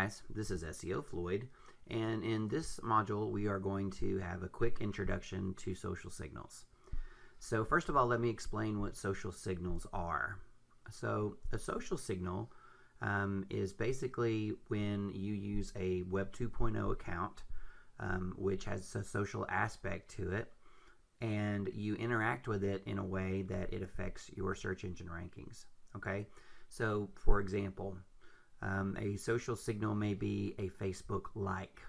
guys, this is SEO Floyd, and in this module we are going to have a quick introduction to social signals. So first of all, let me explain what social signals are. So a social signal is basically when you use a Web 2.0 account, which has a social aspect to it, and you interact with it in a way that it affects your search engine rankings. Okay, so for example, a social signal may be a Facebook like.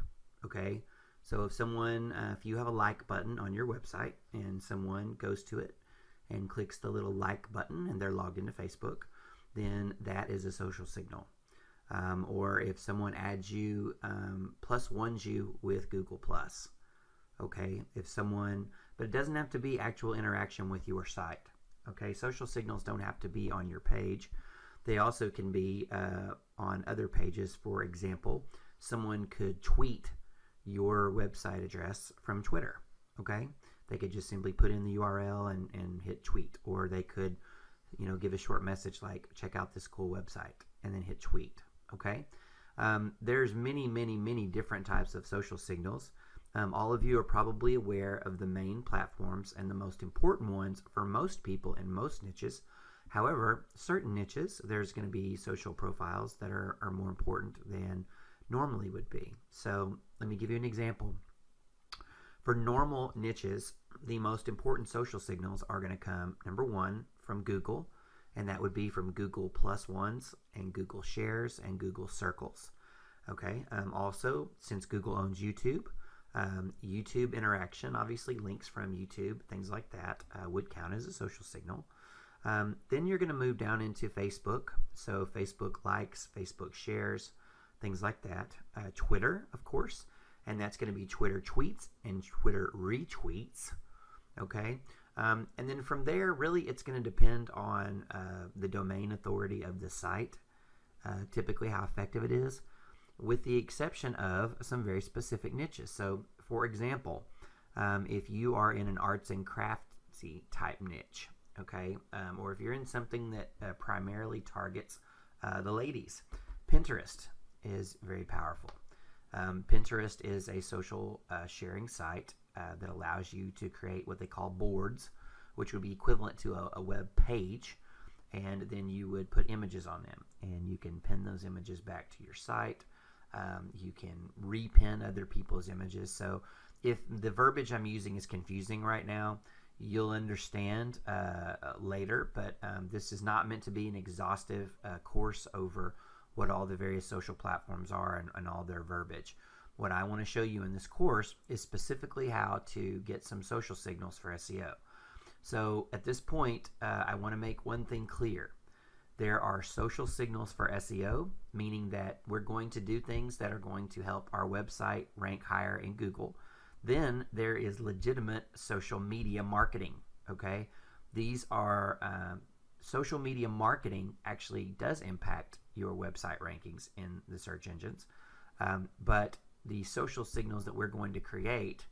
Okay, so if you have a like button on your website and someone goes to it and clicks the little like button and they're logged into Facebook, then that is a social signal. Or if someone adds you, plus ones you with Google Plus. Okay, but it doesn't have to be actual interaction with your site. Okay, social signals don't have to be on your page. They also can be on other pages. For example, someone could tweet your website address from Twitter. Okay, they could just simply put in the URL and hit tweet, or they could, give a short message like "check out this cool website" and then hit tweet. Okay, there's many different types of social signals. All of you are probably aware of the main platforms and the most important ones for most people in most niches. However, certain niches, there's going to be social profiles that are more important than normally would be. So let me give you an example. For normal niches, the most important social signals are going to come, number one, from Google, and that would be from Google Plus Ones and Google Shares and Google Circles. Okay. Also, since Google owns YouTube, YouTube interaction, obviously links from YouTube, things like that, would count as a social signal. Then you're going to move down into Facebook. So Facebook likes, Facebook shares, things like that. Twitter, of course, and that's going to be Twitter tweets and Twitter retweets. Okay. And then from there, really, it's going to depend on the domain authority of the site, typically how effective it is, with the exception of some very specific niches. So, for example, if you are in an arts and craftsy type niche, okay, or if you're in something that primarily targets the ladies, Pinterest is very powerful. Pinterest is a social sharing site that allows you to create what they call boards, which would be equivalent to a web page, and then you would put images on them, and you can pin those images back to your site. You can repin other people's images. So if the verbiage I'm using is confusing right now, you'll understand later, but this is not meant to be an exhaustive course over what all the various social platforms are and all their verbiage. What I want to show you in this course is specifically how to get some social signals for SEO. So at this point, I want to make one thing clear. There are social signals for SEO, meaning that we're going to do things that are going to help our website rank higher in Google. Then there is legitimate social media marketing. Okay, these are social media marketing actually does impact your website rankings in the search engines, but the social signals that we're going to create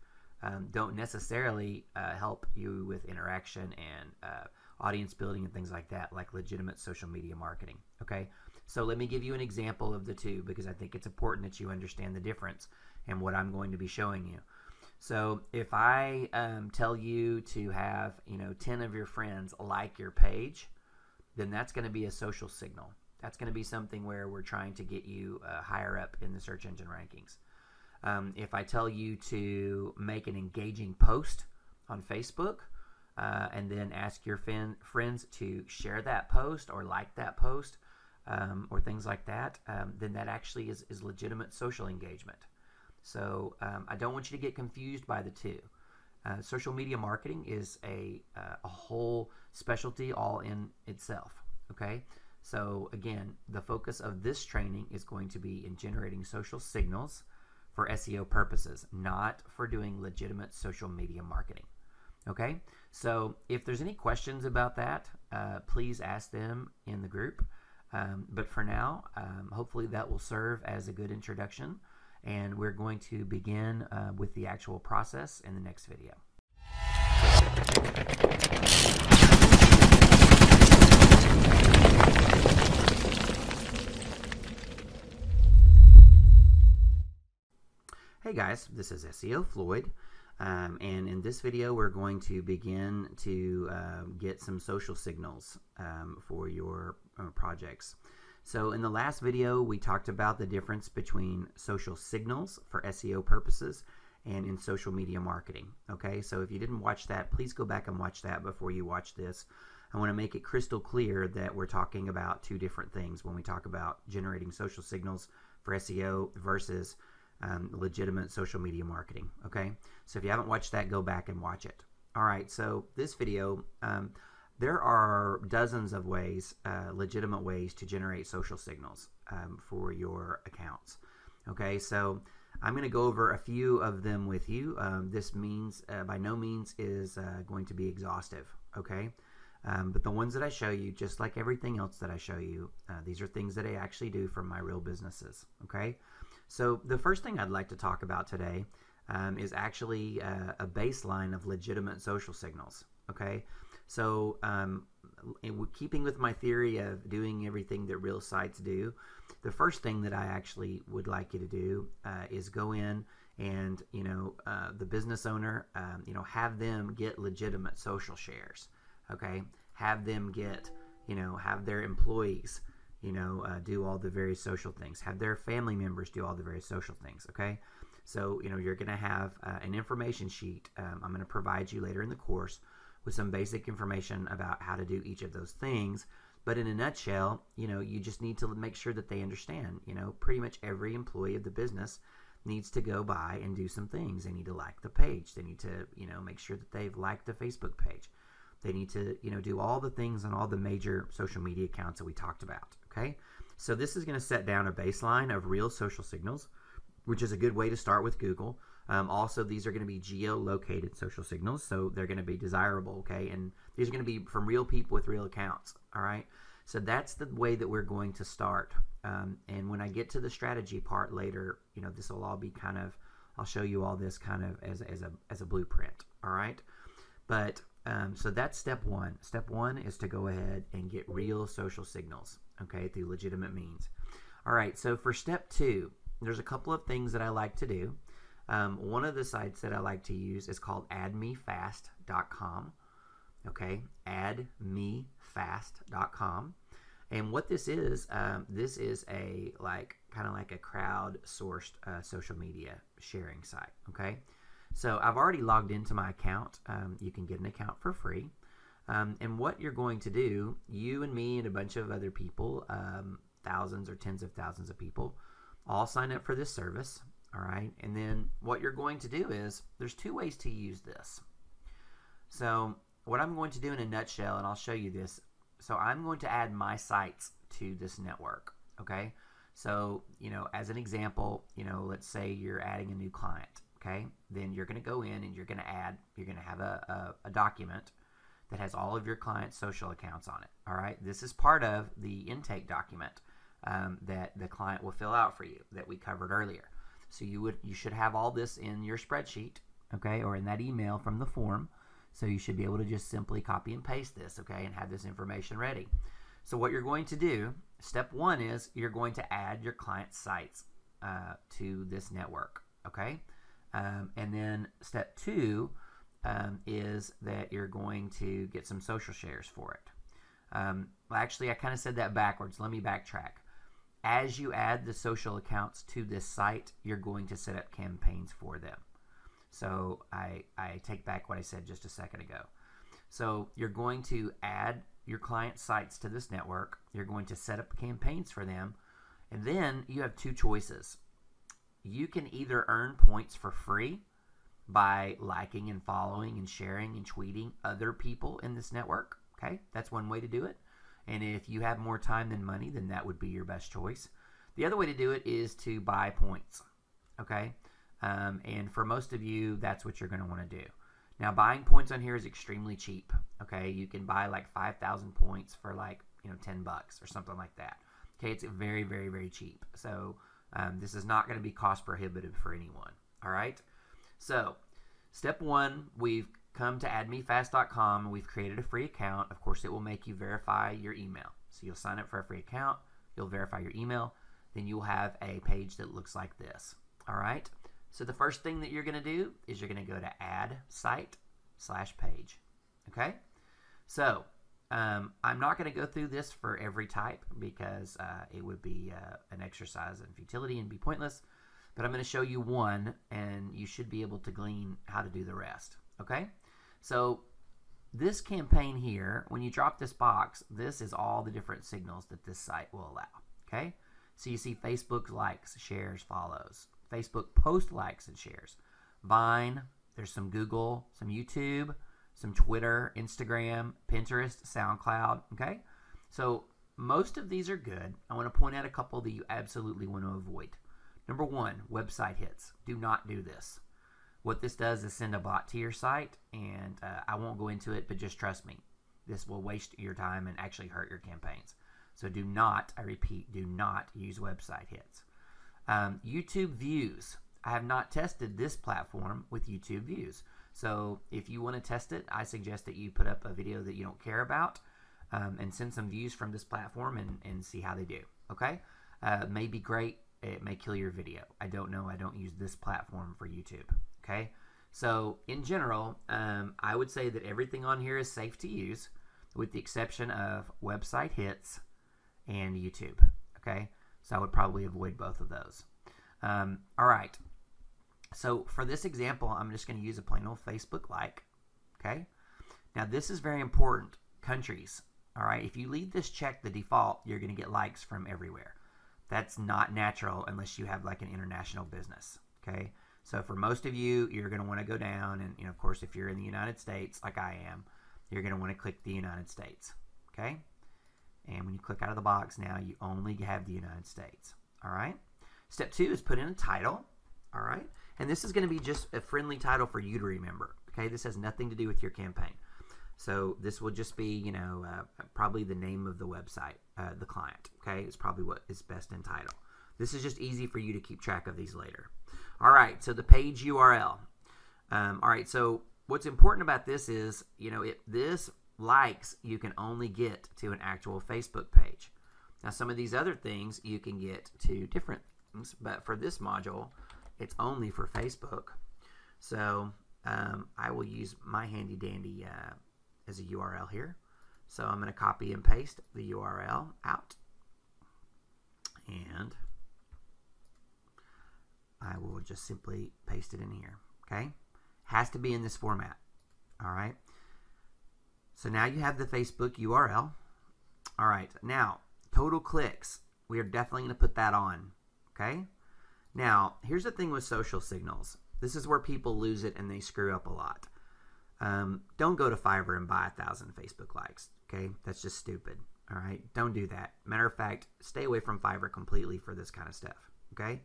don't necessarily help you with interaction and audience building and things like that, like legitimate social media marketing. Okay, so let me give you an example of the two, because I think it's important that you understand the difference and what I'm going to be showing you. So if I tell you to have 10 of your friends like your page, then that's going to be a social signal. That's going to be something where we're trying to get you higher up in the search engine rankings. If I tell you to make an engaging post on Facebook and then ask your friends to share that post or like that post or things like that, then that actually is legitimate social engagement. So I don't want you to get confused by the two. Social media marketing is a whole specialty all in itself. Okay, so again, the focus of this training is going to be in generating social signals for SEO purposes, not for doing legitimate social media marketing. Okay, so if there's any questions about that, please ask them in the group. But for now, hopefully that will serve as a good introduction, and we're going to begin with the actual process in the next video. Hey guys, this is SEO Floyd, and in this video we're going to begin to get some social signals for your projects. So in the last video we talked about the difference between social signals for SEO purposes and in social media marketing. Okay, so if you didn't watch that, please go back and watch that before you watch this. I want to make it crystal clear that we're talking about two different things when we talk about generating social signals for SEO versus legitimate social media marketing. Okay, so if you haven't watched that, go back and watch it. All right, so this video, there are dozens of ways, legitimate ways to generate social signals for your accounts. Okay, so I'm going to go over a few of them with you. This means by no means is going to be exhaustive. Okay, but the ones that I show you, just like everything else that I show you, these are things that I actually do for my real businesses. Okay. So the first thing I'd like to talk about today is actually a baseline of legitimate social signals. Okay, so keeping with my theory of doing everything that real sites do, the first thing that I actually would like you to do is go in and the business owner, have them get legitimate social shares. Okay, have them get have their employees do all the various social things, have their family members do all the various social things. Okay, so you're going to have an information sheet. I'm going to provide you later in the course with some basic information about how to do each of those things, but in a nutshell, you just need to make sure that they understand. Pretty much every employee of the business needs to go by and do some things. They need to like the page, they need to make sure that they've liked the Facebook page. They need to, do all the things on all the major social media accounts that we talked about. Okay, so this is going to set down a baseline of real social signals, which is a good way to start with Google. Also, these are going to be geo-located social signals, so they're going to be desirable. Okay, and these are going to be from real people with real accounts. All right, so that's the way that we're going to start. And when I get to the strategy part later, this will all be kind of, I'll show you all this kind of as a blueprint. All right, but so that's step one. Step one is to go ahead and get real social signals, okay, through legitimate means. All right, so for step two, there's a couple of things that I like to do. One of the sites that I like to use is called addmefast.com, okay, addmefast.com. And what this is a kind of like a crowd-sourced social media sharing site, okay? So I've already logged into my account. You can get an account for free. And what you're going to do, you and me and a bunch of other people, thousands or tens of thousands of people, all sign up for this service. All right. And then what you're going to do is there's two ways to use this. So what I'm going to do in a nutshell, and I'll show you this. So I'm going to add my sites to this network. Okay. So, as an example, let's say you're adding a new client. Okay, then you're going to go in and you're going to have a document that has all of your client's social accounts on it. All right, this is part of the intake document that the client will fill out for you that we covered earlier. So you should have all this in your spreadsheet, okay, or in that email from the form. So you should be able to just simply copy and paste this, okay, and have this information ready. So what you're going to do, step one is you're going to add your client sites to this network, okay. And then step two is that you're going to get some social shares for it. Well, actually, I kind of said that backwards. Let me backtrack. As you add the social accounts to this site, you're going to set up campaigns for them. So I take back what I said just a second ago. So you're going to add your client sites to this network. You're going to set up campaigns for them. And then you have two choices. You can either earn points for free by liking and following and sharing and tweeting other people in this network. Okay, that's one way to do it. And if you have more time than money, then that would be your best choice. The other way to do it is to buy points. Okay, and for most of you, that's what you're going to want to do. Now, buying points on here is extremely cheap. Okay, you can buy like 5,000 points for like $10 or something like that. Okay, it's very, very, very cheap. So this is not going to be cost prohibitive for anyone. All right. So step one, we've come to addmefast.com and we've created a free account. Of course, it will make you verify your email. So you'll sign up for a free account. You'll verify your email. Then you'll have a page that looks like this. All right. So the first thing that you're going to do is you're going to go to add site/page. Okay? So I'm not going to go through this for every type because it would be an exercise in futility and be pointless. But I'm going to show you one, and you should be able to glean how to do the rest. Okay? So this campaign here, when you drop this box, this is all the different signals that this site will allow. Okay? So you see Facebook likes, shares, follows. Facebook post likes and shares. Vine, there's some Google, some YouTube, some Twitter, Instagram, Pinterest, SoundCloud. Okay? So most of these are good. I want to point out a couple that you absolutely want to avoid. Number one, website hits. Do not do this. What this does is send a bot to your site, and I won't go into it, but just trust me. This will waste your time and actually hurt your campaigns. So do not, I repeat, do not use website hits. YouTube views. I have not tested this platform with YouTube views. So if you want to test it, I suggest that you put up a video that you don't care about and send some views from this platform and see how they do. Okay? It may be great. It may kill your video. I don't know. I don't use this platform for YouTube. Okay? So in general, I would say that everything on here is safe to use with the exception of website hits and YouTube. Okay? So I would probably avoid both of those. All right. So for this example, I'm just going to use a plain old Facebook like. Okay? Now this is very important. Countries. All right? If you leave this checked the default, you're going to get likes from everywhere. That's not natural unless you have like an international business. Okay? So for most of you, you're going to want to go down and, of course, if you're in the United States like I am, you're going to want to click the United States. Okay? And when you click out of the box now, you only have the United States. All right? Step 2 is put in a title. All right? And this is going to be just a friendly title for you to remember. Okay? This has nothing to do with your campaign. So this will just be, probably the name of the website, the client. Okay? It's probably what is best in title. This is just easy for you to keep track of these later. All right, so the page URL. All right, so what's important about this is, if this likes, you can only get to an actual Facebook page. Now, some of these other things you can get to different things, but for this module, it's only for Facebook. So I will use my handy dandy as a URL here. So I'm going to copy and paste the URL out. And I will just simply paste it in here. Okay? Has to be in this format. All right? So now you have the Facebook URL. All right. Now, total clicks. We are definitely going to put that on. Okay? Now, here's the thing with social signals. This is where people lose it and they screw up a lot. Don't go to Fiverr and buy 1,000 Facebook likes. Okay? That's just stupid. All right? Don't do that. Matter of fact, stay away from Fiverr completely for this kind of stuff. Okay?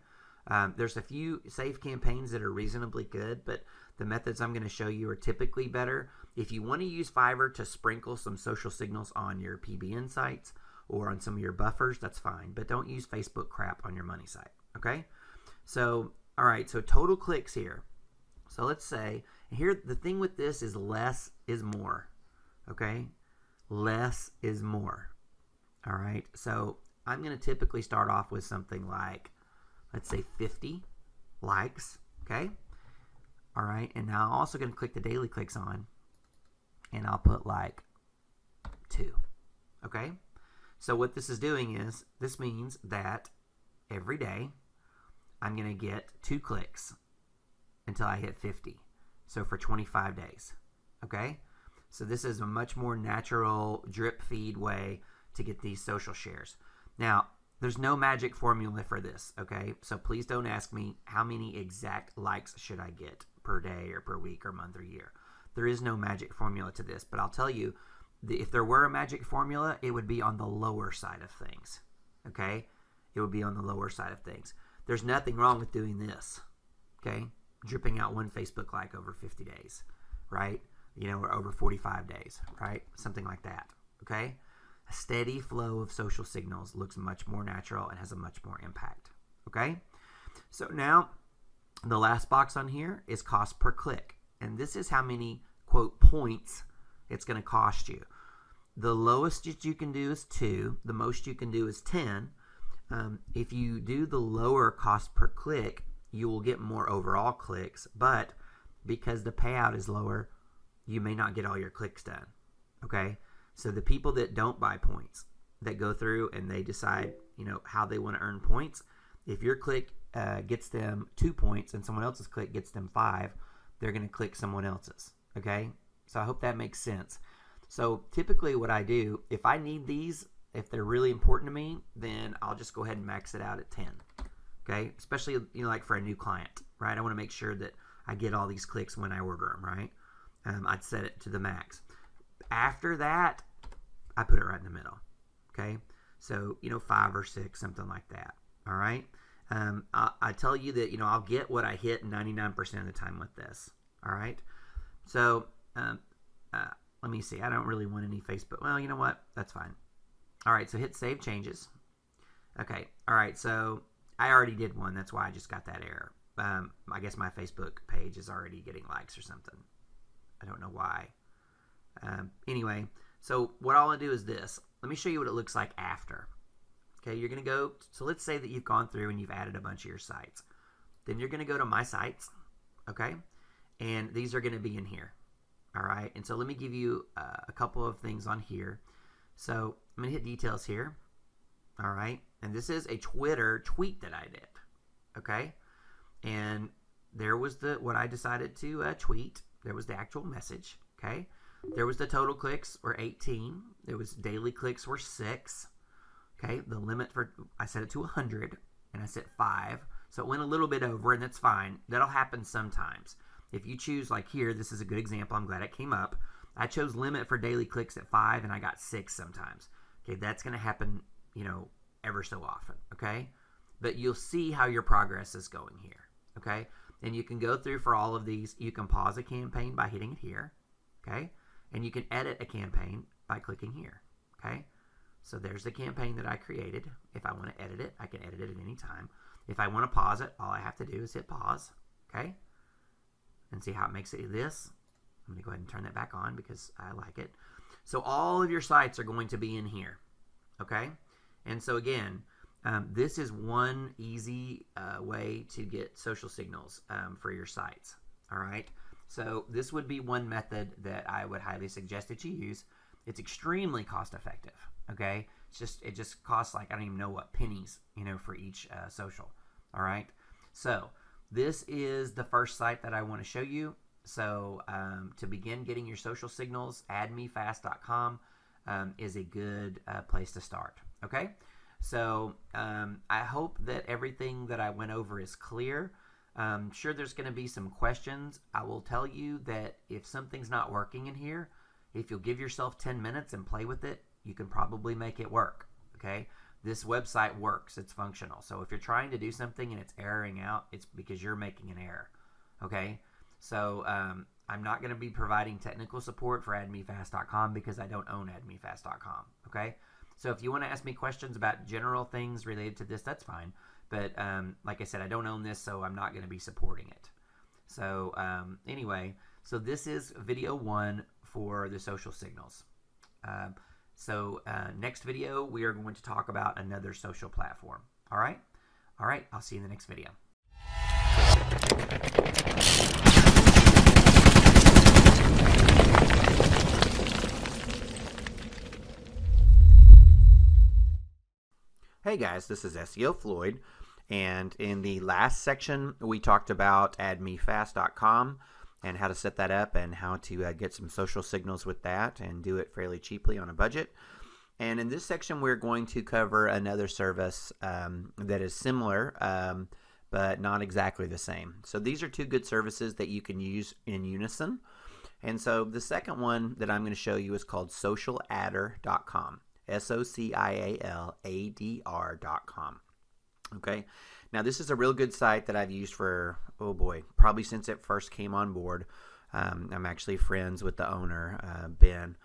There's a few safe campaigns that are reasonably good, but the methods I'm going to show you are typically better. If you want to use Fiverr to sprinkle some social signals on your PBN sites or on some of your buffers, that's fine. But don't use Facebook crap on your money site. Okay? So, all right, so total clicks here. So let's say, here the thing with this is less is more. Okay? Less is more. All right? So I'm going to typically start off with something like, let's say 50 likes, okay? All right, and now I'm also going to click the daily clicks on, and I'll put like 2, okay? So what this is doing is, this means that every day I'm going to get 2 clicks until I hit 50. So for 25 days, okay? So this is a much more natural drip feed way to get these social shares. Now, there's no magic formula for this, okay? So please don't ask me how many exact likes should I get per day or per week or month or year. There is no magic formula to this, but I'll tell you, if there were a magic formula, it would be on the lower side of things, okay? It would be on the lower side of things. There's nothing wrong with doing this, okay? Dripping out 1 Facebook like over 50 days, right? Or over 45 days, right? Something like that, okay? A steady flow of social signals looks much more natural and has a much more impact. Okay? So now, the last box on here is cost per click. And this is how many, quote, points it's going to cost you. The lowest that you can do is 2. The most you can do is 10. If you do the lower cost per click, you will get more overall clicks, but because the payout is lower, you may not get all your clicks done. Okay, so the people that don't buy points, that go through and they decide, how they want to earn points, if your click gets them 2 points and someone else's click gets them 5, they're going to click someone else's. Okay, so I hope that makes sense. So typically what I do, if I need these, if they're really important to me, then I'll just go ahead and max it out at 10. Okay, especially like for a new client, right? I want to make sure that I get all these clicks when I order them, right? I'd set it to the max. After that, I put it right in the middle. Okay, so 5 or 6, something like that. All right. I tell you that I'll get what I hit 99% of the time with this. All right. So let me see. I don't really want any Facebook. Well, you know what? That's fine. All right. So hit save changes. Okay. All right. So I already did one. That's why I just got that error. I guess my Facebook page is already getting likes or something. I don't know why. Anyway, so what I'll do is this. Let me show you what it looks like after. Okay, you're going to go, so let's say that you've gone through and you've added a bunch of your sites. Then you're going to go to My Sites, okay? And these are going to be in here, all right? And so let me give you a couple of things on here. So I'm going to hit Details here, all right? And this is a Twitter tweet that I did, okay? And there was what I decided to tweet. There was the actual message, okay? There was the total clicks were 18. There was daily clicks were 6. Okay, the limit I set it to 100, and I set 5. So it went a little bit over, and that's fine. That'll happen sometimes. If you choose, like here, this is a good example. I'm glad it came up. I chose limit for daily clicks at 5, and I got 6 sometimes. Okay, that's going to happen, ever so often, okay? But you'll see how your progress is going here, okay? And you can go through for all of these. You can pause a campaign by hitting it here, okay? And you can edit a campaign by clicking here, okay? So there's the campaign that I created. If I want to edit it, I can edit it at any time. If I want to pause it, all I have to do is hit pause, okay? And see how it makes it this. I'm going to go ahead and turn that back on because I like it. So all of your sites are going to be in here, okay? And so again, this is one easy way to get social signals for your sites, all right? So this would be one method that I would highly suggest that you use. It's extremely cost effective. Okay, it just costs like, I don't even know what, pennies, for each social. All right, so this is the first site that I want to show you. So to begin getting your social signals, addmefast.com is a good place to start. Okay, so I hope that everything that I went over is clear. Sure, there's going to be some questions. I will tell you that if something's not working in here, if you'll give yourself 10 minutes and play with it, you can probably make it work, okay? This website works. It's functional. So if you're trying to do something and it's erroring out, it's because you're making an error, okay? So I'm not going to be providing technical support for addmefast.com because I don't own addmefast.com, okay? So if you want to ask me questions about general things related to this, that's fine. But like I said, I don't own this, so I'm not going to be supporting it. So anyway, so this is video 1 for the social signals. So next video, we are going to talk about another social platform. All right? All right, I'll see you in the next video. Hey guys, this is SEO Floyd, and in the last section, we talked about addmefast.com and how to set that up and how to get some social signals with that and do it fairly cheaply on a budget. And in this section, we're going to cover another service that is similar, but not exactly the same. So these are 2 good services that you can use in unison. And so the second one that I'm going to show you is called socialadder.com, socialadr.com. Okay. Now, this is a real good site that I've used for, oh boy, probably since it first came on board. I'm actually friends with the owner, Ben,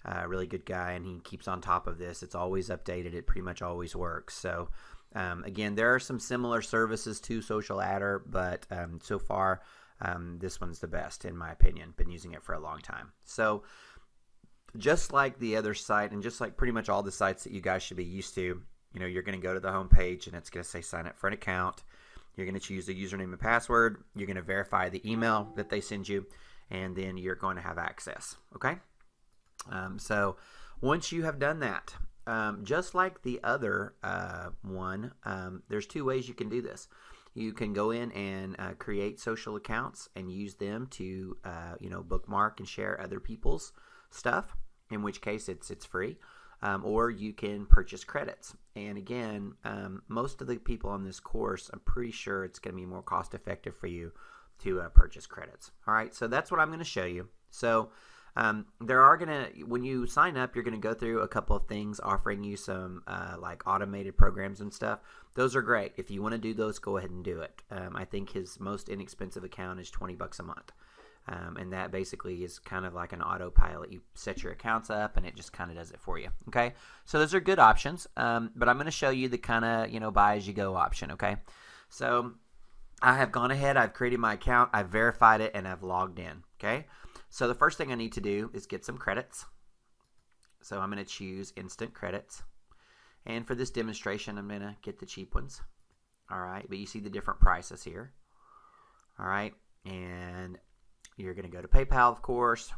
a really good guy, and he keeps on top of this. It's always updated. It pretty much always works. So, again, there are some similar services to Social Adder, but so far, this one's the best, in my opinion. Been using it for a long time. So, just like the other site, and just like pretty much all the sites that you guys should be used to, you're going to go to the home page and it's going to say sign up for an account. You're going to choose the username and password. You're going to verify the email that they send you, and then you're going to have access. Okay? So once you have done that, just like the other one, there's two ways you can do this. You can go in and create social accounts and use them to, bookmark and share other people's stuff, in which case it's free. Or you can purchase credits. And again, most of the people on this course, I'm pretty sure it's going to be more cost effective for you to purchase credits. All right, so that's what I'm going to show you. So when you sign up, you're going to go through a couple of things offering you some like automated programs and stuff. Those are great. If you want to do those, go ahead and do it. I think his most inexpensive account is $20 a month. And that basically is kind of like an autopilot. You set your accounts up and it just kind of does it for you. Okay, so those are good options. But I'm going to show you the kind of buy as you go option. Okay, so I have gone ahead, I've created my account, I've verified it, and I've logged in. Okay, so the first thing I need to do is get some credits. So I'm going to choose instant credits, and for this demonstration I'm going to get the cheap ones. All right, but you see the different prices here. All right, and you're going to go to PayPal, of course.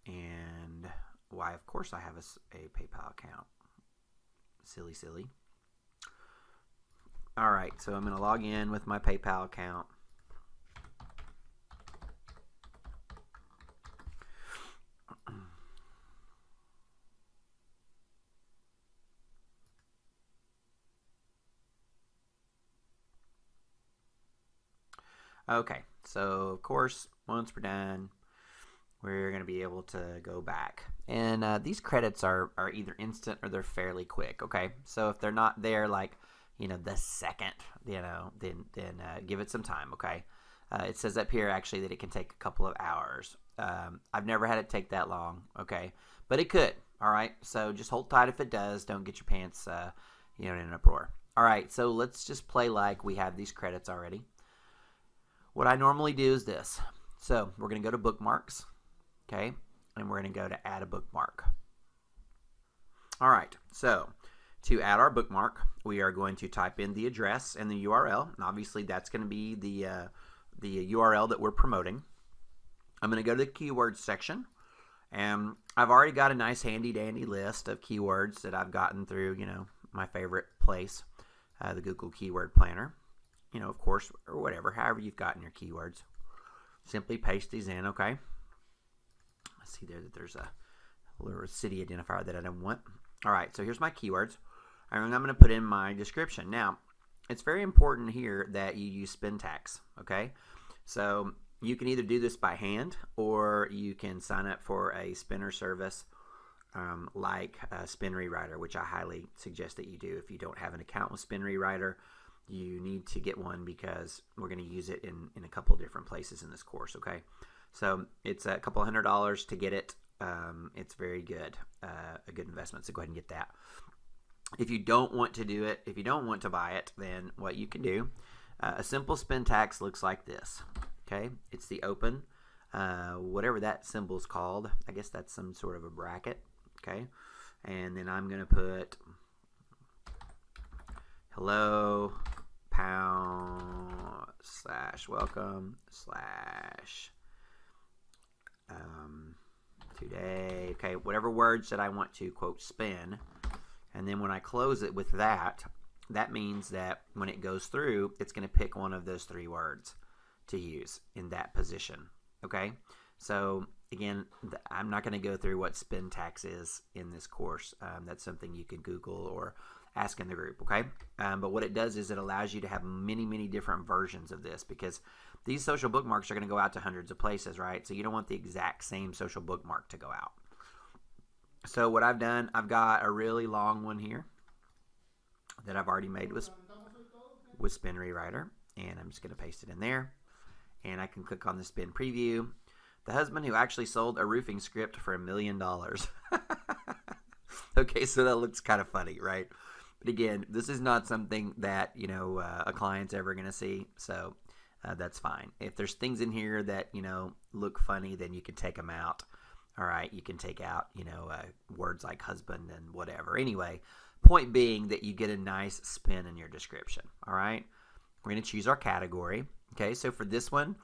And why, of course, I have a PayPal account. Silly. All right, so I'm going to log in with my PayPal account. Okay, so of course, once we're done, we're going to be able to go back. And these credits are either instant or they're fairly quick, okay? So if they're not there like, the second, then give it some time, okay? It says up here actually that it can take a couple of hours. I've never had it take that long, okay? But it could, all right? So just hold tight if it does. Don't get your pants, in an uproar. All right, so let's just play like we have these credits already. What I normally do is this. So we're going to go to bookmarks, okay, and we're going to go to add a bookmark. All right, so to add our bookmark, we are going to type in the address and the URL, and obviously that's going to be the URL that we're promoting. I'm going to go to the keywords section, and I've already got a nice handy dandy list of keywords that I've gotten through, my favorite place, the Google Keyword Planner. Of course, or whatever, however you've gotten your keywords. Simply paste these in, okay? I see there that there's a little city identifier that I don't want. All right, so here's my keywords. And I'm going to put in my description. Now, it's very important here that you use spin tags, okay? So you can either do this by hand or you can sign up for a spinner service like Spin Rewriter, which I highly suggest that you do. If you don't have an account with Spin Rewriter, you need to get one because we're going to use it in a couple different places in this course, okay? So it's a couple $100 to get it. It's very good, a good investment, so go ahead and get that. If you don't want to do it, if you don't want to buy it, then what you can do, a simple spin tax looks like this, okay? It's the open, whatever that symbol is called. I guess that's some sort of a bracket, okay? And then I'm going to put hello /welcome /today, okay, whatever words that I want to quote spin. And then when I close it with that means that when it goes through, it's going to pick one of those three words to use in that position, okay? So again, I'm not going to go through what spin tax is in this course. That's something you can Google or ask in the group, okay? But what it does is it allows you to have many different versions of this, because these social bookmarks are going to go out to hundreds of places, right? So you don't want the exact same social bookmark to go out. So what I've done, I've got a really long one here that I've already made with Spin Rewriter, and I'm just going to paste it in there, and I can click on the spin preview. The husband who actually sold a roofing script for $1 million. Okay, so that looks kind of funny, right? But again, this is not something that a client's ever going to see. So that's fine. If there's things in here that, look funny, then you can take them out. All right, you can take out, words like husband and whatever. Anyway, point being that you get a nice spin in your description. All right, we're going to choose our category. Okay, so for this one,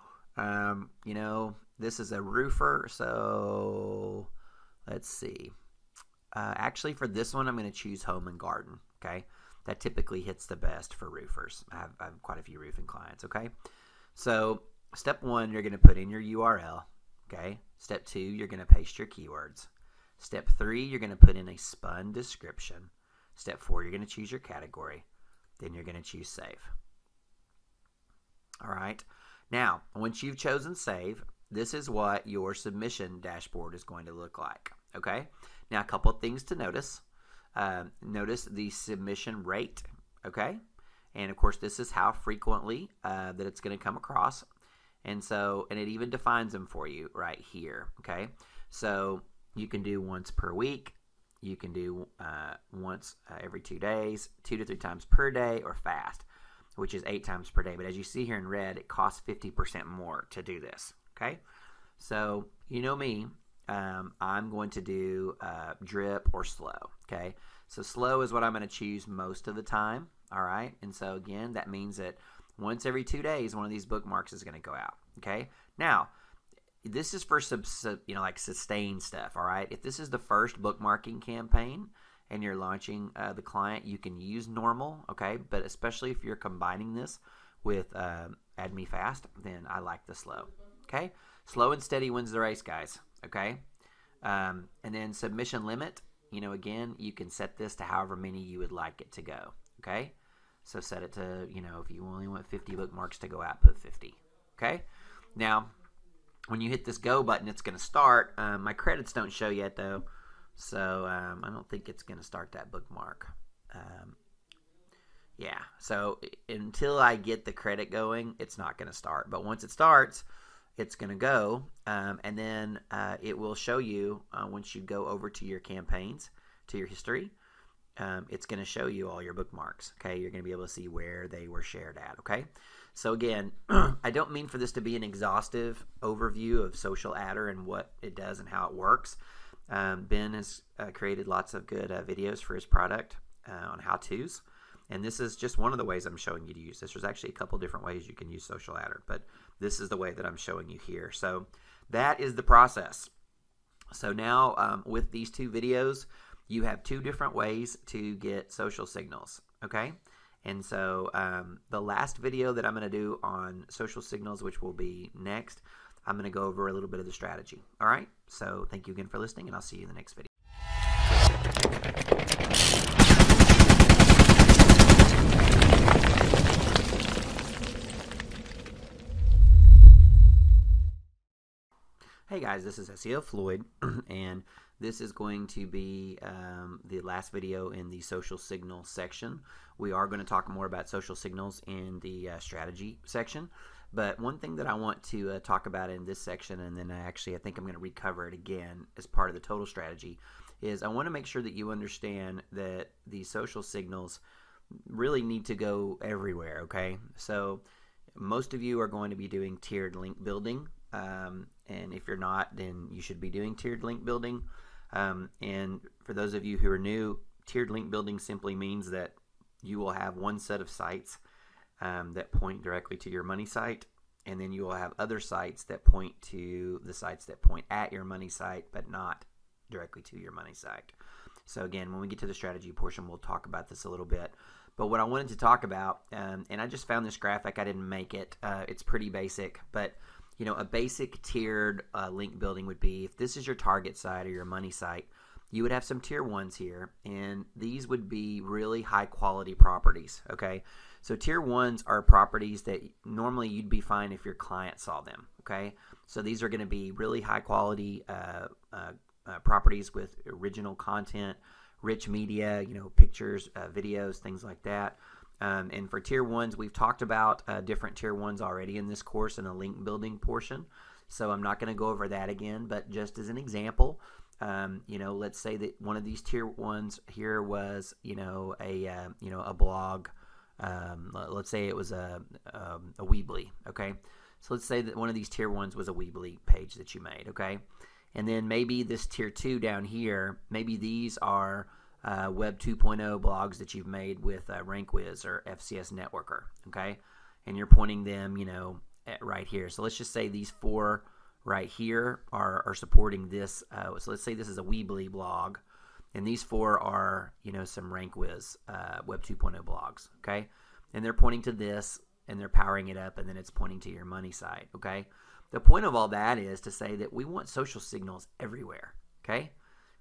this is a roofer, so let's see. Actually, for this one, I'm going to choose home and garden. Okay, that typically hits the best for roofers. I have quite a few roofing clients. Okay, so step 1, you're going to put in your URL. Okay, step 2, you're going to paste your keywords. Step 3, you're going to put in a spun description. Step 4, you're going to choose your category. Then you're going to choose save. All right, now once you've chosen save, this is what your submission dashboard is going to look like. Okay, now a couple of things to notice. Notice the submission rate. Okay, and of course this is how frequently that it's going to come across. And it even defines them for you right here. Okay, so you can do once per week, you can do once every 2 days, 2 to 3 times per day, or fast, which is 8 times per day. But as you see here in red, it costs 50% more to do this. Okay, so you know me, I'm going to do drip or slow. Okay, so slow is what I'm going to choose most of the time. All right, and so again, that means that once every 2 days, one of these bookmarks is going to go out. Okay, now this is for like sustained stuff. All right, if this is the first bookmarking campaign and you're launching the client, you can use normal. Okay, but especially if you're combining this with Add Me Fast, then I like the slow. Okay, slow and steady wins the race, guys. Okay, and then submission limit. Again, you can set this to however many you would like it to go. Okay, so set it to, if you only want 50 bookmarks to go out, put 50. Okay, now when you hit this go button, it's going to start. My credits don't show yet though, so I don't think it's going to start that bookmark. Yeah, so until I get the credit going, it's not going to start. But once it starts, it's going to go, and then it will show you once you go over to your campaigns, to your history. It's going to show you all your bookmarks. Okay, you're going to be able to see where they were shared at. Okay, so again, I don't mean for this to be an exhaustive overview of Social Adder and what it does and how it works. Ben has created lots of good videos for his product on how-tos, and this is just one of the ways I'm showing you to use this. There's actually a couple different ways you can use Social Adder, but this is the way that I'm showing you here. So that is the process. So now with these 2 videos, you have 2 different ways to get social signals. Okay, and so the last video that I'm going to do on social signals, which will be next, I'm going to go over a little bit of the strategy. All right, so thank you again for listening, and I'll see you in the next video. Hey guys, this is SEO Floyd, and this is going to be the last video in the social signal section. We are going to talk more about social signals in the strategy section, but one thing that I want to talk about in this section, and then I think I'm going to recover it again as part of the total strategy, is I want to make sure that you understand that the social signals really need to go everywhere. Okay, so most of you are going to be doing tiered link building. And if you're not, then you should be doing tiered link building. And for those of you who are new, tiered link building simply means that you will have one set of sites that point directly to your money site, and then you will have other sites that point to the sites that point at your money site, but not directly to your money site. So again, when we get to the strategy portion, we'll talk about this a little bit. But what I wanted to talk about, and I just found this graphic, I didn't make it, it's pretty basic, but a basic tiered link building would be, if this is your target site or your money site, you would have some tier 1s here, and these would be really high quality properties. Okay, so tier 1s are properties that normally you'd be fine if your client saw them. Okay, so these are going to be really high quality properties with original content, rich media, pictures, videos, things like that. And for tier 1s, we've talked about different tier 1s already in this course in the link building portion, so I'm not going to go over that again. But just as an example, let's say that one of these tier 1s here was a blog let's say it was a Weebly, okay? So let's say that one of these tier 1s was a Weebly page that you made, okay? And then maybe this tier 2 down here, maybe these are Web 2.0 blogs that you've made with RankWiz or FCS Networker, okay? And you're pointing them, you know, right here. So let's just say these 4 right here are supporting this. So let's say this is a Weebly blog, and these 4 are, you know, some RankWiz Web 2.0 blogs, okay? And they're pointing to this, and they're powering it up, and then it's pointing to your money site, okay? The point of all that is to say that we want social signals everywhere, okay?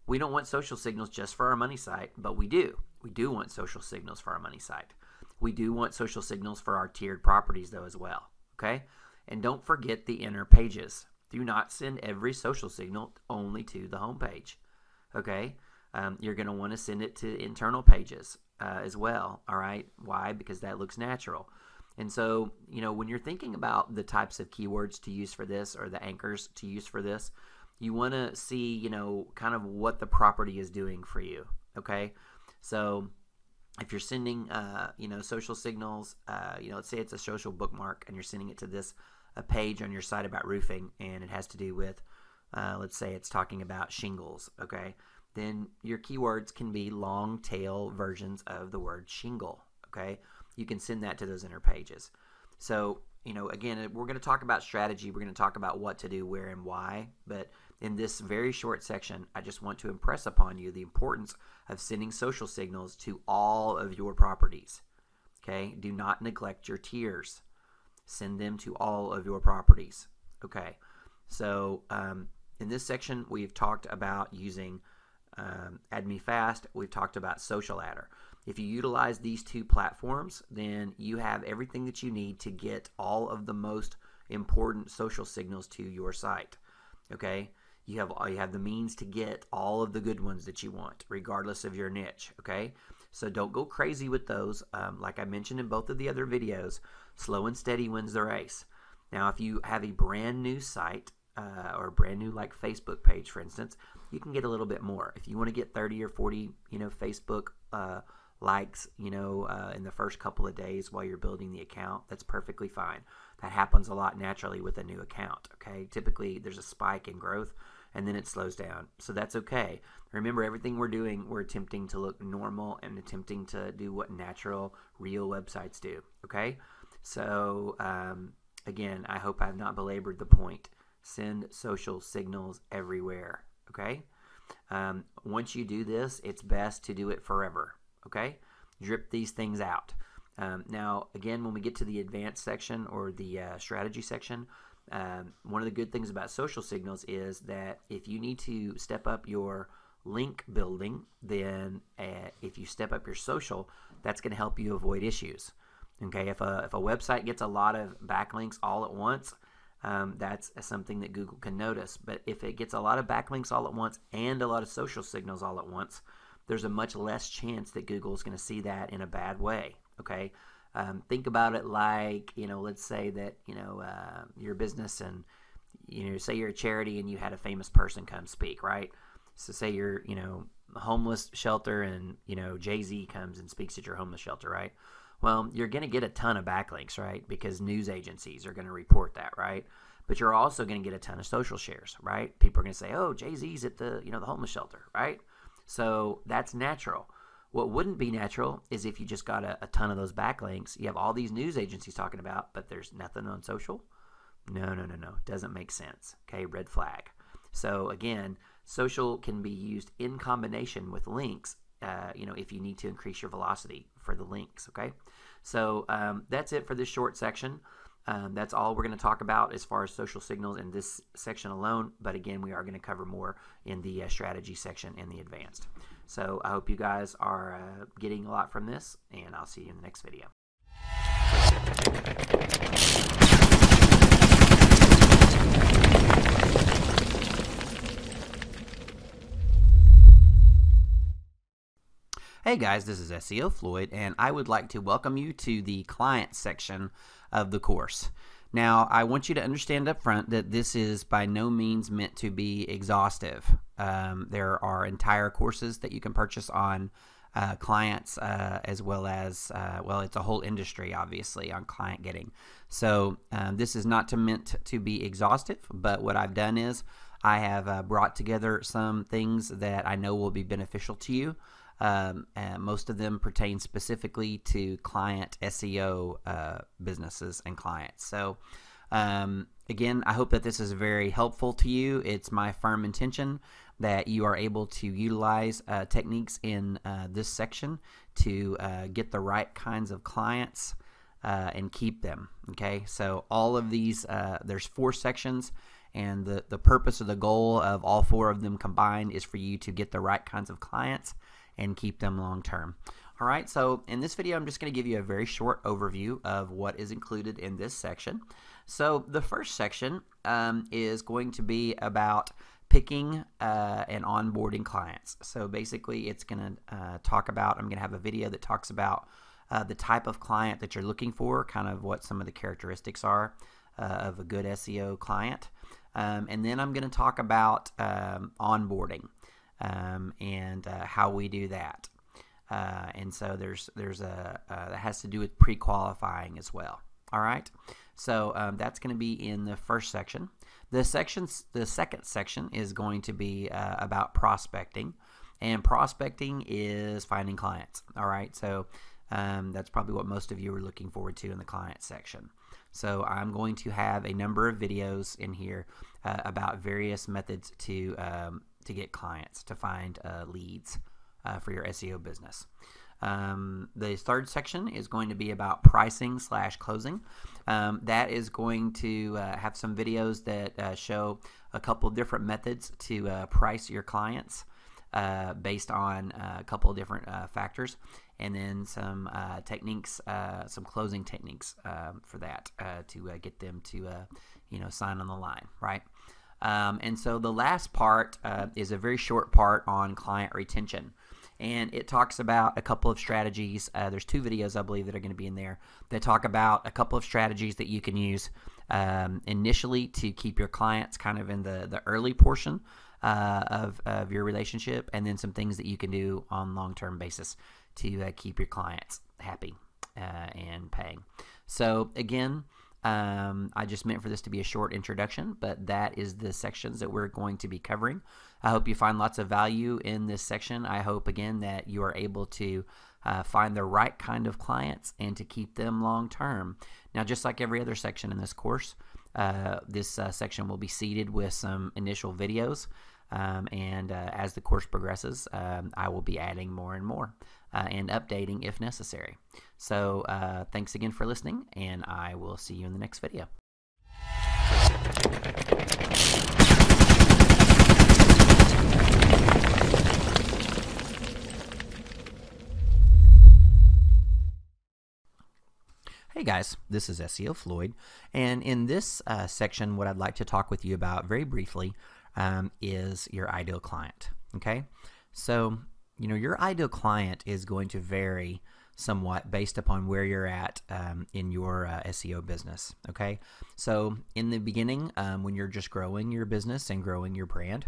We don't want social signals just for our money site, but we do. We do want social signals for our money site. We do want social signals for our tiered properties, though, as well, okay? And don't forget the inner pages. Do not send every social signal only to the home page, okay? You're going to want to send it to internal pages as well, all right? Why? Because that looks natural. And so, you know, when you're thinking about the types of keywords to use for this or the anchors to use for this, you want to see, you know, kind of what the property is doing for you, okay? So if you're sending, you know, social signals, you know, let's say it's a social bookmark and you're sending it to this a page on your site about roofing, and it has to do with, let's say it's talking about shingles, okay? Then your keywords can be long tail versions of the word shingle, okay? You can send that to those inner pages. So, you know, again, we're going to talk about strategy. We're going to talk about what to do, where, and why. But in this very short section, I just want to impress upon you the importance of sending social signals to all of your properties. Okay? Do not neglect your tiers. Send them to all of your properties. Okay? So, in this section, we've talked about using Add Me Fast. We've talked about Social Adder. If you utilize these 2 platforms, then you have everything that you need to get all of the most important social signals to your site. Okay? You have the means to get all of the good ones that you want, regardless of your niche. Okay? So don't go crazy with those. Like I mentioned in both of the other videos, slow and steady wins the race. Now, if you have a brand new site or a brand new like Facebook page, for instance, you can get a little bit more. If you want to get 30 or 40, you know, Facebook likes, you know, in the first couple of days while you're building the account, that's perfectly fine. That happens a lot naturally with a new account, okay? Typically, there's a spike in growth, and then it slows down. So that's okay. Remember, everything we're doing, we're attempting to look normal and attempting to do what natural, real websites do, okay? So, again, I hope I've not belabored the point. Send social signals everywhere, okay? Once you do this, it's best to do it forever, okay? Drip these things out. Now, again, when we get to the advanced section or the strategy section, one of the good things about social signals is that if you need to step up your link building, then if you step up your social, that's going to help you avoid issues. Okay, if a website gets a lot of backlinks all at once, that's something that Google can notice. But if it gets a lot of backlinks all at once and a lot of social signals all at once, there's a much less chance that Google is going to see that in a bad way. Okay, think about it like, you know, let's say that, you know, your business and, you know, say you're a charity and you had a famous person come speak, right? So say you're, you know, a homeless shelter and, you know, Jay-Z comes and speaks at your homeless shelter, right? Well, you're going to get a ton of backlinks, right? Because news agencies are going to report that, right? But you're also going to get a ton of social shares, right? People are going to say, oh, Jay-Z's at the, you know, the homeless shelter, right? So that's natural. What wouldn't be natural is if you just got a ton of those backlinks. You have all these news agencies talking about, but there's nothing on social. No. Doesn't make sense. Okay, red flag. So again, social can be used in combination with links, you know, if you need to increase your velocity for the links, okay? So that's it for this short section. That's all we're going to talk about as far as social signals in this section alone. But again, we are going to cover more in the strategy section in the advanced. So I hope you guys are getting a lot from this, and I'll see you in the next video. Hey guys, this is SEO Floyd, and I would like to welcome you to the client section of the course. Now, I want you to understand up front that this is by no means meant to be exhaustive. There are entire courses that you can purchase on clients, as well as, well, it's a whole industry, obviously, on client getting. So this is not meant to be exhaustive, but what I've done is I have brought together some things that I know will be beneficial to you. And most of them pertain specifically to client SEO businesses and clients. So again, I hope that this is very helpful to you. It's my firm intention that you are able to utilize techniques in this section to get the right kinds of clients and keep them. Okay, so all of these, there's 4 sections, and the purpose or the goal of all 4 of them combined is for you to get the right kinds of clients and keep them long term. All right, so in this video, I'm just going to give you a very short overview of what is included in this section. So the first section is going to be about picking and onboarding clients. So basically, it's going to talk about, I'm going to have a video that talks about the type of client that you're looking for, kind of what some of the characteristics are of a good SEO client. And then I'm going to talk about onboarding and how we do that. And so there's a that has to do with pre-qualifying as well. All right, so that's going to be in the first section. The second section is going to be about prospecting, and prospecting is finding clients. All right, so that's probably what most of you are looking forward to in the client section. So I'm going to have a number of videos in here about various methods to get clients, to find leads for your SEO business. The third section is going to be about pricing / closing. That is going to have some videos that show a couple different methods to price your clients based on a couple of different factors, and then some techniques, some closing techniques for that to get them to sign on the line, right? And so the last part is a very short part on client retention. And it talks about a couple of strategies. There's 2 videos, I believe, that are going to be in there that talk about a couple of strategies that you can use initially to keep your clients kind of in the early portion of your relationship, and then some things that you can do on long-term basis to keep your clients happy and paying. So again, I just meant for this to be a short introduction, but that is the sections that we're going to be covering. I hope you find lots of value in this section. I hope, again, that you are able to find the right kind of clients and to keep them long term. Now, just like every other section in this course, this section will be seeded with some initial videos, and as the course progresses, I will be adding more and more and updating if necessary. So thanks again for listening, and I will see you in the next video. Hey guys, this is SEO Floyd, and in this section, what I'd like to talk with you about very briefly is your ideal client. Okay, so your ideal client is going to vary somewhat based upon where you're at in your SEO business. Okay, so in the beginning, when you're just growing your business and growing your brand,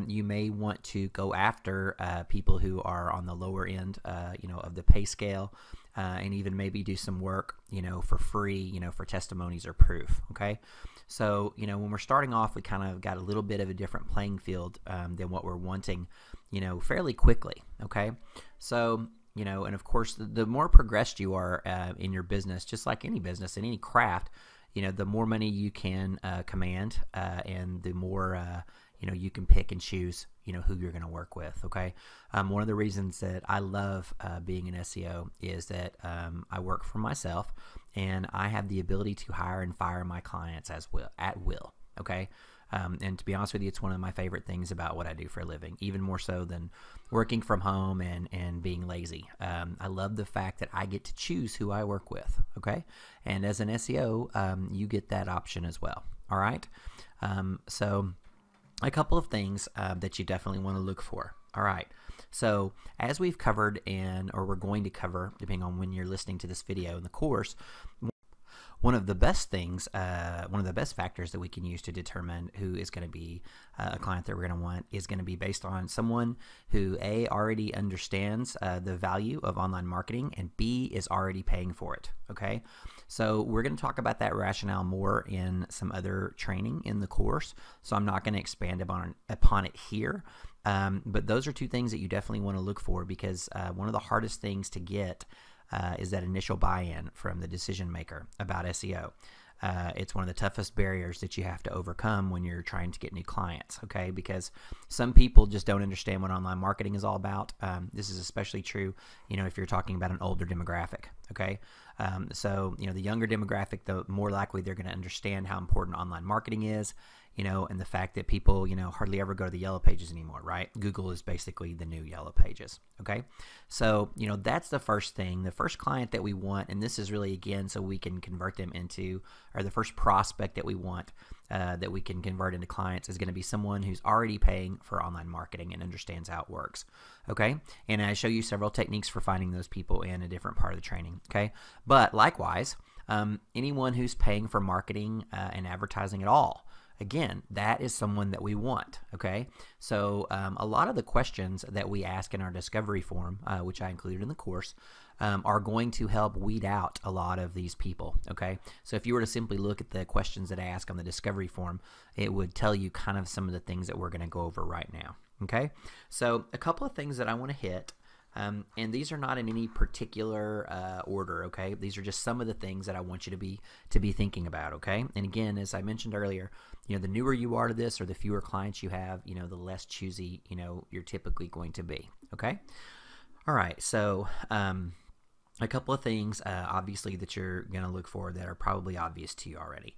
you may want to go after people who are on the lower end, of the pay scale, and even maybe do some work, for free, for testimonies or proof. Okay, so when we're starting off, we kind of got a little bit of a different playing field than what we're wanting, fairly quickly. Okay, so and of course, the more progressed you are in your business, just like any business in any craft, the more money you can command, and the more you can pick and choose, who you're going to work with. Okay, one of the reasons that I love being an SEO is that I work for myself, and I have the ability to hire and fire my clients at will. Okay, and to be honest with you, it's one of my favorite things about what I do for a living, even more so than working from home and being lazy. I love the fact that I get to choose who I work with. Okay, and as an SEO, you get that option as well. All right, so a couple of things that you definitely want to look for. All right, so as we've covered or we're going to cover, depending on when you're listening to this video in the course, one of the best things, one of the best factors that we can use to determine who is going to be a client that we're going to want is going to be based on someone who A, already understands the value of online marketing, and B, is already paying for it. Okay, so we're going to talk about that rationale more in some other training in the course, so I'm not going to expand upon it here. But those are two things that you definitely want to look for, because one of the hardest things to get is that initial buy-in from the decision maker about SEO. It's one of the toughest barriers that you have to overcome when you're trying to get new clients, okay? Because some people just don't understand what online marketing is all about. This is especially true, if you're talking about an older demographic, okay? So, the younger demographic, the more likely they're going to understand how important online marketing is, and the fact that people, hardly ever go to the yellow pages anymore, right? Google is basically the new yellow pages, okay? So, that's the first thing. The first client that we want, and this is really, again, so we can convert them into, or the first prospect that we want that we can convert into clients is going to be someone who's already paying for online marketing and understands how it works, okay? And I show you several techniques for finding those people in a different part of the training, okay? But likewise, anyone who's paying for marketing and advertising at all, again, that is someone that we want, okay? So a lot of the questions that we ask in our discovery form, which I included in the course, are going to help weed out a lot of these people, okay? So if you were to simply look at the questions that I ask on the discovery form, it would tell you kind of some of the things that we're going to go over right now, okay? So a couple of things that I want to hit, and these are not in any particular order, okay? These are just some of the things that I want you to be thinking about, okay? And again, as I mentioned earlier, the newer you are to this, or the fewer clients you have, the less choosy, you're typically going to be, okay? All right, so a couple of things, obviously, that you're going to look for that are probably obvious to you already.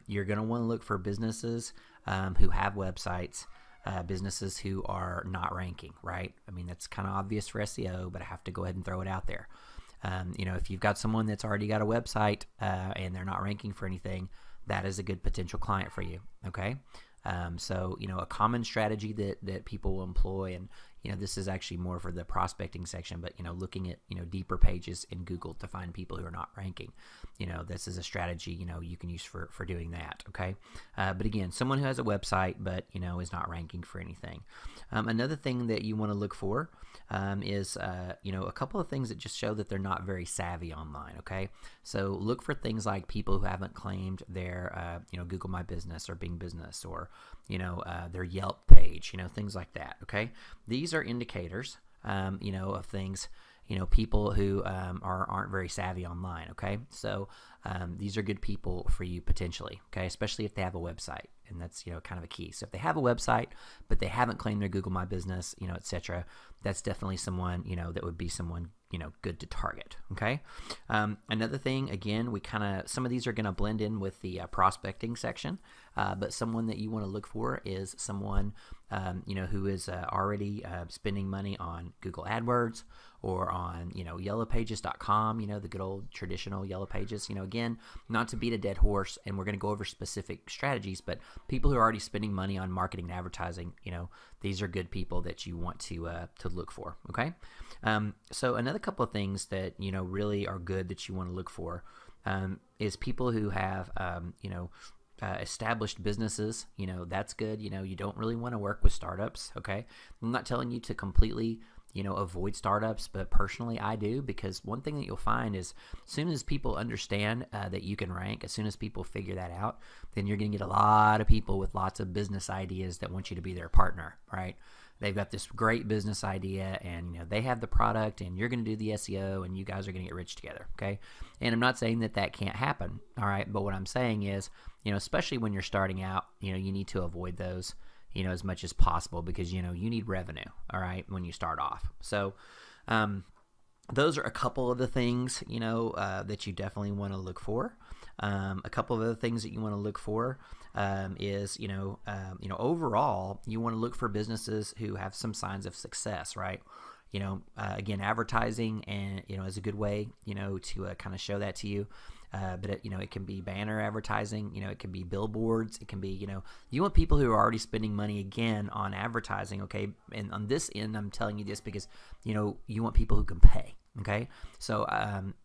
You're going to want to look for businesses who have websites, businesses who are not ranking, right? I mean, that's kind of obvious for SEO, but I have to go ahead and throw it out there. If you've got someone that's already got a website and they're not ranking for anything, that is a good potential client for you, okay? So, a common strategy that people will employ, and, this is actually more for the prospecting section, but, looking at, deeper pages in Google to find people who are not ranking. This is a strategy, you can use for doing that, okay? But again, someone who has a website but, is not ranking for anything. Another thing that you want to look for is, a couple of things that just show that they're not very savvy online, okay? So look for things like people who haven't claimed their, Google My Business or Bing Business, or, their Yelp page, things like that, okay? These are indicators, of things, people who aren't very savvy online, okay? So these are good people for you potentially, okay? Especially if they have a website, and that's, kind of a key. So if they have a website, but they haven't claimed their Google My Business, etc., that's definitely someone, that would be someone, good to target, okay? Another thing, again, some of these are going to blend in with the prospecting section, but someone that you want to look for is someone, who is already spending money on Google AdWords, or on, yellowpages.com, the good old traditional yellow pages. Again, not to beat a dead horse, and we're going to go over specific strategies, but people who are already spending money on marketing and advertising, these are good people that you want to look for, okay? So another couple of things that, really are good that you want to look for is people who have, established businesses. That's good. You don't really want to work with startups, okay? I'm not telling you to completely, avoid startups, but personally I do, because one thing that you'll find is as soon as people understand that you can rank, as soon as people figure that out, then you're going to get a lot of people with lots of business ideas that want you to be their partner, right? They've got this great business idea, and they have the product, and you're going to do the SEO, and you guys are going to get rich together, okay? And I'm not saying that can't happen, all right? But what I'm saying is, especially when you're starting out, you need to avoid those, as much as possible, because, you need revenue, all right, when you start off. So those are a couple of the things, that you definitely want to look for. A couple of other things that you want to look for is, overall, you want to look for businesses who have some signs of success, right? Again, advertising and is a good way to kind of show that to you. But it can be banner advertising, it can be billboards, it can be, you want people who are already spending money again on advertising, okay? And on this end, I'm telling you this because, you want people who can pay, okay? So,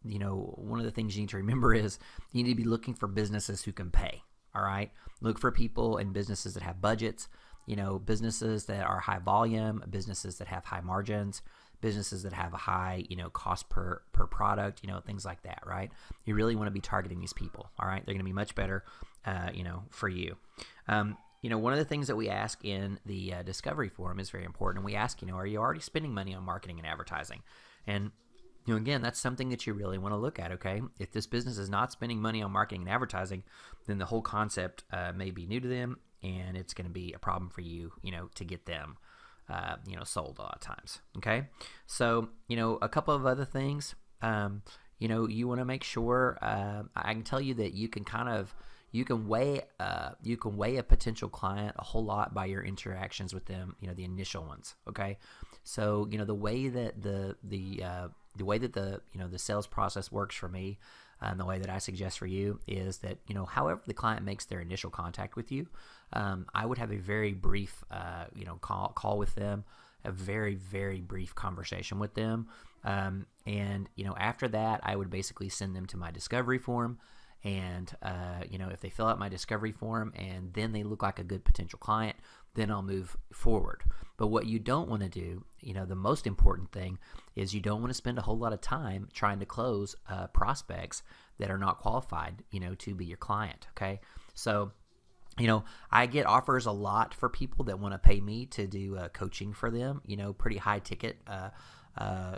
one of the things you need to remember is you need to be looking for businesses who can pay, all right? Look for people and businesses that have budgets, businesses that are high volume, businesses that have high margins, businesses that have a high, cost per product, things like that, right? You really want to be targeting these people, all right? They're going to be much better, for you. One of the things that we ask in the discovery forum is very important. And we ask, are you already spending money on marketing and advertising? And, again, that's something that you really want to look at, okay? If this business is not spending money on marketing and advertising, then the whole concept may be new to them, and it's going to be a problem for you, to get them sold a lot of times. Okay. So, a couple of other things, you want to make sure, I can tell you that you can weigh a potential client a whole lot by your interactions with them, the initial ones. Okay. So, the way that the sales process works for me, and the way that I suggest for you is that, however the client makes their initial contact with you, I would have a very brief, call with them, a very, very brief conversation with them. And after that, I would basically send them to my discovery form. And, if they fill out my discovery form and then they look like a good potential client, then I'll move forward. But what you don't want to do, the most important thing is you don't want to spend a whole lot of time trying to close prospects that are not qualified, to be your client. Okay. So, I get offers a lot for people that want to pay me to do coaching for them, pretty high ticket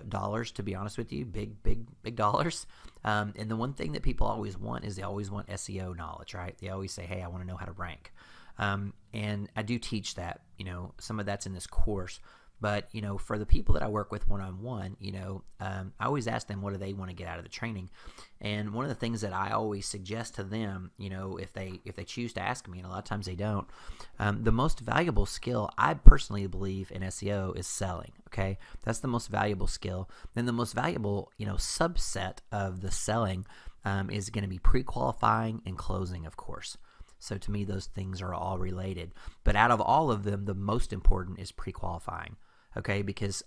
dollars, to be honest with you, big dollars. And the one thing that people always want is they always want SEO knowledge, right? They always say, hey, I want to know how to rank. And I do teach that, some of that's in this course. But, for the people that I work with one-on-one, I always ask them what do they want to get out of the training. And one of the things that I always suggest to them, if they choose to ask me, and a lot of times they don't, the most valuable skill I personally believe in SEO is selling. Okay, that's the most valuable skill. Then the most valuable, subset of the selling is going to be pre-qualifying and closing, of course. So to me, those things are all related. But out of all of them, the most important is pre-qualifying. Okay, because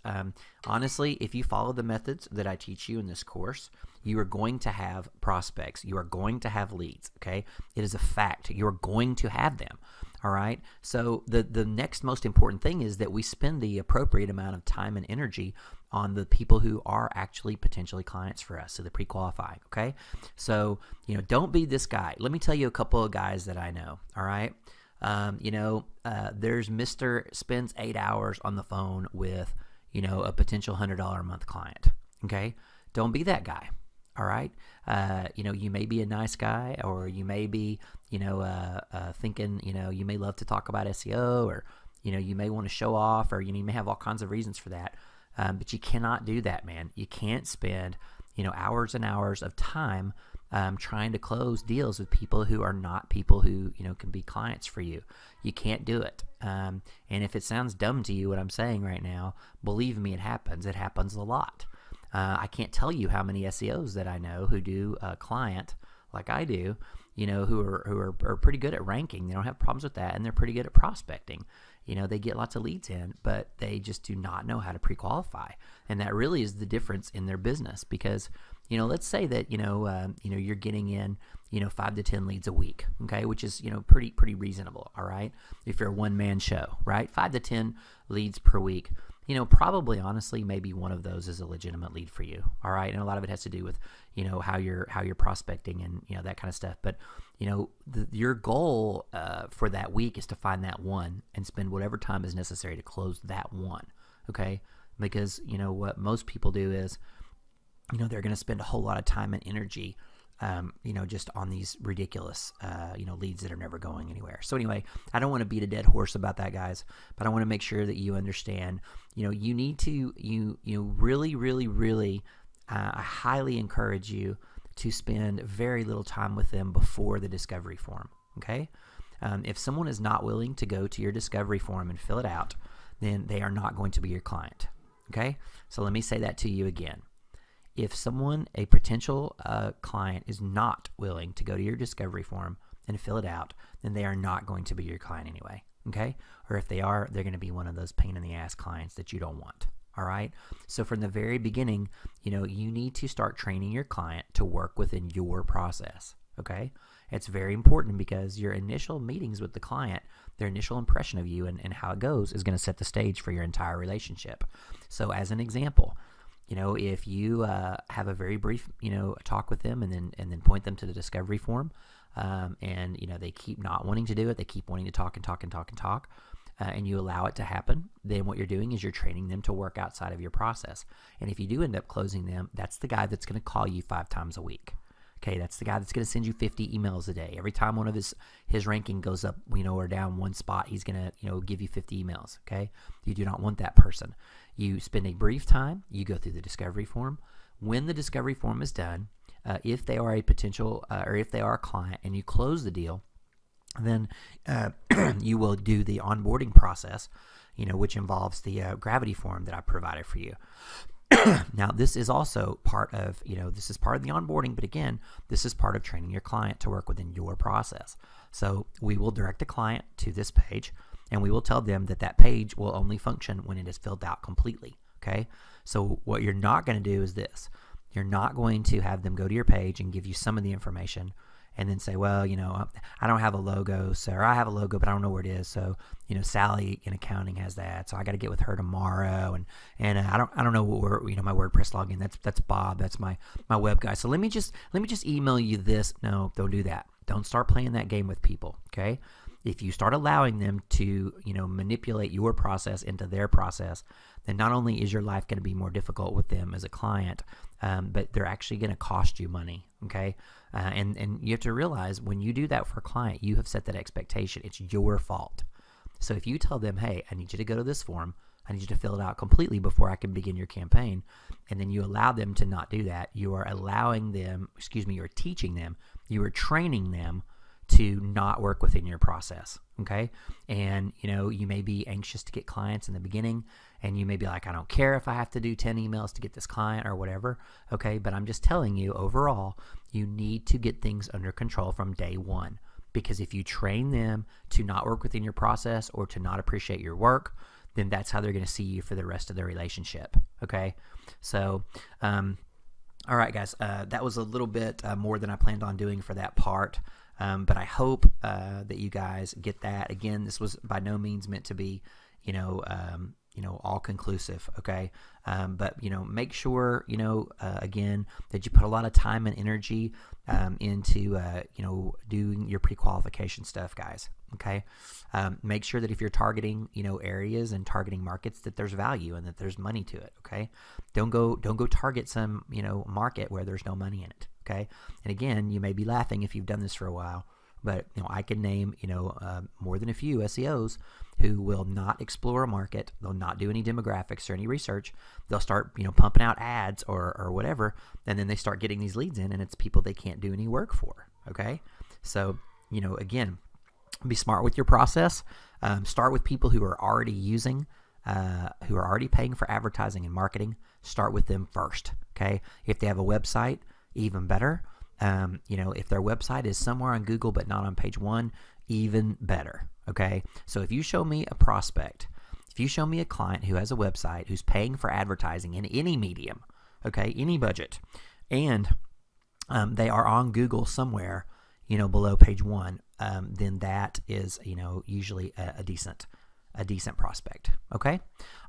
honestly, if you follow the methods that I teach you in this course, you are going to have prospects. You are going to have leads. Okay, it is a fact. You are going to have them. All right. So the next most important thing is that we spend the appropriate amount of time and energy on the people who are actually potentially clients for us. So the pre-qualifying. Okay. So, don't be this guy. Let me tell you a couple of guys that I know. All right. There's Mr. spends 8 hours on the phone with, a potential $100 a month client. Okay. Don't be that guy. All right. You may be a nice guy, or you may be, thinking, you may love to talk about SEO, or, you may want to show off, or, you may have all kinds of reasons for that. But you cannot do that, man. You can't spend, hours and hours of time trying to close deals with people who are not people who, can be clients for you. You can't do it. And if it sounds dumb to you, what I'm saying right now, believe me, it happens. It happens a lot. I can't tell you how many SEOs that I know who do a client like I do, who are pretty good at ranking. They don't have problems with that, and they're pretty good at prospecting. They get lots of leads in, but they just do not know how to pre-qualify. And that really is the difference in their business, because, let's say that, you're getting in, 5 to 10 leads a week, okay, which is, pretty reasonable, all right? If you're a one-man show, right? 5 to 10 leads per week. Probably honestly, maybe one of those is a legitimate lead for you. All right. And a lot of it has to do with, how you're prospecting and, that kind of stuff. But, your goal for that week is to find that one and spend whatever time is necessary to close that one. Okay. Because, what most people do is, they're going to spend a whole lot of time and energy just on these ridiculous, leads that are never going anywhere. So anyway, I don't want to beat a dead horse about that, guys, but I want to make sure that you understand, you need to, really, really, really, I highly encourage you to spend very little time with them before the discovery form. Okay. If someone is not willing to go to your discovery form and fill it out, then they are not going to be your client. Okay, so let me say that to you again. If someone, a potential client, is not willing to go to your discovery form and fill it out, then they are not going to be your client anyway. Okay, or if they are, they're going to be one of those pain in the ass clients that you don't want. All right, so from the very beginning, you need to start training your client to work within your process. Okay, it's very important because your initial meetings with the client, their initial impression of you and how it goes is going to set the stage for your entire relationship. So as an example, if you have a very brief, talk with them and then point them to the discovery form, and they keep not wanting to do it, they keep wanting to talk, and you allow it to happen, then what you're doing is you're training them to work outside of your process. And if you do end up closing them, that's the guy that's going to call you 5 times a week. Okay, that's the guy that's going to send you 50 emails a day. Every time one of his ranking goes up, or down one spot, he's going to, give you 50 emails. Okay, you do not want that person. You spend a brief time, you go through the discovery form. When the discovery form is done, if they are a potential or if they are a client and you close the deal, then you will do the onboarding process, which involves the gravity form that I provided for you. Now, this is also part of, this is part of the onboarding, but again, this is part of training your client to work within your process. So we will direct the client to this page, and we will tell them that that page will only function when it is filled out completely. Okay, so what you're not going to do is this. You're not going to have them go to your page and give you some of the information and then say, well, I don't have a logo, sir. Or I have a logo, but I don't know where it is. So, Sally in accounting has that. So I got to get with her tomorrow. And I don't know what my WordPress login. That's Bob. That's my web guy. So let me just email you this. No, don't do that. Don't start playing that game with people. Okay. If you start allowing them to, manipulate your process into their process, then not only is your life going to be more difficult with them as a client, but they're actually going to cost you money. Okay. And you have to realize when you do that for a client, you have set that expectation. It's your fault. So if you tell them, hey, I need you to go to this form, I need you to fill it out completely before I can begin your campaign, and then you allow them to not do that, you are allowing them, you're teaching them, you are training them to not work within your process. Okay. And, you may be anxious to get clients in the beginning, and you may be like, I don't care if I have to do 10 emails to get this client or whatever. Okay. But I'm just telling you, overall, you need to get things under control from day one, because if you train them to not work within your process or to not appreciate your work, then that's how they're going to see you for the rest of their relationship. Okay. So, all right, guys, that was a little bit more than I planned on doing for that part. But I hope that you guys get that. Again, this was by no means meant to be, all conclusive. Okay. But make sure, again, that you put a lot of time and energy into, doing your pre-qualification stuff, guys. Okay. Make sure that if you're targeting, areas and targeting markets, that there's value and that there's money to it. Okay. Don't go target some, market where there's no money in it. Okay. And again, you may be laughing if you've done this for a while, but I can name, more than a few SEOs who will not explore a market. They'll not do any demographics or any research. They'll start, pumping out ads or whatever. And then they start getting these leads in, and it's people they can't do any work for. Okay. So, again, be smart with your process. Start with people who are already using, who are already paying for advertising and marketing. Start with them first. Okay. If they have a website, even better. If their website is somewhere on Google but not on page 1, even better. Okay. So if you show me a prospect, if you show me a client who has a website, who's paying for advertising in any medium, okay, any budget, and they are on Google somewhere, below page 1, then that is, usually a decent prospect. Okay.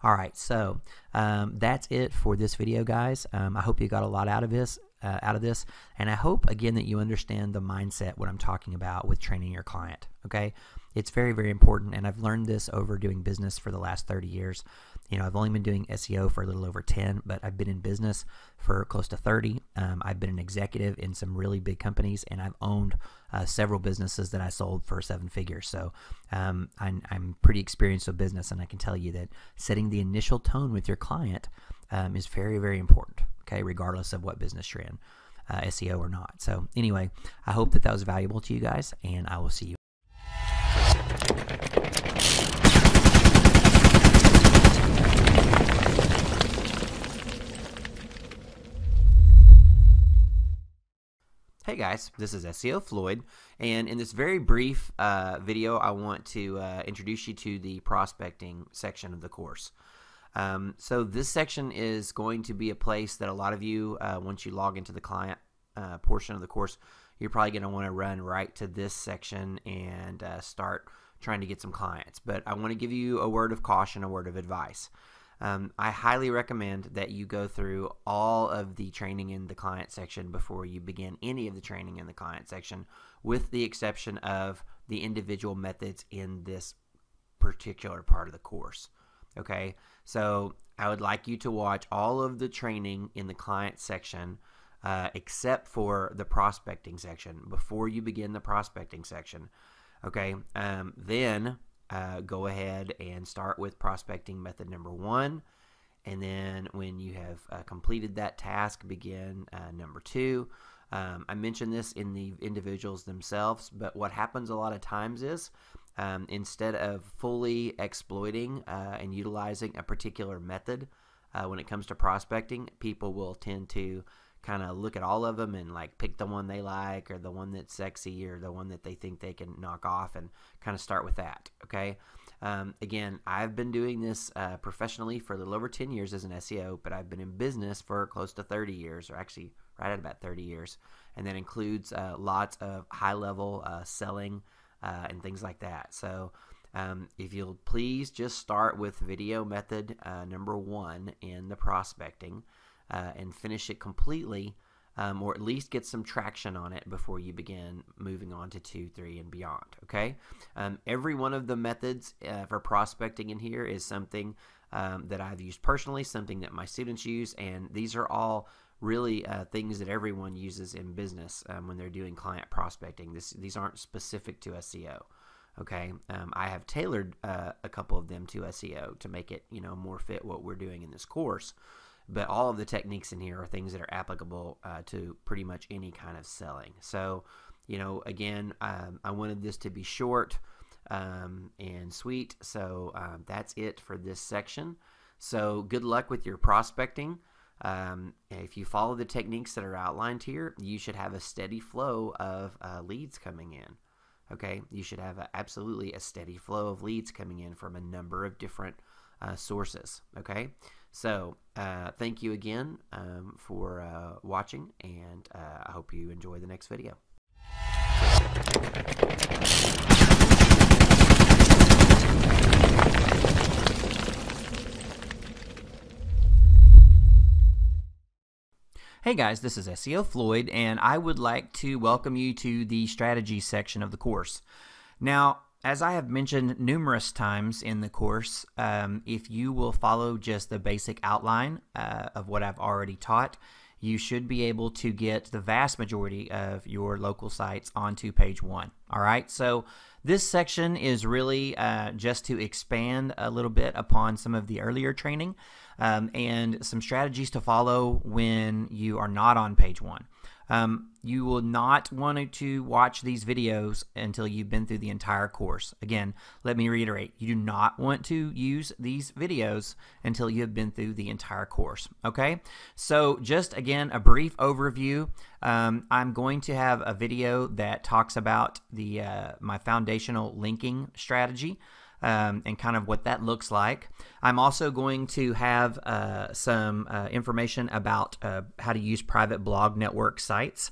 All right. So that's it for this video, guys. I hope you got a lot out of this. And I hope, again, that you understand the mindset, what I'm talking about with training your client. Okay. It's very, very important. And I've learned this over doing business for the last 30 years. I've only been doing SEO for a little over 10, but I've been in business for close to 30. I've been an executive in some really big companies, and I've owned several businesses that I sold for 7 figures. So I'm pretty experienced with business, and I can tell you that setting the initial tone with your client is very, very important. Okay, regardless of what business you're in, SEO or not. So anyway, I hope that was valuable to you guys, and I will see you. Hey guys, this is SEO Floyd, and in this very brief video, I want to introduce you to the prospecting section of the course. So this section is going to be a place that a lot of you, once you log into the client portion of the course, you're probably going to want to run right to this section and start trying to get some clients. But I want to give you a word of caution, a word of advice. I highly recommend that you go through all of the training in the client section before you begin any of the training in the client section, with the exception of the individual methods in this particular part of the course. Okay, so I would like you to watch all of the training in the client section except for the prospecting section before you begin the prospecting section. Okay, then go ahead and start with prospecting method number 1, and then when you have completed that task, begin number 2. I mentioned this in the individuals themselves, but what happens a lot of times is instead of fully exploiting and utilizing a particular method when it comes to prospecting, people will tend to kind of look at all of them and like pick the one they like, or the one that's sexy, or the one that they think they can knock off, and kind of start with that. Okay. Again, I've been doing this professionally for a little over 10 years as an SEO, but I've been in business for close to 30 years, or actually right at about 30 years. And that includes lots of high-level selling and things like that. So if you'll please just start with video method number 1 in the prospecting, and finish it completely, or at least get some traction on it before you begin moving on to 2, 3, and beyond. Okay, every one of the methods for prospecting in here is something that I've used personally, something that my students use, and these are all really things that everyone uses in business when they're doing client prospecting. These aren't specific to SEO. Okay, I have tailored a couple of them to SEO to make it, more fit what we're doing in this course. But all of the techniques in here are things that are applicable to pretty much any kind of selling. So, again, I wanted this to be short and sweet. So that's it for this section. So good luck with your prospecting. If you follow the techniques that are outlined here, you should have a steady flow of leads coming in. Okay, you should have absolutely a steady flow of leads coming in from a number of different sources. Okay, so thank you again for watching, and I hope you enjoy the next video. Hey guys, this is SEO Floyd, and I would like to welcome you to the strategy section of the course. Now, as I have mentioned numerous times in the course, if you will follow just the basic outline of what I've already taught, you should be able to get the vast majority of your local sites onto page 1. All right, so this section is really just to expand a little bit upon some of the earlier training and some strategies to follow when you are not on page 1. You will not want to watch these videos until you've been through the entire course. Again, let me reiterate, you do not want to use these videos until you have been through the entire course. Okay, so just again, a brief overview. I'm going to have a video that talks about the my foundational linking strategy. And kind of what that looks like. I'm also going to have some information about how to use private blog network sites.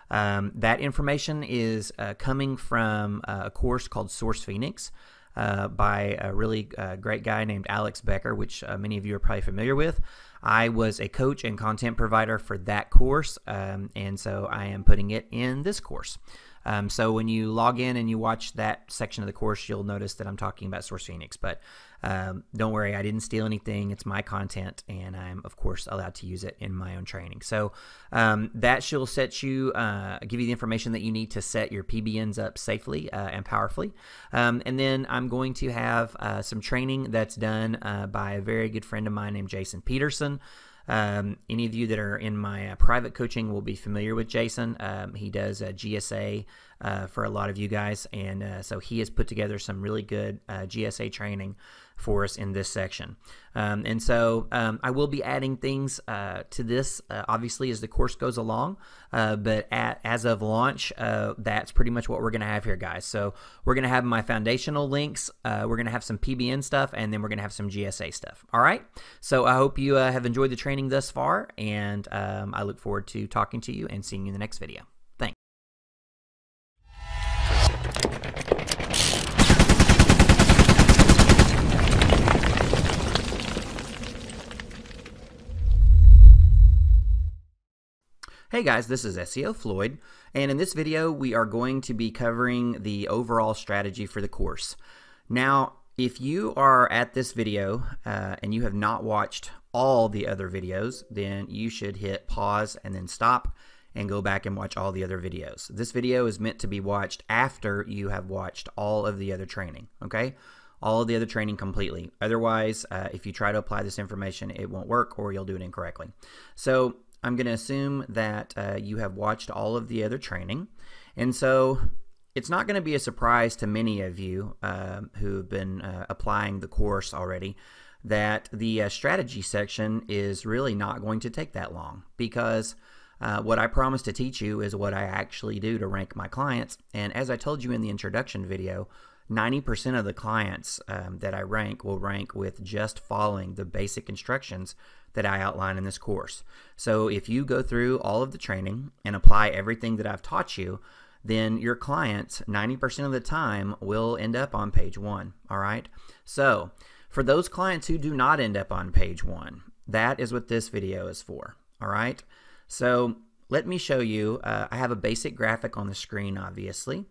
That information is coming from a course called Source Phoenix by a really great guy named Alex Becker, which many of you are probably familiar with. I was a coach and content provider for that course, and so I am putting it in this course. So when you log in and you watch that section of the course, you'll notice that I'm talking about Source Phoenix. But don't worry, I didn't steal anything. It's my content, and I'm, of course, allowed to use it in my own training. So that shall set you, give you the information that you need to set your PBNs up safely and powerfully. And then I'm going to have some training that's done by a very good friend of mine named Jason Peterson. Any of you that are in my private coaching will be familiar with Jason. He does GSA for a lot of you guys, and so he has put together some really good GSA training for us in this section. And so I will be adding things to this, obviously, as the course goes along. But as of launch, that's pretty much what we're going to have here, guys. So we're going to have my foundational links. We're going to have some PBN stuff, and then we're going to have some GSA stuff. All right? So I hope you have enjoyed the training thus far, and I look forward to talking to you and seeing you in the next video. Thanks. Hey guys, this is SEO Floyd, and in this video we are going to be covering the overall strategy for the course. Now, if you are at this video and you have not watched all the other videos, then you should hit pause and then stop and go back and watch all the other videos. This video is meant to be watched after you have watched all of the other training, okay? All of the other training completely. Otherwise, if you try to apply this information, it won't work or you'll do it incorrectly. So I'm going to assume that you have watched all of the other training, and so it's not going to be a surprise to many of you who have been applying the course already that the strategy section is really not going to take that long, because what I promise to teach you is what I actually do to rank my clients. And as I told you in the introduction video, 90% of the clients that I rank will rank with just following the basic instructions that I outline in this course. So if you go through all of the training and apply everything that I've taught you, then your clients 90% of the time will end up on page 1. All right. So for those clients who do not end up on page 1, that is what this video is for. All right. So let me show you. I have a basic graphic on the screen, obviously.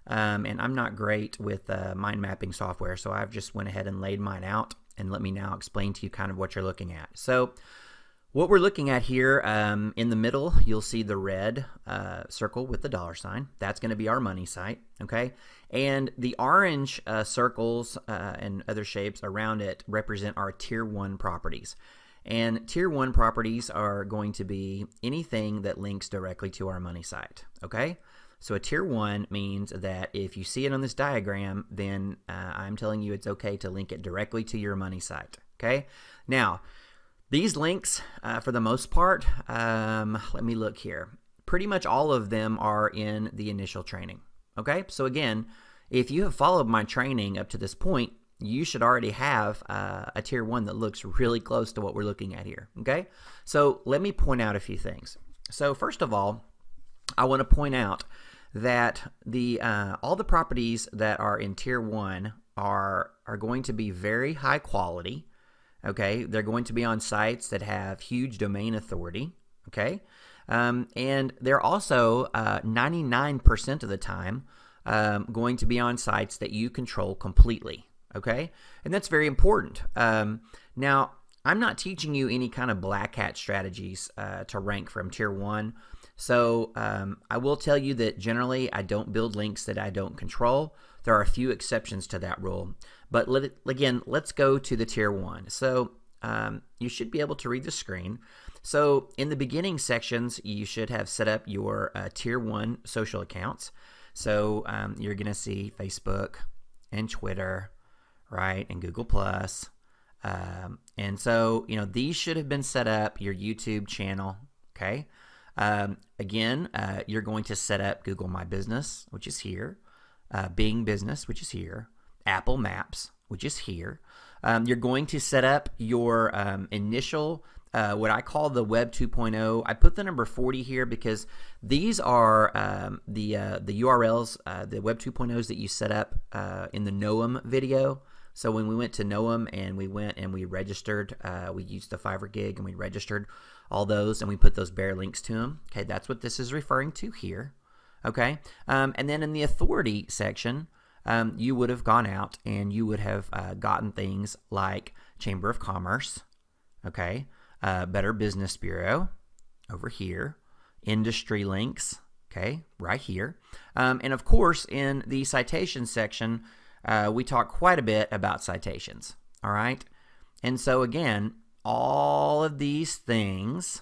And I'm not great with mind mapping software, so I've just went ahead and laid mine out, and let me now explain to you kind of what you're looking at. So what we're looking at here, in the middle, you'll see the red circle with the $sign. That's going to be our money site, okay? And the orange circles and other shapes around it represent our Tier 1 properties. And Tier 1 properties are going to be anything that links directly to our money site, okay? So a Tier 1 means that if you see it on this diagram, then I'm telling you it's okay to link it directly to your money site, okay? Now, these links, for the most part, let me look here. Pretty much all of them are in the initial training, okay? So again, if you have followed my training up to this point, you should already have a Tier 1 that looks really close to what we're looking at here, okay? So let me point out a few things. So first of all, I want to point out that all the properties that are in Tier 1 are going to be very high quality, okay? They're going to be on sites that have huge domain authority, okay? And they're also 99% of the time going to be on sites that you control completely, okay? And that's very important. Now, I'm not teaching you any kind of black hat strategies to rank from Tier 1. So I will tell you that generally I don't build links that I don't control. There are a few exceptions to that rule. But let's go to the Tier 1. So you should be able to read the screen. So in the beginning sections, you should have set up your Tier 1 social accounts. So you're going to see Facebook and Twitter, right, and Google+. And so, you know, these should have been set up, your YouTube channel, okay? Again, you're going to set up Google My Business, which is here, Bing Business, which is here, Apple Maps, which is here. You're going to set up your initial, what I call the Web 2.0. I put the number 40 here because these are the URLs, the Web 2.0s that you set up in the Noam video. So when we went to Noam and we went and we registered, we used the Fiverr gig and we registered all those and we put those bare links to them. Okay, that's what this is referring to here. Okay, and then in the authority section, you would have gone out and you would have gotten things like Chamber of Commerce, okay, Better Business Bureau over here, industry links, okay, right here. And of course, in the citation section, we talk quite a bit about citations, all right? And so again, all of these things,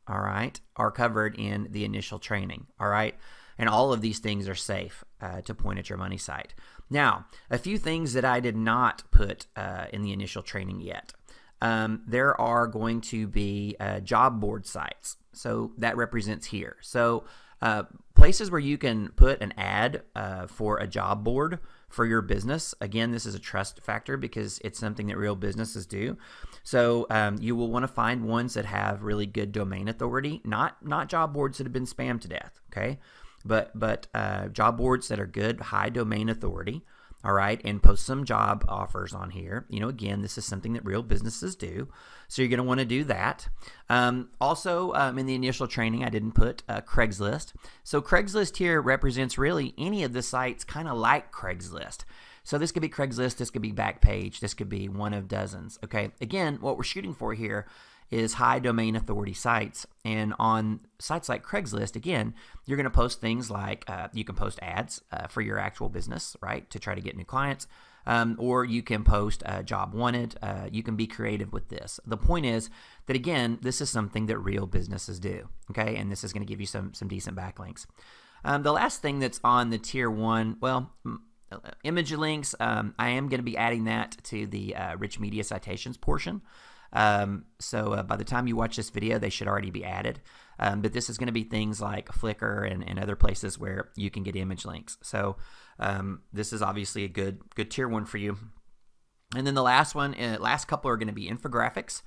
all right, are covered in the initial training, all right? and all of these things are safe to point at your money site. Now, a few things that I did not put in the initial training yet. There are going to be job board sites. So that represents here. So places where you can put an ad for a job board for your business. Again, this is a trust factor because it's something that real businesses do. So you will want to find ones that have really good domain authority, not job boards that have been spammed to death, okay? But job boards that are good, high domain authority. All right, and post some job offers on here. You know, again, this is something that real businesses do, so you're going to want to do that. Also, in the initial training, I didn't put Craigslist. So Craigslist here represents really any of the sites kind of like Craigslist. So this could be Craigslist, this could be Backpage, this could be one of dozens. Okay, again, what we're shooting for here is high domain authority sites. And on sites like Craigslist, again, you're going to post things like you can post ads for your actual business, right, to try to get new clients, or you can post job wanted. You can be creative with this. The point is that, again, this is something that real businesses do, okay, and this is going to give you some decent backlinks. The last thing that's on the tier 1, well, image links, I am going to be adding that to the rich media citations portion. So by the time you watch this video, they should already be added. But this is going to be things like Flickr and other places where you can get image links. So this is obviously a good tier 1 for you. And then the last one, last couple are going to be infographics.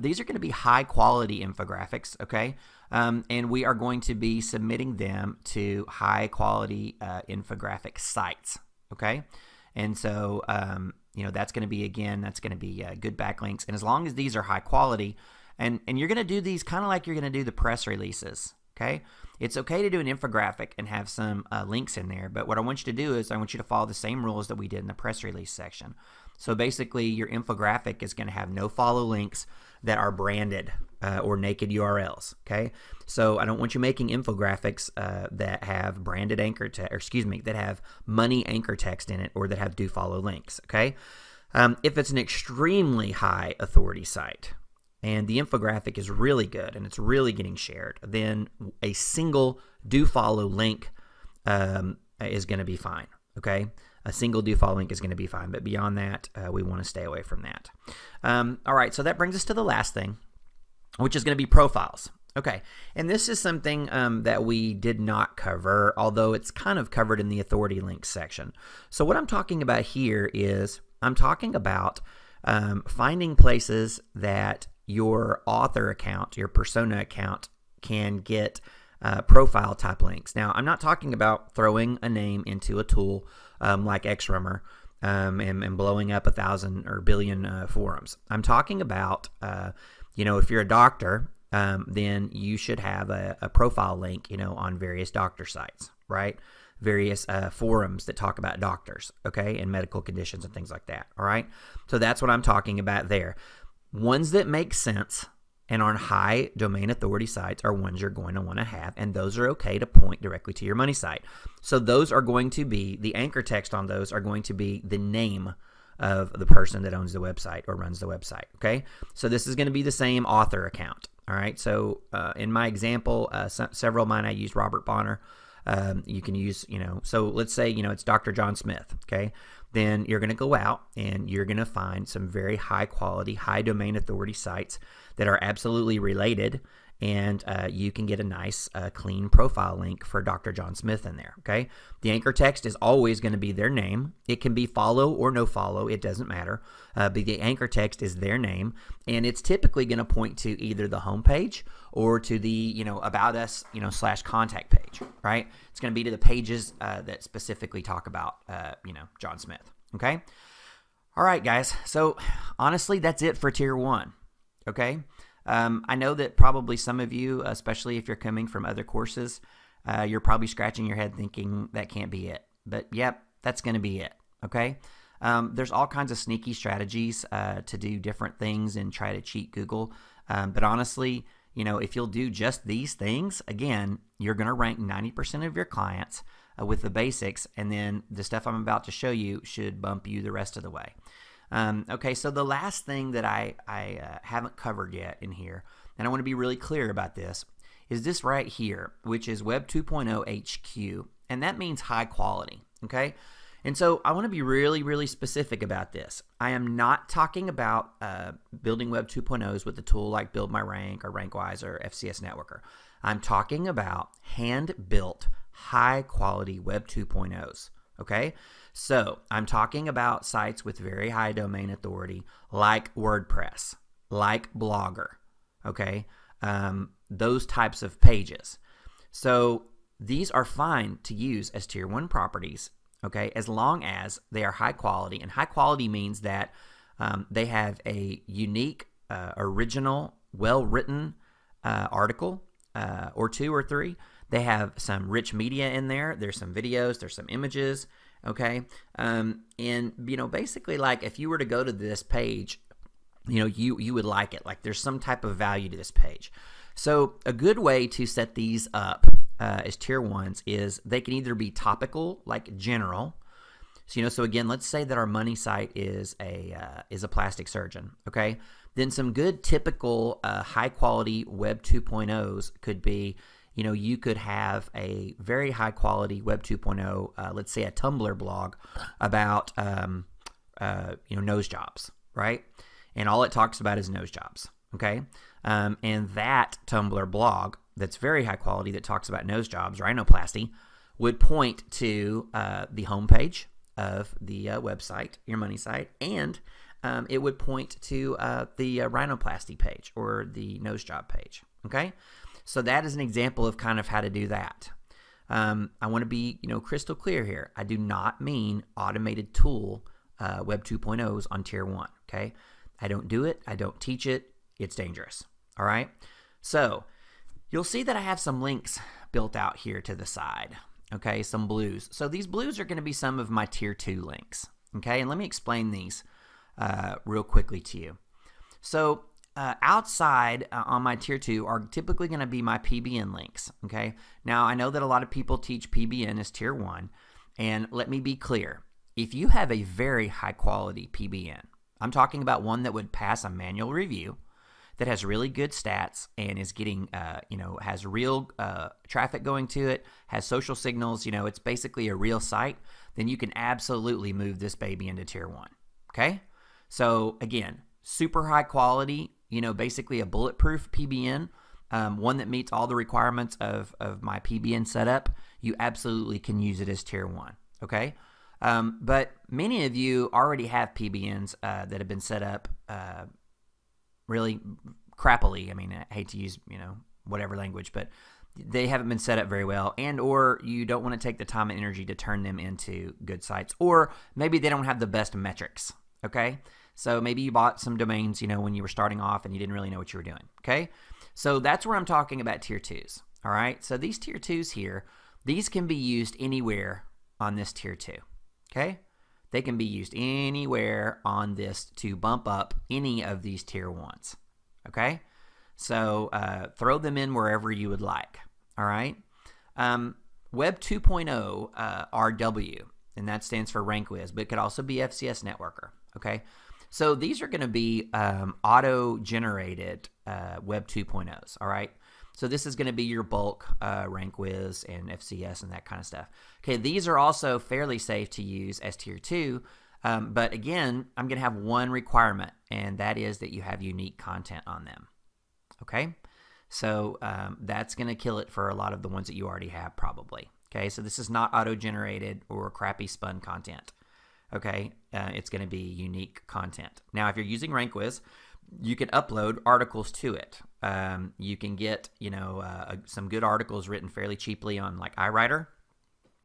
These are going to be high quality infographics, okay? And we are going to be submitting them to high quality infographic sites, okay? And so, you know, that's going to be, again, that's going to be good backlinks. And as long as these are high quality, and you're going to do these kind of like you're going to do the press releases, okay? It's okay to do an infographic and have some links in there, but what I want you to do is I want you to follow the same rules that we did in the press release section. So basically, your infographic is going to have no follow links that are branded or naked URLs, okay? So I don't want you making infographics that have branded anchor text, or excuse me, that have money anchor text in it or that have do follow links, okay? If it's an extremely high authority site and the infographic is really good and it's really getting shared, then a single do follow link is going to be fine, okay? A single do follow link is going to be fine, but beyond that, we want to stay away from that. All right, so that brings us to the last thing, which is going to be profiles. Okay, and this is something that we did not cover, although it's kind of covered in the authority links section. So what I'm talking about here is I'm talking about finding places that your author account, your persona account, can get profile type links. Now, I'm not talking about throwing a name into a tool like XRummer and blowing up 1,000 or billion forums. I'm talking about, you know, if you're a doctor, then you should have a profile link, you know, on various doctor sites, right? Various forums that talk about doctors, okay, and medical conditions and things like that, all right? So that's what I'm talking about there. Ones that make sense and on high domain authority sites are ones you're going to want to have, and those are okay to point directly to your money site. So those are going to be, the anchor text on those are going to be the name of the person that owns the website or runs the website, okay? So this is going to be the same author account, all right? So in my example, several of mine I used Robert Bonner. You can use, you know, so let's say, you know, it's Dr. John Smith, okay? Then you're going to go out and you're going to find some very high quality, high domain authority sites that are absolutely related, and you can get a nice clean profile link for Dr. John Smith in there, okay? The anchor text is always going to be their name. It can be follow or no follow. It doesn't matter. But the anchor text is their name, and it's typically going to point to either the homepage or to the, you know, about us, you know, / contact page, right? It's going to be to the pages that specifically talk about, you know, John Smith, okay? All right, guys. So honestly, that's it for tier 1, okay? I know that probably some of you, especially if you're coming from other courses, you're probably scratching your head thinking that can't be it. But yep, that's going to be it, okay? There's all kinds of sneaky strategies to do different things and try to cheat Google. But honestly, you know, if you'll do just these things, again, you're going to rank 90% of your clients with the basics, and then the stuff I'm about to show you should bump you the rest of the way. Okay, so the last thing that I haven't covered yet in here, and I want to be really clear about this, is this right here, which is Web 2.0 HQ, and that means high quality, okay? And so I want to be really, really specific about this. I am not talking about building Web 2.0s with a tool like Build My Rank or RankWise or FCS Networker. I'm talking about hand-built, high-quality Web 2.0s, okay? So I'm talking about sites with very high domain authority like WordPress, like Blogger, okay? Those types of pages. So these are fine to use as Tier 1 properties, okay, as long as they are high quality. And high quality means that they have a unique, original, well-written article or two or three. They have some rich media in there. There's some videos. There's some images, okay? And, you know, basically, like, if you were to go to this page, you know, you would like it. Like, there's some type of value to this page. So a good way to set these up as Tier 1s is they can either be topical, like general. So, you know, so again, let's say that our money site is a plastic surgeon, okay? Then some good typical high quality Web 2.0s could be, you know, you could have a very high quality Web 2.0, let's say a Tumblr blog about, you know, nose jobs, right? And all it talks about is nose jobs, okay? And that Tumblr blog that's very high quality that talks about nose jobs, rhinoplasty, would point to the homepage of the website, your money site, and it would point to the rhinoplasty page or the nose job page, okay? So that is an example of kind of how to do that. I want to be, you know, crystal clear here. I do not mean automated tool Web 2.0s on Tier 1, okay? I don't do it. I don't teach it. It's dangerous, all right? So you'll see that I have some links built out here to the side, okay, some blues. So these blues are going to be some of my Tier 2 links, okay? And let me explain these real quickly to you. So outside on my Tier 2 are typically going to be my PBN links, okay? Now, I know that a lot of people teach PBN as Tier 1, and let me be clear. If you have a very high-quality PBN, I'm talking about one that would pass a manual review, that has really good stats and is getting, you know, has real traffic going to it, has social signals, you know, it's basically a real site, then you can absolutely move this baby into Tier 1, okay? So, again, super high quality, you know, basically a bulletproof PBN, one that meets all the requirements of my PBN setup, you absolutely can use it as Tier 1, okay? But many of you already have PBNs that have been set up really crappily. I mean, I hate to use, you know, whatever language, but they haven't been set up very well, and or you don't want to take the time and energy to turn them into good sites, or maybe they don't have the best metrics, okay? So maybe you bought some domains, you know, when you were starting off and you didn't really know what you were doing, okay? So that's where I'm talking about Tier 2s, all right? So these Tier 2s here, these can be used anywhere on this Tier 2, okay? They can be used anywhere on this to bump up any of these Tier 1s, okay? So throw them in wherever you would like, all right? Web 2.0 RW, and that stands for RankWiz, but it could also be FCS Networker, okay? So these are going to be auto-generated Web 2.0s, all right? So this is going to be your bulk RankWiz and FCS and that kind of stuff. Okay, these are also fairly safe to use as Tier 2, but again, I'm going to have one requirement, and that is that you have unique content on them. Okay, so that's going to kill it for a lot of the ones that you already have probably. Okay, so this is not auto-generated or crappy spun content. Okay, it's going to be unique content. Now, if you're using RankWiz, you can upload articles to it. You can get, you know, some good articles written fairly cheaply on like iWriter.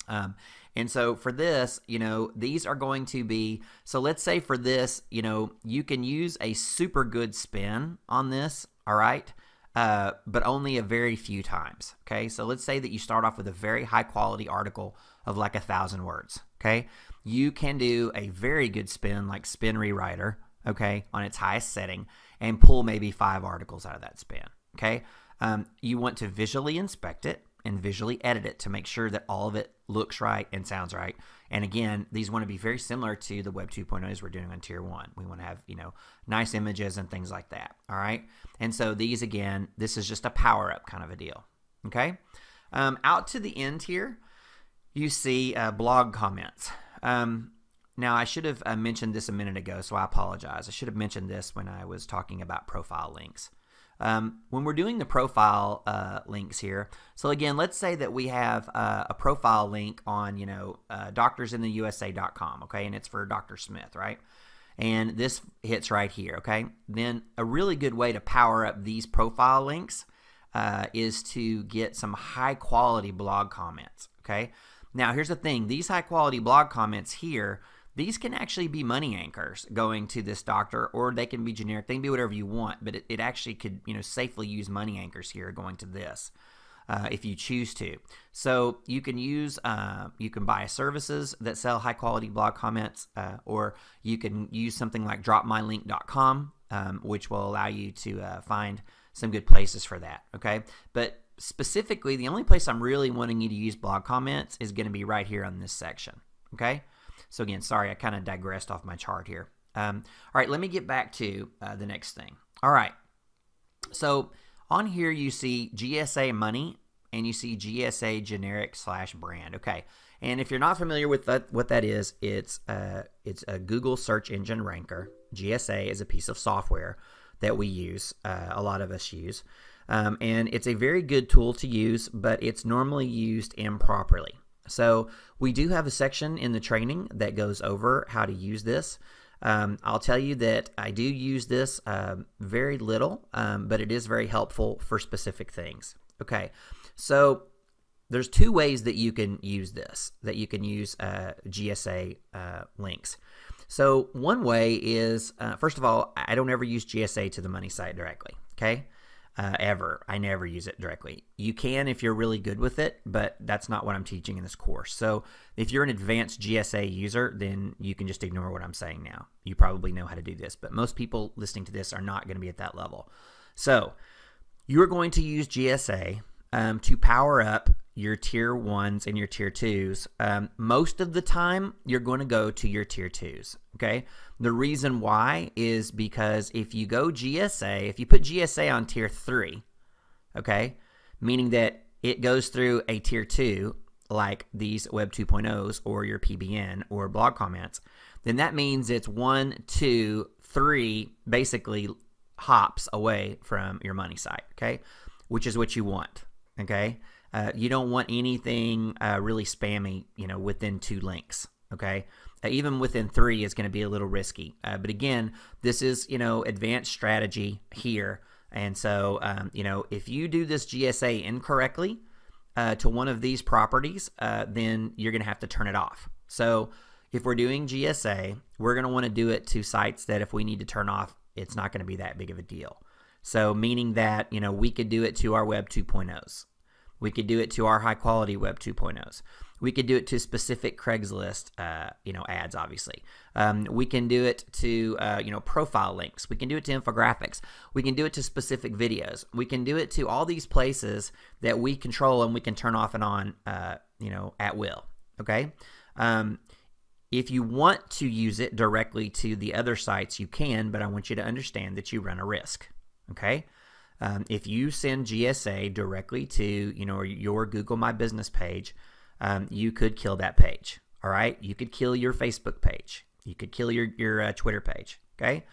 And so for this, you know, these are going to be, so let's say for this, you know, you can use a super good spin on this, all right, but only a very few times, okay? So let's say that you start off with a very high quality article of like 1,000 words, okay? You can do a very good spin like Spin Rewriter, okay, on its highest setting, and pull maybe 5 articles out of that spin, okay? You want to visually inspect it and visually edit it to make sure that all of it looks right and sounds right. And again, these want to be very similar to the Web 2.0s we're doing on Tier 1. We want to have, you know, nice images and things like that, all right? And so these, again, this is just a power-up kind of a deal, Okay. Out to the end here, you see blog comments. Now, I should have mentioned this a minute ago, so I apologize. I should have mentioned this when I was talking about profile links. When we're doing the profile links here, so again, let's say that we have a profile link on, doctorsintheusa.com, okay, and it's for Dr. Smith, right? And this hits right here, okay? Then a really good way to power up these profile links is to get some high-quality blog comments, okay? Now, here's the thing. These high-quality blog comments here, these can actually be money anchors going to this doctor, or they can be generic. They can be whatever you want, but it actually could, safely use money anchors here going to this if you choose to. So you can use, you can buy services that sell high quality blog comments, or you can use something like dropmylink.com, which will allow you to find some good places for that. Okay, but specifically, the only place I'm really wanting you to use blog comments is going to be right here on this section. Okay. So again, sorry, I kind of digressed off my chart here. All right, let me get back to the next thing. All right, so on here you see GSA money and you see GSA generic / brand. Okay, and if you're not familiar with what that is, it's a Google search engine ranker. GSA is a piece of software that we use, a lot of us use, and it's a very good tool to use, but it's normally used improperly. So we do have a section in the training that goes over how to use this. I'll tell you that I do use this very little, but it is very helpful for specific things. Okay, so there's two ways that you can use this, that you can use GSA links. So one way is, first of all, I don't ever use GSA to the money site directly, okay? Ever. I never use it directly. You can if you're really good with it, but that's not what I'm teaching in this course. So if you're an advanced GSA user, then you can just ignore what I'm saying now. You probably know how to do this, but most people listening to this are not going to be at that level. So you're going to use GSA to power up your tier 1s and your tier 2s. Most of the time, you're going to go to your tier 2s, okay? The reason why is because if you go GSA, if you put GSA on tier 3, okay, meaning that it goes through a tier 2, like these Web 2.0s or your PBN or blog comments, then that means it's 1, 2, 3 basically hops away from your money site, okay, which is what you want, okay? You don't want anything really spammy, within 2 links, okay? Even within 3 is going to be a little risky. But again, this is, advanced strategy here. And so, if you do this GSA incorrectly to one of these properties, then you're going to have to turn it off. So if we're doing GSA, we're going to want to do it to sites that if we need to turn off, it's not going to be that big of a deal. So meaning that, we could do it to our Web 2.0s. We could do it to our high-quality Web 2.0s. We could do it to specific Craigslist, ads, obviously. We can do it to, profile links. We can do it to infographics. We can do it to specific videos. We can do it to all these places that we control and we can turn off and on, at will, okay? If you want to use it directly to the other sites, you can, but I want you to understand that you run a risk, okay? If you send GSA directly to, your Google My Business page, you could kill that page, all right? You could kill your Facebook page. You could kill your Twitter page, okay?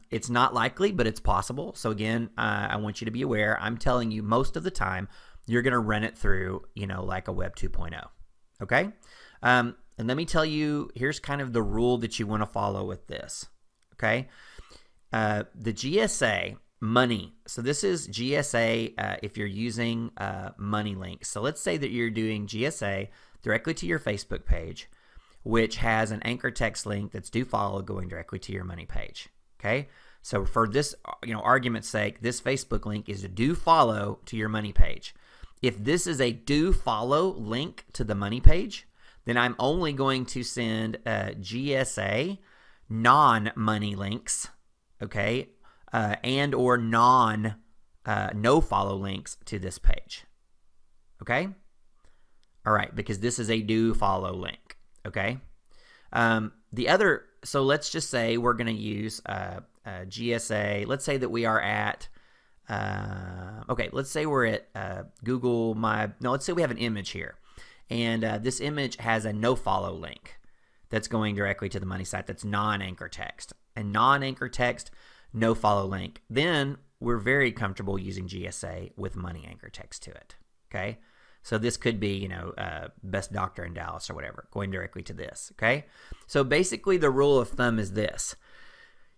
It's not likely, but it's possible. So again, I want you to be aware. I'm telling you most of the time, you're going to run it through, like a Web 2.0, okay? And let me tell you, here's kind of the rule that you want to follow with this, okay? The GSA money. So this is GSA if you're using money links. So let's say that you're doing GSA directly to your Facebook page, which has an anchor text link that's do follow going directly to your money page. Okay. So for this, argument's sake, this Facebook link is a do follow to your money page. If this is a do follow link to the money page, then I'm only going to send GSA non-money links, okay, and or no follow links to this page, okay? All right, because this is a do follow link, okay? So let's just say we're going to use GSA. Let's say that we are at okay, let's say we're at Google no, let's say we have an image here. And this image has a no follow link that's going directly to the money site that's non-anchor text. And non-anchor text, no follow link. Then we're very comfortable using GSA with money anchor text to it. Okay? So this could be, you know, best doctor in Dallas or whatever, going directly to this. Okay? So basically the rule of thumb is this.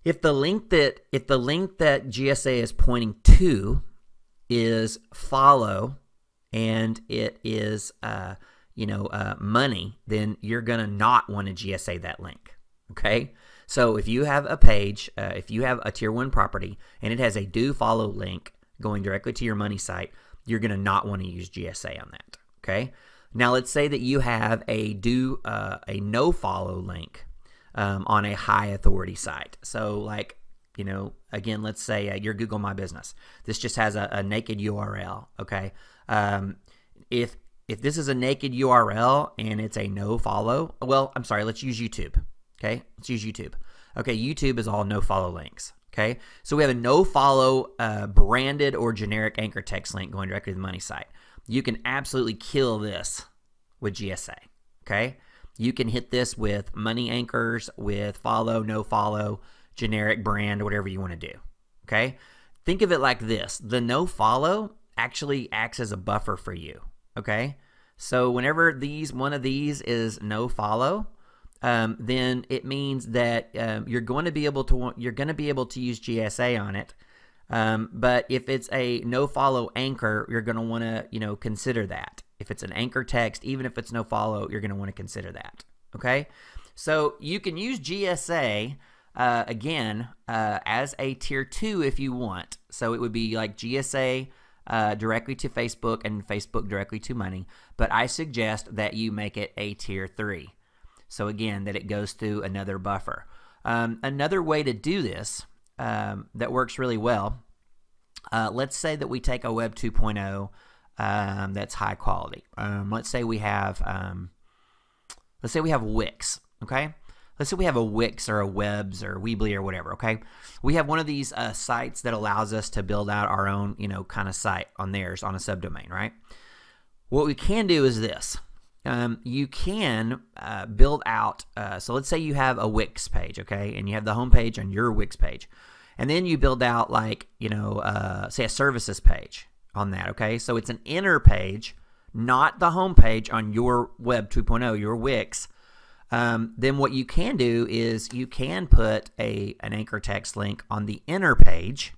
If the link that GSA is pointing to is follow and it is money, then you're gonna not want to GSA that link. Okay, so if you have a page, if you have a tier 1 property and it has a do follow link going directly to your money site, you're gonna not want to use GSA on that. Okay, now let's say that you have a no follow link on a high authority site. So like, you know, again, let's say your Google My Business. This just has a naked URL. Okay, if this is a naked URL and it's a no follow, well, I'm sorry, let's use YouTube. Okay, let's use YouTube. Okay, YouTube is all no follow links. Okay, so we have a no follow branded or generic anchor text link going directly to the money site. You can absolutely kill this with GSA. Okay, you can hit this with money anchors, with follow, no follow, generic brand, whatever you want to do. Okay, think of it like this: the no follow actually acts as a buffer for you. Okay, so whenever one of these is no follow, then it means that you're going to be able to use GSA on it. But if it's a no follow anchor, you're going to want to consider that. If it's an anchor text, even if it's no follow, you're going to want to consider that. Okay, so you can use GSA again as a tier 2 if you want. So it would be like GSA directly to Facebook and Facebook directly to money, but I suggest that you make it a tier 3. So again, that it goes through another buffer. Another way to do this that works really well, let's say that we take a Web 2.0 that's high quality. Let's say we have Wix. Okay, let's say we have a Wix or a Webs or Weebly or whatever. Okay, we have one of these sites that allows us to build out our own kind of site on theirs on a subdomain, right? What we can do is this. You can build out, so let's say you have a Wix page, okay, and you have the home page on your Wix page, and then you build out like, say a services page on that, okay? So it's an inner page, not the home page on your Web 2.0, your Wix. Then what you can do is you can put an anchor text link on the inner page,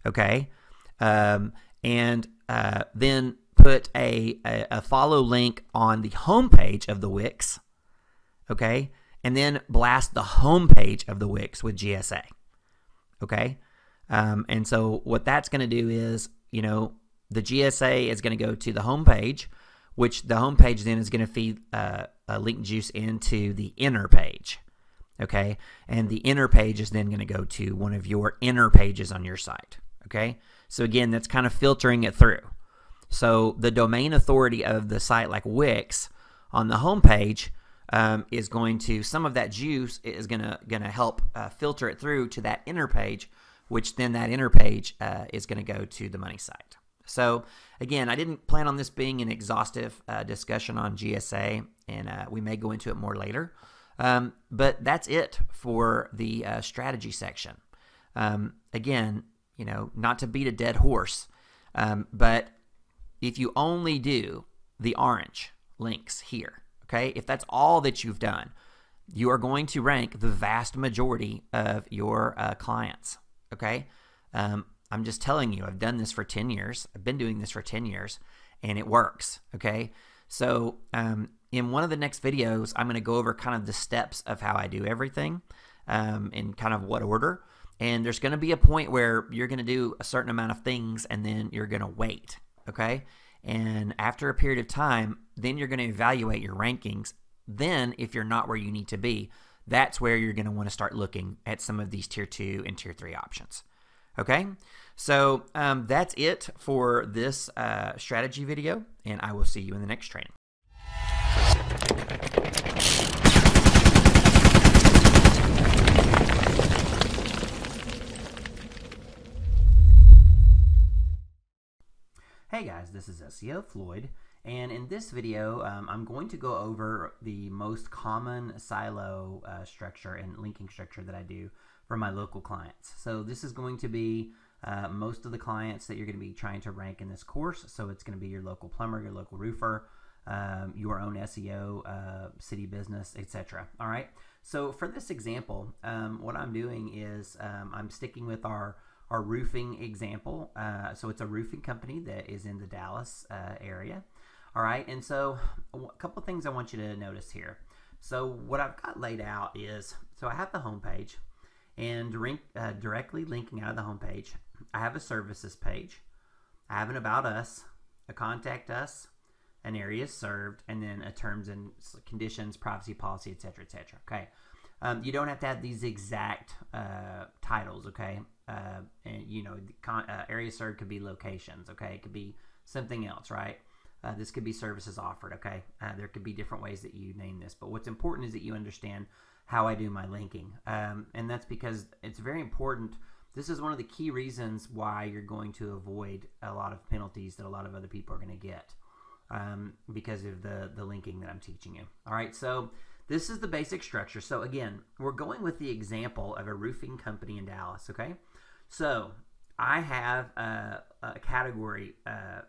okay, and then put a follow link on the home page of the Wix, okay, and then blast the home page of the Wix with GSA, okay. And so what that's going to do is, the GSA is going to go to the home page, which the home page then is going to feed a link juice into the inner page, okay, and the inner page is then going to go to one of your inner pages on your site, okay. So again, that's kind of filtering it through. So the domain authority of the site like Wix on the home page is going to, some of that juice is gonna help filter it through to that inner page, which then that inner page is going to go to the money site. So again, I didn't plan on this being an exhaustive discussion on GSA, and we may go into it more later. But that's it for the strategy section. Again, not to beat a dead horse, but if you only do the orange links here, okay, if that's all that you've done, you are going to rank the vast majority of your clients, okay? I'm just telling you, I've done this for 10 years. I've been doing this for 10 years, and it works, okay? So in one of the next videos, I'm going to go over kind of the steps of how I do everything in kind of what order. And there's going to be a point where you're going to do a certain amount of things, and then you're going to wait, okay? And after a period of time, then you're going to evaluate your rankings. Then if you're not where you need to be, that's where you're going to want to start looking at some of these tier 2 and tier 3 options. Okay, so that's it for this strategy video, and I will see you in the next training. Hey guys, this is SEO Floyd, and in this video I'm going to go over the most common silo structure and linking structure that I do for my local clients. So this is going to be most of the clients that you're going to be trying to rank in this course. So it's going to be your local plumber, your local roofer, your own SEO, city business, etc. All right. So for this example, what I'm doing is I'm sticking with our roofing example. So it's a roofing company that is in the Dallas area. All right. And so a couple of things I want you to notice here. So what I've got laid out is, so I have the homepage, and directly linking out of the homepage, I have a services page. I have an about us, a contact us, an area served, and then a terms and conditions, privacy policy, etc., etc. Okay. You don't have to have these exact titles, okay? And you know, area served could be locations, okay? It could be something else, right? This could be services offered, okay? There could be different ways that you name this, but what's important is that you understand how I do my linking, and that's because it's very important. This is one of the key reasons why you're going to avoid a lot of penalties that a lot of other people are going to get because of the linking that I'm teaching you. All right, so this is the basic structure. So again, we're going with the example of a roofing company in Dallas, okay? So I have a category, I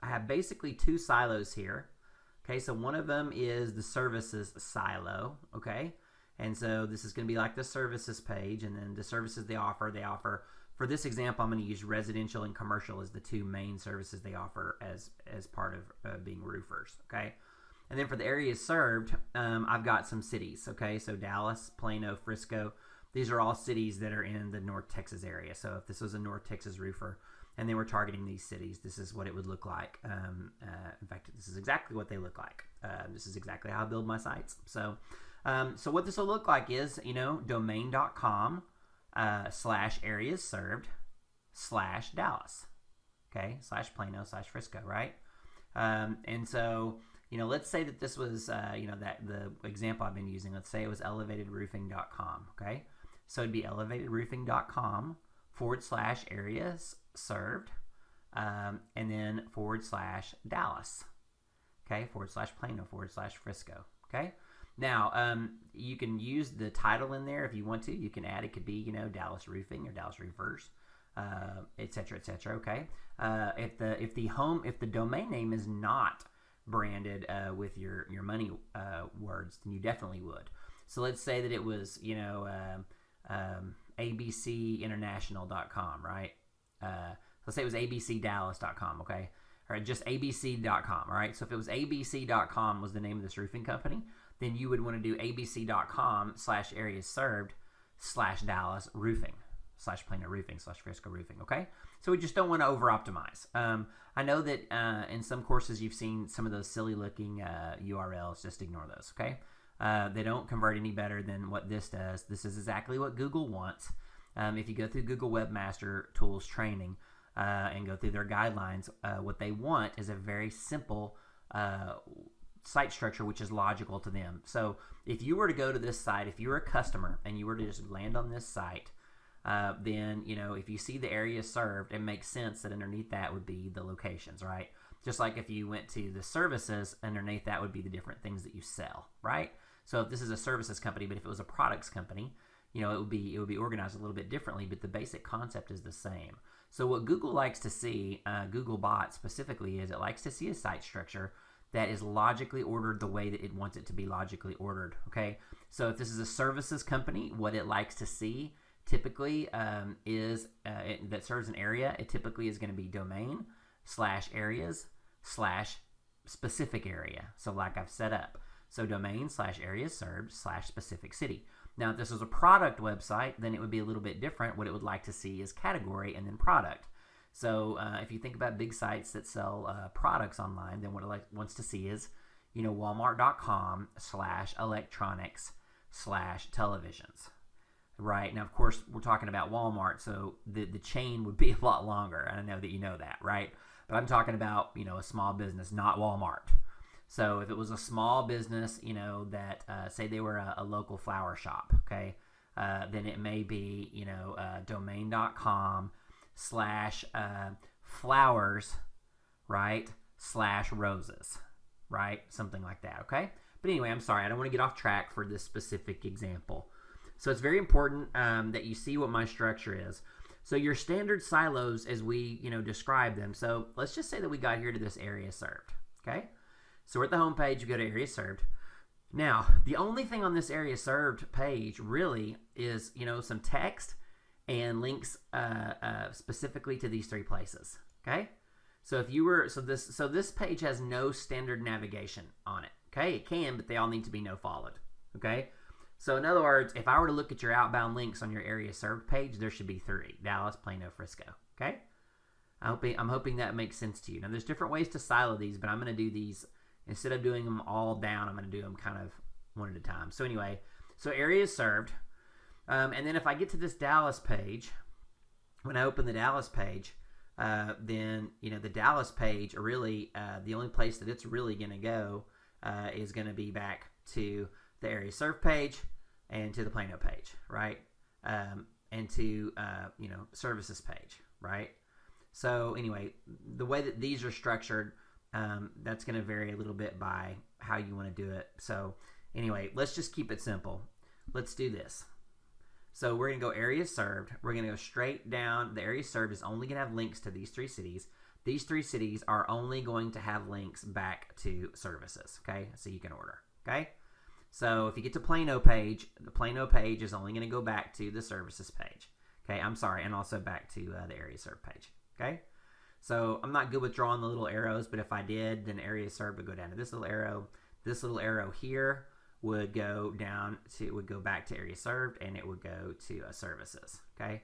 have basically two silos here, okay? So one of them is the services silo, okay? And so this is going to be like the services page, and then the services they offer, for this example, I'm going to use residential and commercial as the two main services they offer as part of being roofers, okay? And then for the areas served, I've got some cities, okay? So Dallas, Plano, Frisco, these are all cities that are in the North Texas area. So if this was a North Texas roofer and they were targeting these cities, this is what it would look like. In fact, this is exactly what they look like. This is exactly how I build my sites. So what this will look like is, you know, domain.com / areas served / Dallas, okay? / Plano / Frisco, right? And so, you know, let's say that this was, you know, that the example I've been using, let's say it was elevatedroofing.com, okay? So it'd be elevatedroofing.com / areas served, and then / Dallas, okay? / Plano / Frisco, okay? Now, you can use the title in there if you want to. You can add, it could be, you know, Dallas Roofing or Dallas Roofers, etc., etc., okay? If the domain name is not branded with your money words, then you definitely would. So let's say that it was, you know, abcinternational.com, right? Let's say it was abcdallas.com, okay? Or just abc.com, all right? So if it was abc.com was the name of this roofing company, then you would want to do abc.com / areas served / Dallas roofing / Plano roofing / Frisco roofing, okay? So we just don't want to over optimize. I know that in some courses you've seen some of those silly looking URLs. Just ignore those, okay? They don't convert any better than what this does. This is exactly what Google wants. If you go through Google Webmaster Tools training and go through their guidelines, what they want is a very simple site structure which is logical to them. So if you were to go to this site, if you were a customer and you were to just land on this site, then, you know, if you see the area served, it makes sense that underneath that would be the locations, right? Just like if you went to the services, underneath that would be the different things that you sell, right? So if this is a services company, but if it was a products company, you know, it would be organized a little bit differently, but the basic concept is the same. So what Google likes to see, Googlebot specifically, is it likes to see a site structure that is logically ordered the way that it wants it to be logically ordered, okay? So if this is a services company, what it likes to see typically is that serves an area, it typically is going to be domain / areas / specific area. So like I've set up, so domain / areas served / specific city. Now if this was a product website, then it would be a little bit different. What it would like to see is category and then product. So if you think about big sites that sell products online, then what it wants to see is, you know, walmart.com / electronics / televisions. Right. Now, of course, we're talking about Walmart, so the chain would be a lot longer. And I know that you know that, right? But I'm talking about, you know, a small business, not Walmart. So if it was a small business, you know, that say they were a local flower shop, okay, then it may be, you know, domain.com /flowers right, /roses, right? Something like that, okay? But anyway, I'm sorry, I don't want to get off track for this specific example. So it's very important that you see what my structure is. So your standard silos as we, describe them. So let's just say that we got here to this area served, okay? So we're at the home page, we go to area served. Now, the only thing on this area served page really is, some text and links specifically to these 3 places, okay? So if you were, so this page has no standard navigation on it, okay? It can, but they all need to be no followed, okay? So in other words, if I were to look at your outbound links on your area served page, there should be 3: Dallas, Plano, Frisco, okay? I'm hoping that makes sense to you. Now, there's different ways to silo these, but I'm going to do these, instead of doing them all down, I'm going to do them kind of one at a time. So anyway, so area served. And then if I get to this Dallas page, when I open the Dallas page, then, the Dallas page, really, the only place that it's really going to go is going to be back to the area served page and to the Plano page, right? And to, services page, right? So anyway, the way that these are structured, that's going to vary a little bit by how you want to do it. So anyway, let's just keep it simple. Let's do this. So we're going to go area served. We're going to go straight down. The area served is only going to have links to these 3 cities. These 3 cities are only going to have links back to services, okay? So you can order, okay? So if you get to Plano page, the Plano page is only going to go back to the services page, okay? I'm sorry, and also back to the area served page, okay? So I'm not good with drawing the little arrows, but if I did, then area served would go down to this little arrow. This little arrow here would go back to area served, and it would go to services, okay?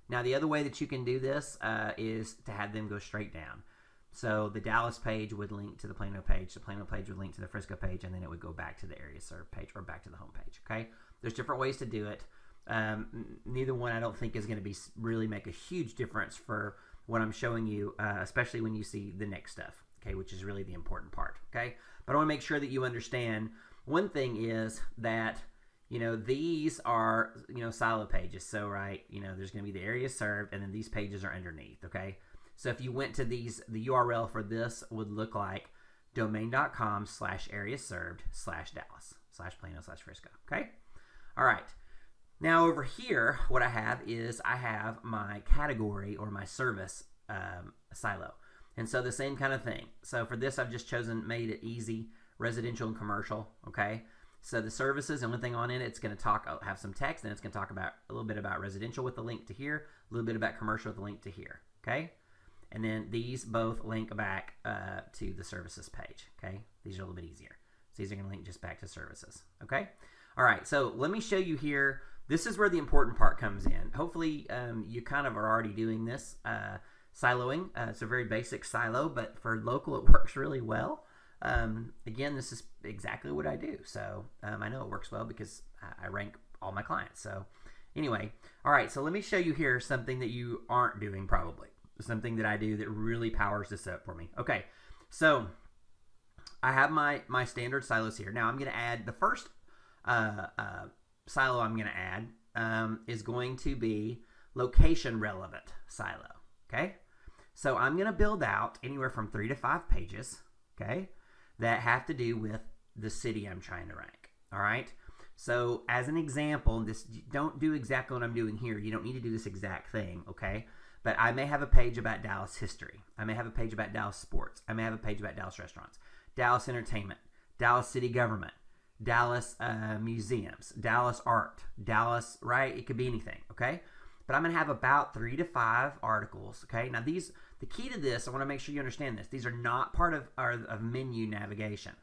Now, the other way that you can do this is to have them go straight down. So the Dallas page would link to the Plano page would link to the Frisco page, and then it would go back to the area served page or back to the home page, okay? There's different ways to do it. Neither one I don't think is going to really make a huge difference for what I'm showing you, especially when you see the next stuff, okay, which is really the important part, okay? But I want to make sure that you understand one thing is that, these are, silo pages. So, right, there's going to be the area served, and then these pages are underneath, okay? So if you went to these, the URL for this would look like domain.com/area served/Dallas/Plano/Frisco, okay? All right. Now over here, what I have is I have my category or my service silo. And so the same kind of thing. So for this, I've just made it easy, residential and commercial, okay? So the services, and one thing on it, it's going to have some text, and it's going to talk about a little bit about residential with the link to here, a little bit about commercial with the link to here, okay? And then these both link back to the services page, okay? These are a little bit easier. So these are going to link just back to services, okay? All right, so let me show you here. This is where the important part comes in. Hopefully, you kind of are already doing this siloing. It's a very basic silo, but for local, it works really well. Again, this is exactly what I do. So I know it works well because I rank all my clients. So anyway, all right, so let me show you here something that you aren't doing probably. Something that I do that really powers this up for me. Okay, so I have my standard silos here. Now I'm going to add the first silo I'm going to add is going to be location relevant silo. Okay, so I'm going to build out anywhere from 3 to 5 pages, okay, that have to do with the city I'm trying to rank. All right, so as an example, don't do exactly what I'm doing here. You don't need to do this exact thing, okay? But I may have a page about Dallas history. I may have a page about Dallas sports. I may have a page about Dallas restaurants, Dallas entertainment, Dallas city government, Dallas museums, Dallas art, Dallas, right? It could be anything, okay? But I'm going to have about 3 to 5 articles, okay? Now the key to this, I want to make sure you understand this. These are not part of menu navigation,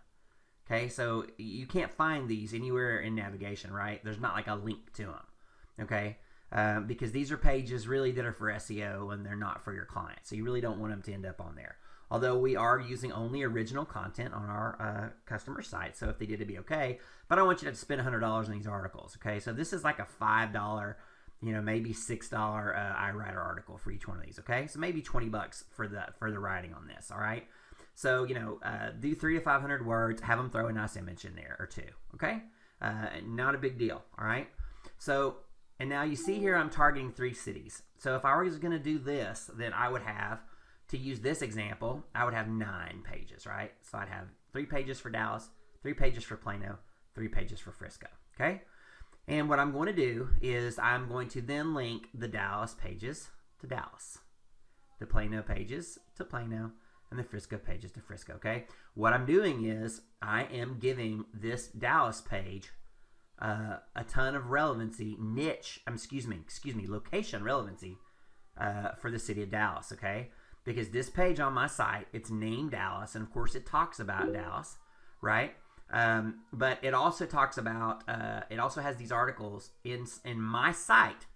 okay? So you can't find these anywhere in navigation, right? There's not like a link to them, okay? Because these are pages really that are for SEO and they're not for your client. So you really don't want them to end up on there. Although we are using only original content on our customer site. So if they did, it'd be okay. But I don't want you to spend $100 on these articles, okay? So this is like a $5, maybe $6 iWriter article for each one of these, okay? So maybe $20 for the writing on this, all right? So, do 300 to 500 words, have them throw a nice image in there or 2, okay? Not a big deal, all right? So, and now you see here I'm targeting 3 cities. So if I was going to do this, then I would have to use this example, I would have 9 pages, right? So I'd have 3 pages for Dallas, 3 pages for Plano, 3 pages for Frisco, okay? And what I'm going to do is I'm going to then link the Dallas pages to Dallas, the Plano pages to Plano, and the Frisco pages to Frisco, okay? What I'm doing is I am giving this Dallas page a ton of relevancy, location relevancy for the city of Dallas, okay? Because this page on my site, it's named Dallas, and of course it talks about Dallas, right? But it also talks about, it also has these articles in my site,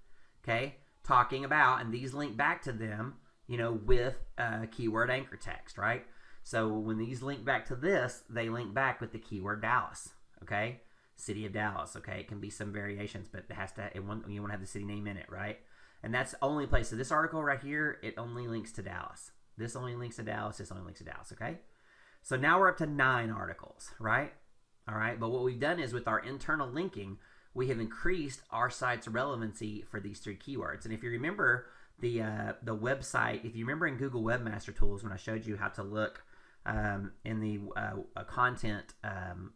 okay, talking about, and these link back to them, you know, with keyword anchor text, right? So when these link back to this, they link back with the keyword Dallas, okay? City of Dallas, okay? It can be some variations, but it has to, you want to have the city name in it, right? And that's the only place. So this article right here, it only links to Dallas. This only links to Dallas. This only links to Dallas, okay? So now we're up to 9 articles, right? All right, but what we've done is with our internal linking, we have increased our site's relevancy for these 3 keywords. And if you remember the website, if you remember in Google Webmaster Tools when I showed you how to look in the content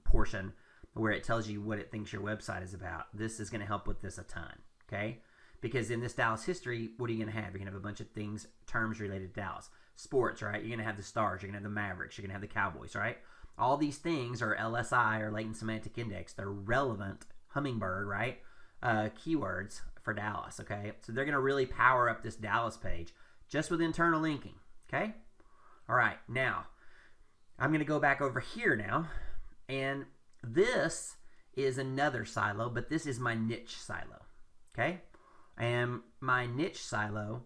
portion where it tells you what it thinks your website is about, this is going to help with this a ton, okay? Because in this Dallas history, what are you going to have? You're going to have a bunch of things, terms related to Dallas. Sports, right? You're going to have the Stars. You're going to have the Mavericks. You're going to have the Cowboys, right? All these things are LSI, or latent semantic index. They're relevant, hummingbird, right? Keywords for Dallas, okay? So they're going to really power up this Dallas page just with internal linking, okay? All right, now, I'm going to go back over here now, and this is another silo, but this is my niche silo, okay? And my niche silo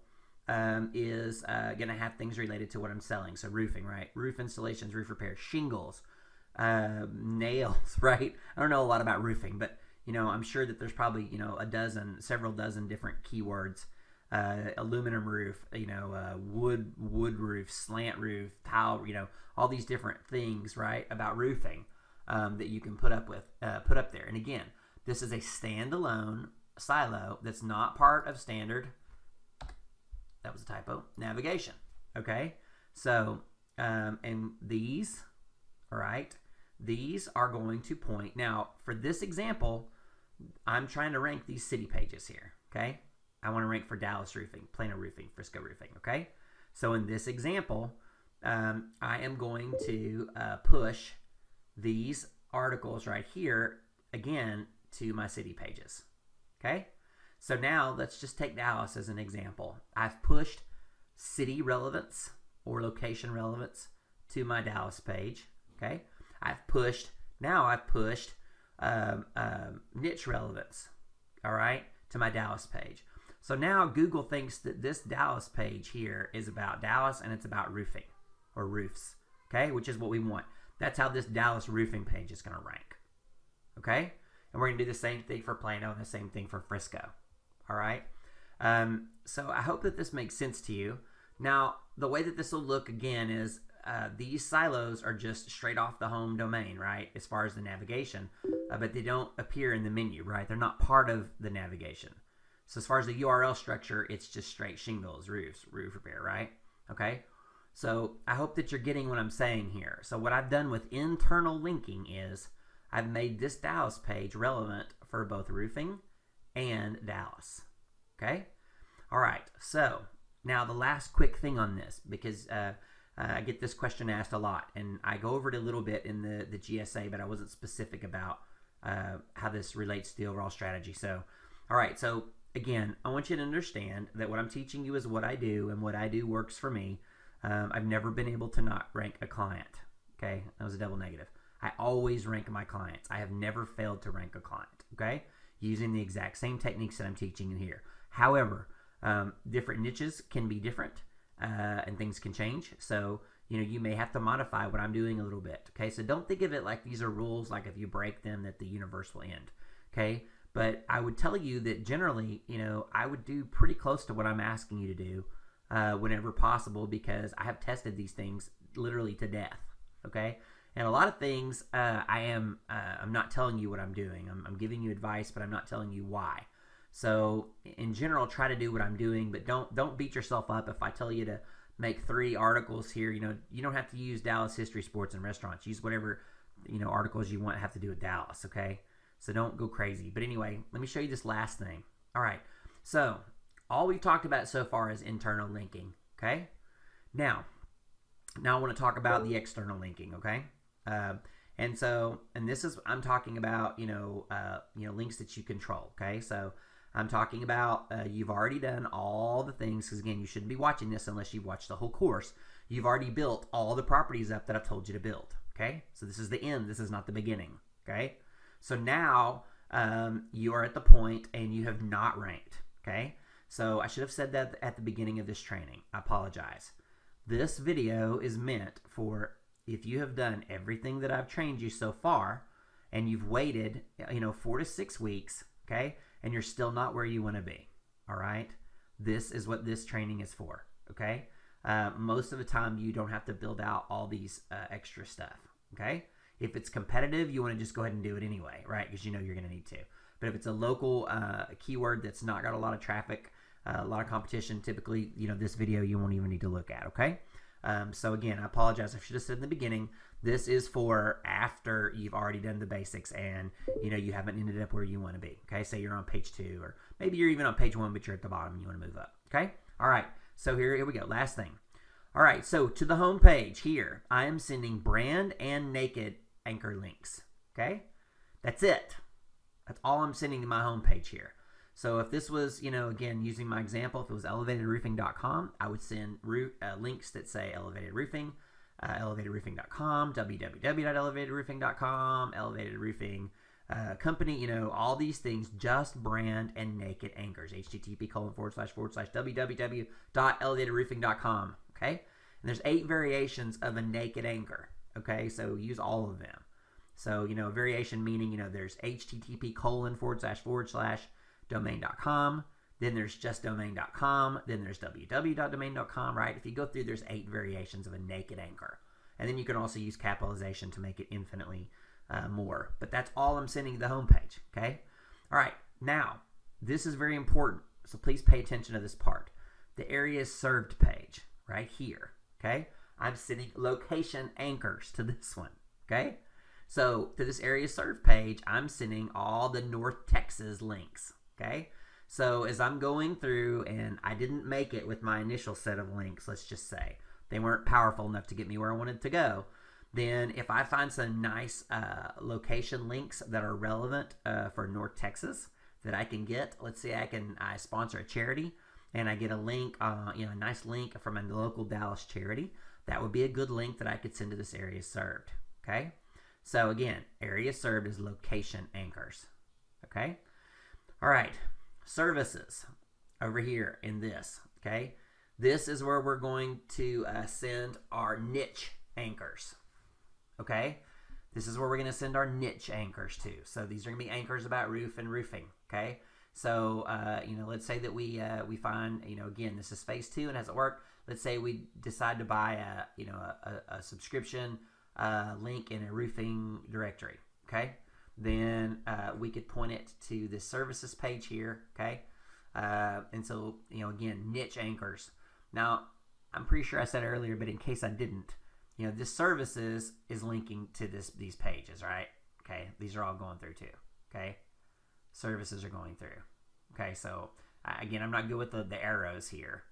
is going to have things related to what I'm selling. So roofing, right? Roof installations, roof repair, shingles, nails, right? I don't know a lot about roofing, but, you know, I'm sure that there's probably, you know, several dozen different keywords. Aluminum roof, you know, wood roof, slant roof, tile, you know, all these different things, right, about roofing that you can put up there. And again, this is a standalone silo that's not part of standard, that was a typo, navigation, okay? So, and these, all right, these are going to point, now for this example, I'm trying to rank these city pages here, okay? I want to rank for Dallas roofing, Plano roofing, Frisco roofing, okay? So in this example, I am going to push these articles right here, again, to my city pages, okay? So now let's just take Dallas as an example. I've pushed city relevance or location relevance to my Dallas page, okay? I've pushed niche relevance, all right, to my Dallas page. So now Google thinks that this Dallas page here is about Dallas and it's about roofing or roofs, okay, which is what we want. That's how this Dallas roofing page is going to rank, okay? And we're going to do the same thing for Plano and the same thing for Frisco, all right? So I hope that this makes sense to you. Now, the way that this will look again is these silos are just straight off the home domain, right, as far as the navigation, but they don't appear in the menu, right? They're not part of the navigation. So as far as the URL structure, it's just straight shingles, roofs, roof repair, right? Okay? So I hope that you're getting what I'm saying here. So what I've done with internal linking is I've made this Dallas page relevant for both roofing and Dallas. Okay? All right. So now the last quick thing on this, because I get this question asked a lot, and I go over it a little bit in the GSA, but I wasn't specific about how this relates to the overall strategy. So, all right. So again, I want you to understand that what I'm teaching you is what I do, and what I do works for me. I've never been able to not rank a client. Okay, that was a double negative. I always rank my clients. I have never failed to rank a client. Okay, using the exact same techniques that I'm teaching you here. However, different niches can be different, and things can change. So you may have to modify what I'm doing a little bit. Okay, so don't think of it like these are rules. Like if you break them, that the universe will end. Okay. But I would tell you that generally, I would do pretty close to what I'm asking you to do whenever possible, because I have tested these things literally to death, okay? And a lot of things I'm not telling you what I'm doing. I'm giving you advice, but I'm not telling you why. So in general, try to do what I'm doing, but don't beat yourself up if I tell you make 3 articles here. You don't have to use Dallas history, sports, and restaurants. Use whatever, articles you want have to do with Dallas, okay? So don't go crazy. But anyway, let me show you this last thing. All right, so all we've talked about so far is internal linking, okay? Now I want to talk about the external linking, okay? And this is, I'm talking about, links that you control, okay? So I'm talking about, you've already done all the things, because again, you shouldn't be watching this unless you've watched the whole course. You've already built all the properties up that I've told you to build, okay? So this is the end, this is not the beginning, okay? So now you are at the point and you have not ranked, okay? So I should have said that at the beginning of this training. I apologize. This video is meant for if you have done everything that I've trained you so far and you've waited, 4 to 6 weeks, okay, and you're still not where you want to be, all right? This is what this training is for, okay? Most of the time, you don't have to build out all these extra stuff, okay? If it's competitive, you want to just go ahead and do it anyway, right? Because you're going to need to. But if it's a local keyword that's not got a lot of traffic, a lot of competition, typically, this video you won't even need to look at, okay? So again, I apologize. I should have said in the beginning, this is for after you've already done the basics and, you haven't ended up where you want to be, okay? Say you're on page 2, or maybe you're even on page 1, but you're at the bottom and you want to move up, okay? All right, so here we go. Last thing. All right, so to the home page here, I am sending brand and naked anchor links, okay? That's it. That's all I'm sending to my home page here. So if this was, again, using my example, if it was elevatedroofing.com, I would send links that say elevated roofing, elevatedroofing.com, www.elevatedroofing.com, elevated roofing company, all these things, just brand and naked anchors, http://www.elevatedroofing.com, okay? And there's 8 variations of a naked anchor, okay? So use all of them. So, a variation meaning, there's http://domain.com, then there's just domain.com, then there's www.domain.com, right? If you go through, there's 8 variations of a naked anchor. And then you can also use capitalization to make it infinitely more. But that's all I'm sending to the homepage, okay? All right, now, this is very important, so please pay attention to this part. The areas served page, right here, okay? I'm sending location anchors to this one, okay? So to this area served page, I'm sending all the North Texas links, okay? So as I'm going through, and I didn't make it with my initial set of links, let's just say, they weren't powerful enough to get me where I wanted to go, then if I find some nice location links that are relevant for North Texas that I can get, let's say I sponsor a charity and I get a link, a nice link from a local Dallas charity, that would be a good link that I could send to this area served, okay? So again, area served is location anchors, okay? All right, services over here in this, okay? This is where we're going to send our niche anchors, okay? This is where we're going to send our niche anchors to. So these are going to be anchors about roof and roofing, okay? So, let's say that we find, again, this is phase 2 and hasn't worked. Let's say we decide to buy a subscription link in a roofing directory, okay? Then we could point it to the services page here, okay? And so, again, niche anchors. Now, I'm pretty sure I said earlier, but in case I didn't, this services is linking to these pages, right? Okay, these are all going through too, okay? Services are going through. Okay, so again, I'm not good with the arrows here,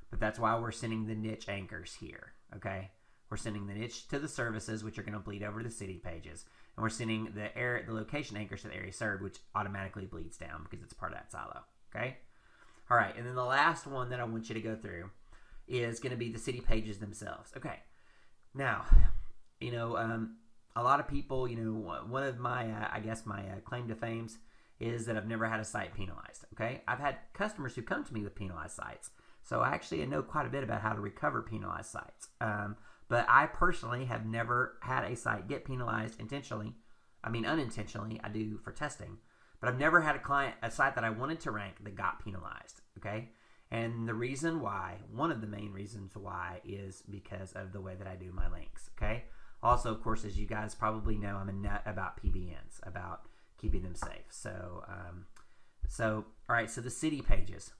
but that's why we're sending the niche anchors here, okay? We're sending the niche to the services, which are going to bleed over to the city pages, and we're sending the location anchors to the area served, which automatically bleeds down because it's part of that silo, okay? All right, and then the last one that I want you to go through is going to be the city pages themselves. Okay, now, a lot of people, one of my, my claim to fames is that I've never had a site penalized, okay? I've had customers who come to me with penalized sites, so I actually know quite a bit about how to recover penalized sites. But I personally have never had a site get penalized intentionally. I mean, unintentionally, I do for testing. But I've never had a site that I wanted to rank that got penalized, okay? And the reason why, one of the main reasons why, is because of the way that I do my links, okay? Also, of course, as you guys probably know, I'm a nut about PBNs, about keeping them safe. So, all right, so the city pages.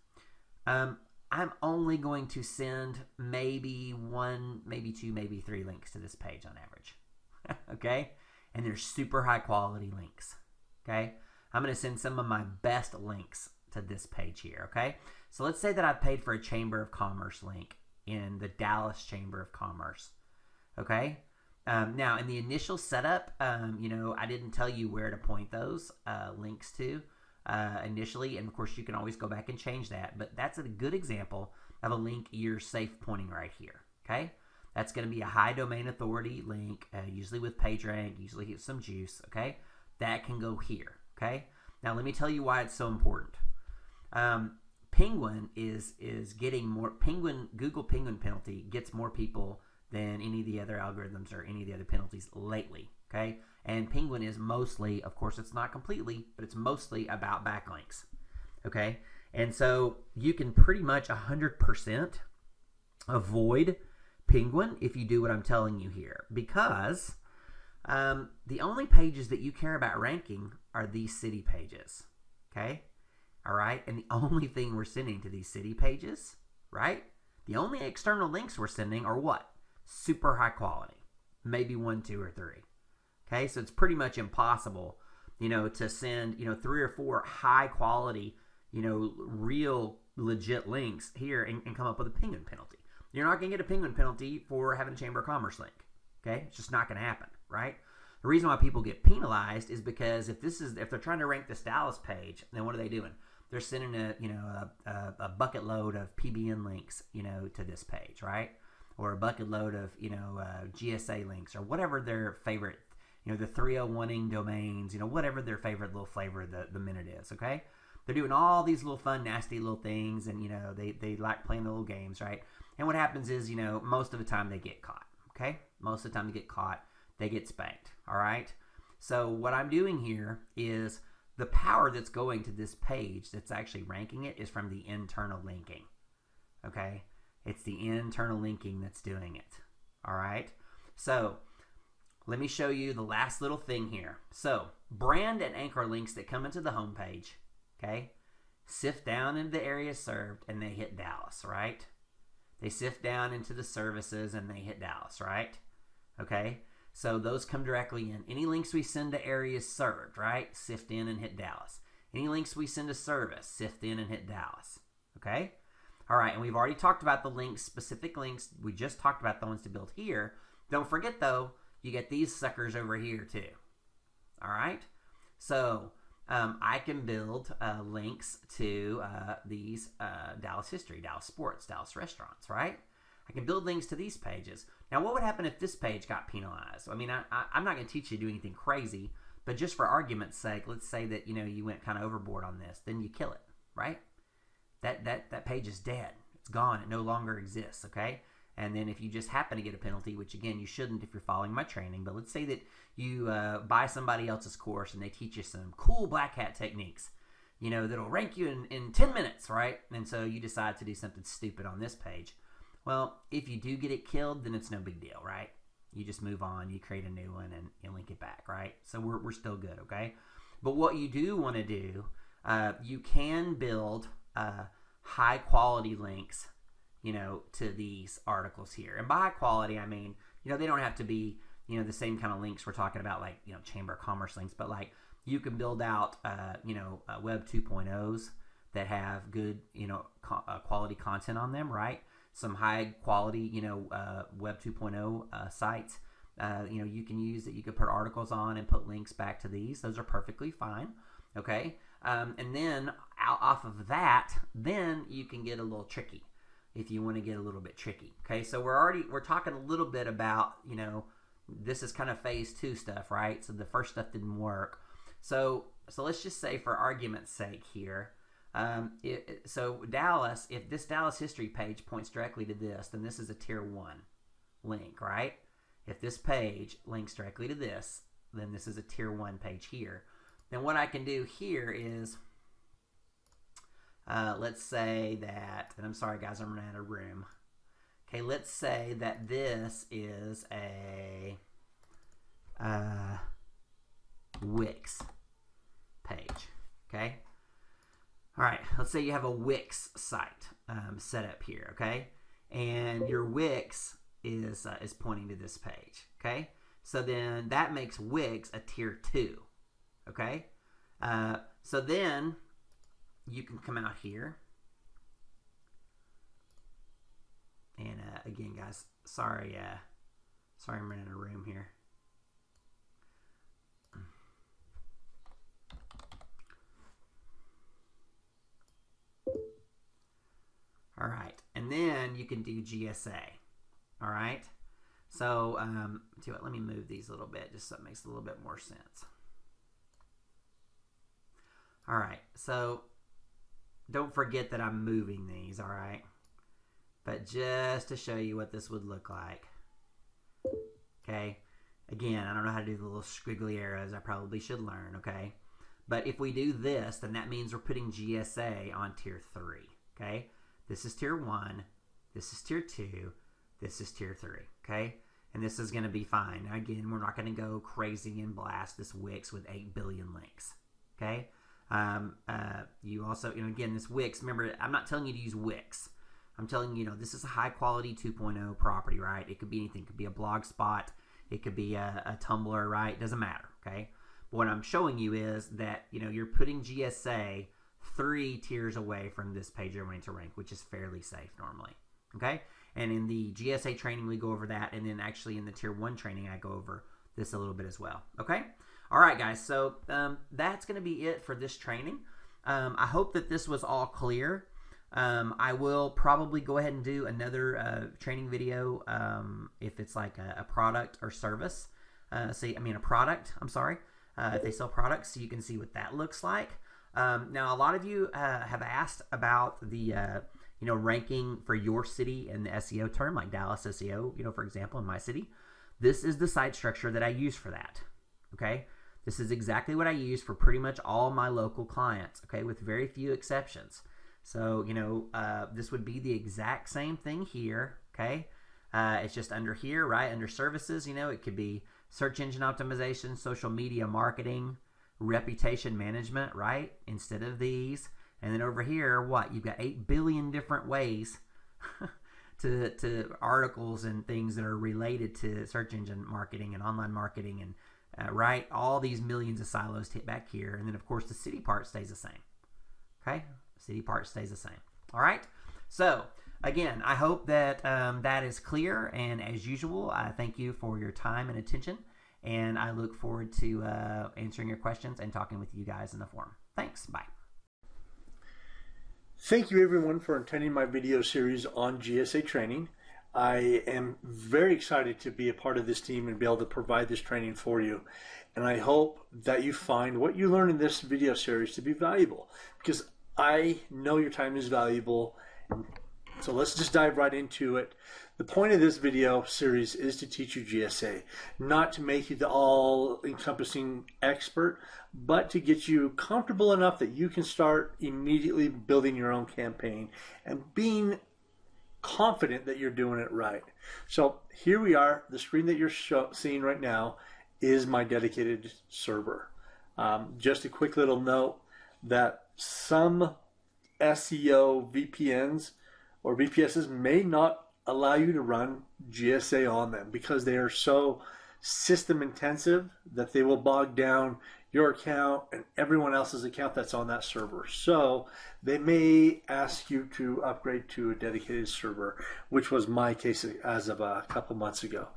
I'm only going to send maybe 1, maybe 2, maybe 3 links to this page on average. Okay? And they're super high quality links. Okay? I'm going to send some of my best links to this page here. Okay? So let's say that I paid for a Chamber of Commerce link in the Dallas Chamber of Commerce. Okay? Now, in the initial setup, you know, I didn't tell you where to point those links to initially. And, of course, you can always go back and change that. But that's a good example of a link you're safe pointing right here. Okay? That's going to be a high domain authority link, usually with PageRank, usually some juice. Okay? That can go here. Okay? Now, let me tell you why it's so important. Penguin is getting more, Google Penguin penalty gets more people than any of the other algorithms or any of the other penalties lately, okay? And Penguin is mostly, of course it's not completely, but it's mostly about backlinks, okay? And so you can pretty much 100% avoid Penguin if you do what I'm telling you here, because the only pages that you care about ranking are these city pages, okay? All right, and the only thing we're sending to these city pages, right? The only external links we're sending are what? Super high quality, maybe 1, 2, or 3. Okay, so it's pretty much impossible, you know, to send, you know, 3 or 4 high quality, you know, real legit links here and come up with a Penguin penalty. You're not going to get a Penguin penalty for having a Chamber of Commerce link. Okay, it's just not going to happen, right? The reason why people get penalized is because if they're trying to rank this Dallas page, then what are they doing? They're sending a bucket load of PBN links, you know, to this page, right? Or a bucket load of, you know, GSA links or whatever their favorite, you know, the 301ing domains, you know, whatever their favorite little flavor of the minute is, okay? They're doing all these little fun, nasty little things, and, you know, they like playing the little games, right? And what happens is, you know, most of the time they get caught, okay? Most of the time they get caught, they get spanked, all right? So what I'm doing here is the power that's going to this page that's actually ranking it is from the internal linking, okay? It's the internal linking that's doing it, all right? So let me show you the last little thing here. So brand and anchor links that come into the home page, okay, sift down into the areas served and they hit Dallas, right? They sift down into the services and they hit Dallas, right? Okay, so those come directly in. Any links we send to areas served, right, sift in and hit Dallas. Any links we send to service, sift in and hit Dallas, okay? All right, and we've already talked about the links, specific links. We just talked about the ones to build here. Don't forget, though, you get these suckers over here, too. All right? So I can build links to these Dallas history, Dallas sports, Dallas restaurants, right? I can build links to these pages. Now, what would happen if this page got penalized? I mean, I'm not going to teach you to do anything crazy, but just for argument's sake, let's say that, you know, you went kind of overboard on this. Then you kill it, right? That page is dead. It's gone. It no longer exists, okay? And then if you just happen to get a penalty, which again, you shouldn't if you're following my training, but let's say that you buy somebody else's course and they teach you some cool black hat techniques, you know, that'll rank you in 10 minutes, right? And so you decide to do something stupid on this page. Well, if you do get it killed, then it's no big deal, right? You just move on, you create a new one, and you link it back, right? So we're still good, okay? But what you do want to do, you can build high quality links, you know, to these articles here. And by high quality, I mean, you know, they don't have to be, you know, the same kind of links we're talking about, like, you know, Chamber of Commerce links, but like you can build out, you know, Web 2.0s that have good, you know, quality content on them, right? Some high quality, you know, Web 2.0 sites, you know, you can use that you could put articles on and put links back to these. Those are perfectly fine, okay? And then off of that, then you can get a little tricky if you want to get a little bit tricky, okay? So we're talking a little bit about, you know, this is kind of phase 2 stuff, right? So the first stuff didn't work. So let's just say for argument's sake here, so Dallas, if this Dallas history page points directly to this, then this is a tier 1 link, right? If this page links directly to this, then this is a tier 1 page here. Then what I can do here is, let's say that, and I'm sorry guys, I'm running out of room. Okay, let's say that this is a Wix page, okay? All right, let's say you have a Wix site, set up here, okay? And your Wix is pointing to this page, okay? So then that makes Wix a tier 2, okay? So then you can come out here. And again, guys, sorry I'm running a room here. All right, and then you can do GSA. All right, so let me move these a little bit just so it makes a little bit more sense. All right, so don't forget that I'm moving these, all right? But just to show you what this would look like. Okay, again, I don't know how to do the little squiggly arrows. I probably should learn, okay? But if we do this, then that means we're putting GSA on tier 3, okay? This is tier 1, this is tier 2, this is tier 3, okay? And this is going to be fine. Now, again, we're not going to go crazy and blast this Wix with 8 billion links, okay? You also, again, this Wix, remember, I'm not telling you to use Wix. I'm telling you, this is a high quality 2.0 property, right? It could be anything. It could be a blog spot. It could be a Tumblr, right? It doesn't matter, okay? But what I'm showing you is that, you're putting GSA 3 tiers away from this page you're wanting to rank, which is fairly safe normally, okay? And in the GSA training, we go over that. And then actually in the tier 1 training, I go over this a little bit as well, okay? All right, guys, so that's going to be it for this training. I hope that this was all clear. I will probably go ahead and do another training video if it's like a product or service. A product, I'm sorry. If they sell products, so you can see what that looks like. Now, a lot of you have asked about the ranking for your city in the SEO term, like Dallas SEO, for example, in my city. This is the site structure that I use for that, okay? This is exactly what I use for pretty much all my local clients, okay, with very few exceptions. So, this would be the exact same thing here, okay? It's just under here, right? Under services, it could be search engine optimization, social media marketing, reputation management, right? Instead of these. And then over here, what? You've got 8 billion different ways to articles and things that are related to search engine marketing and online marketing and right? All these millions of silos hit back here. And then, of course, the city part stays the same. Okay? The city part stays the same. All right? So, again, I hope that that is clear. And as usual, I thank you for your time and attention. And I look forward to answering your questions and talking with you guys in the forum. Thanks. Bye. Thank you, everyone, for attending my video series on GSA training. I am very excited to be a part of this team and be able to provide this training for you. And I hope that you find what you learn in this video series to be valuable, because I know your time is valuable. So let's just dive right into it. The point of this video series is to teach you GSA, not to make you the all-encompassing expert, but to get you comfortable enough that you can start immediately building your own campaign and being confident that you're doing it right. So here we are. The screen that you're seeing right now is my dedicated server. Just a quick little note that some SEO VPNs or VPSs may not allow you to run GSA on them because they are so system intensive that they will bog down your account and everyone else's account that's on that server. So they may ask you to upgrade to a dedicated server, which was my case as of a couple months ago.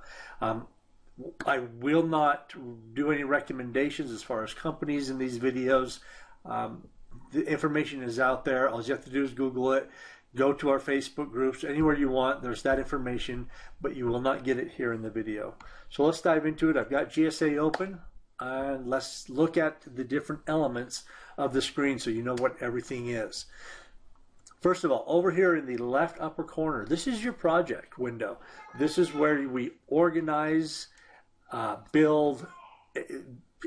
I will not do any recommendations as far as companies in these videos. The information is out there. All you have to do is Google it. Go to our Facebook groups, anywhere you want. There's that information, but you will not get it here in the video. So let's dive into it. I've got GSA open, and let's look at the different elements of the screen so you know what everything is. First of all, over here in the left upper corner, this is your project window. This is where we organize, build,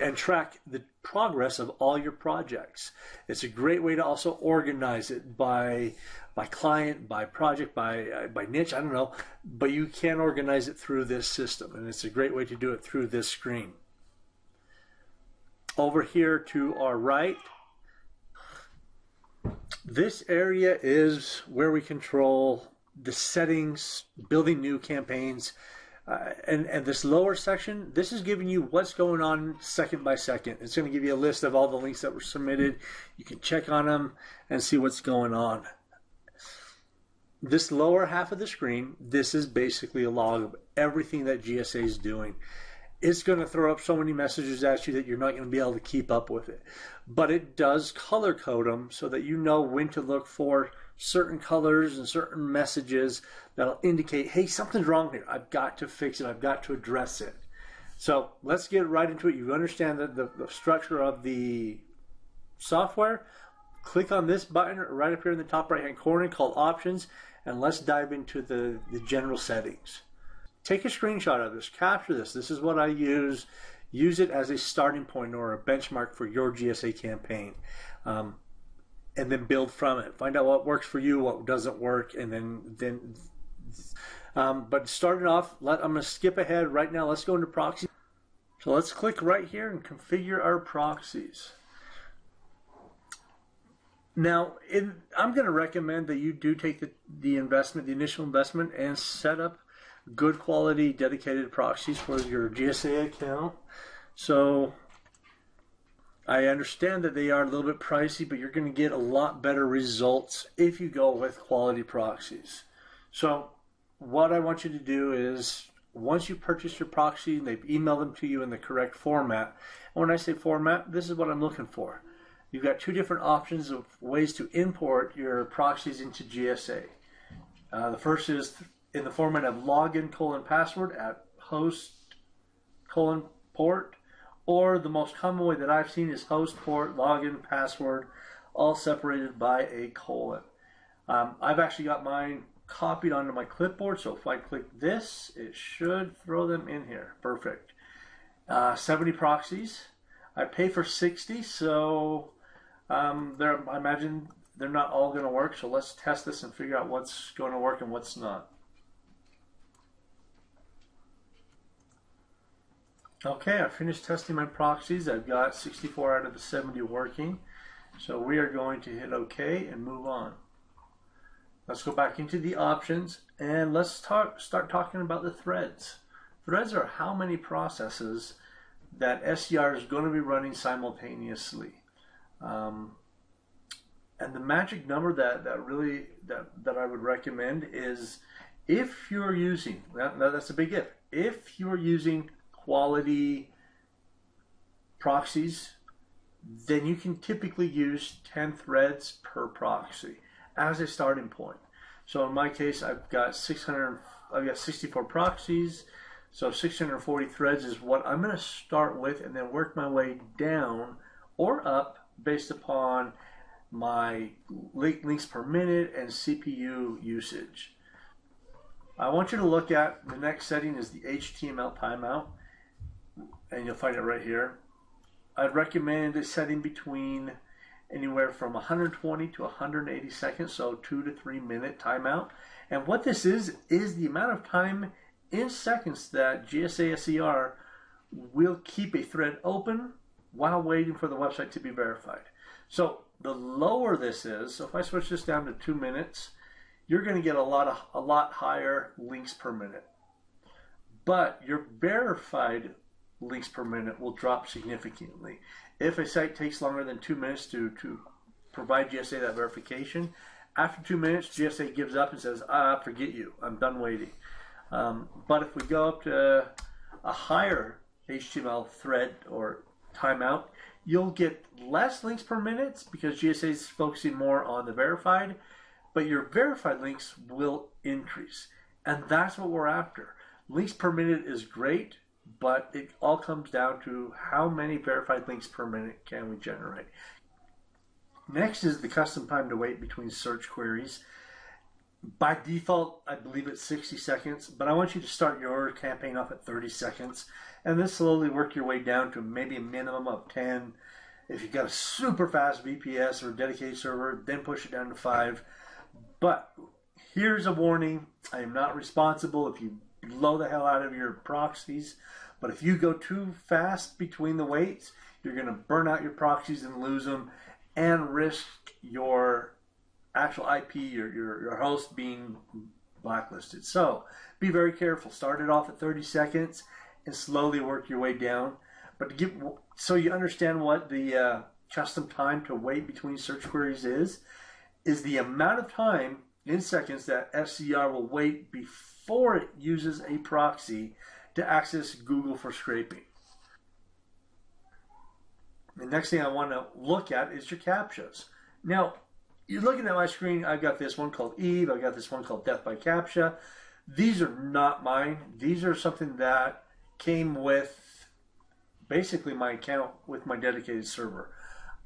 and track the progress of all your projects. It's a great way to also organize it by client, by project, by niche, I don't know, but you can organize it through this system, and it's a great way to do it through this screen. Over here to our right, This area is where we control the settings, building new campaigns, and this lower section, this is giving you what's going on second by second. It's going to give you a list of all the links that were submitted. You can check on them and see what's going on. This lower half of the screen, this is basically a log of everything that GSA is doing. It's going to throw up so many messages at you that you're not going to be able to keep up with it. But it does color code them so that you know when to look for certain colors and certain messages that'll indicate, hey, something's wrong here. I've got to fix it. I've got to address it. So let's get right into it. You understand the structure of the software. Click on this button right up here in the top right hand corner called Options, and let's dive into the general settings. Take a screenshot of this, capture this. This is what I use. Use it as a starting point or a benchmark for your GSA campaign. And then build from it. Find out what works for you, what doesn't work, and then but starting off, I'm going to skip ahead right now. Let's go into proxies. So let's click right here and configure our proxies. Now, I'm going to recommend that you do take the investment, the initial investment, and set up good quality dedicated proxies for your GSA account. So I understand that they are a little bit pricey, but you're going to get a lot better results if you go with quality proxies. So what I want you to do is, once you purchase your proxy and they've emailed them to you in the correct format, and when I say format, this is what I'm looking for. You've got two different options of ways to import your proxies into GSA. The first is in the format of login:password at host:/port, or the most common way that I've seen is host, port, login, password, all separated by a colon. I've actually got mine copied onto my clipboard, so if I click this, it should throw them in here. Perfect. 70 proxies. I pay for 60, so I imagine they're not all going to work, so let's test this and figure out what's going to work and what's not. Okay, I finished testing my proxies. I've got 64 out of the 70 working. So we are going to hit OK and move on. Let's go back into the options and let's start talking about the threads. Threads are how many processes that SDR is going to be running simultaneously. And the magic number that I would recommend is, if you're using, that's a big if you're using quality proxies, then you can typically use 10 threads per proxy as a starting point. So in my case, I've got 64 proxies, so 640 threads is what I'm going to start with, and then work my way down or up based upon my links per minute and CPU usage. I want you to look at the next setting is the HTML timeout, and you'll find it right here. I'd recommend a setting between anywhere from 120 to 180 seconds, so 2 to 3 minute timeout. And what this is the amount of time in seconds that GSA SDR will keep a thread open while waiting for the website to be verified. So the lower this is, so if I switch this down to 2 minutes, you're going to get a lot higher links per minute. But your verified links per minute will drop significantly. If a site takes longer than 2 minutes to provide GSA that verification, after 2 minutes, GSA gives up and says, forget you, I'm done waiting. But if we go up to a higher HTML thread or timeout, you'll get less links per minute because GSA is focusing more on the verified, but your verified links will increase. And that's what we're after. Links per minute is great, but it all comes down to how many verified links per minute can we generate. Next is the custom time to wait between search queries. By default, I believe it's 60 seconds, but I want you to start your campaign off at 30 seconds and then slowly work your way down to maybe a minimum of 10. If you've got a super fast VPS or dedicated server, then push it down to 5. But here's a warning. I am not responsible if you blow the hell out of your proxies, but if you go too fast between the waits, you're going to burn out your proxies and lose them and risk your actual IP, your host being blacklisted. So be very careful. Start it off at 30 seconds and slowly work your way down. But to give, so you understand what the custom time to wait between search queries is the amount of time in seconds that SCR will wait before it uses a proxy to access Google for scraping. The next thing I want to look at is your CAPTCHAs. Now, you're looking at my screen. I've got this one called Eve. I've got this one called Death by CAPTCHA. These are not mine. These are something that came with basically my account with my dedicated server.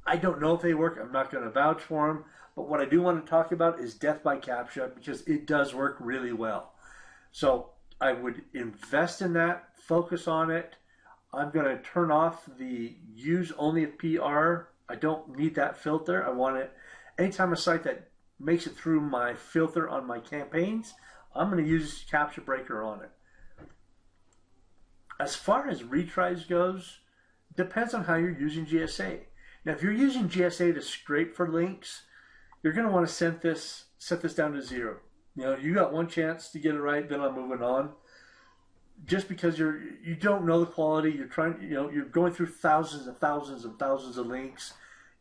I don't know if they work. I'm not going to vouch for them. But what I do want to talk about is Death by CAPTCHA because it does work really well. So I would invest in that, focus on it. I'm going to turn off the use only if PR. I don't need that filter. I want it anytime a site that makes it through my filter on my campaigns, I'm going to use CAPTCHA Breaker on it. As far as retries goes, depends on how you're using GSA. Now, if you're using GSA to scrape for links, you're going to want to set this down to 0. You know, you got one chance to get it right, then I'm moving on. Just because you don't know the quality, you're going through thousands and thousands and thousands of links.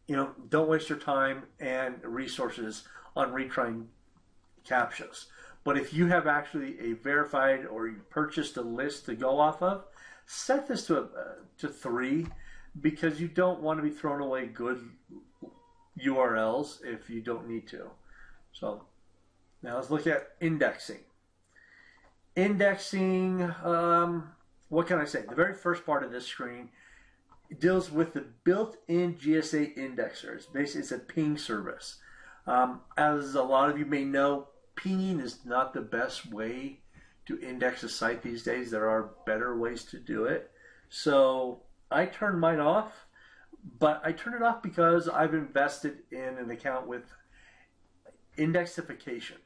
You know, don't waste your time and resources on retrying CAPTCHAs. But if you have actually a verified or you purchased a list to go off of, set this to 3 because you don't want to be throwing away good URLs if you don't need to. So now let's look at indexing. Indexing, what can I say? The very first part of this screen deals with the built-in GSA indexer. It's a ping service. As a lot of you may know, pinging is not the best way to index a site these days. There are better ways to do it. So I turned mine off, but I turned it off because I've invested in an account with indexification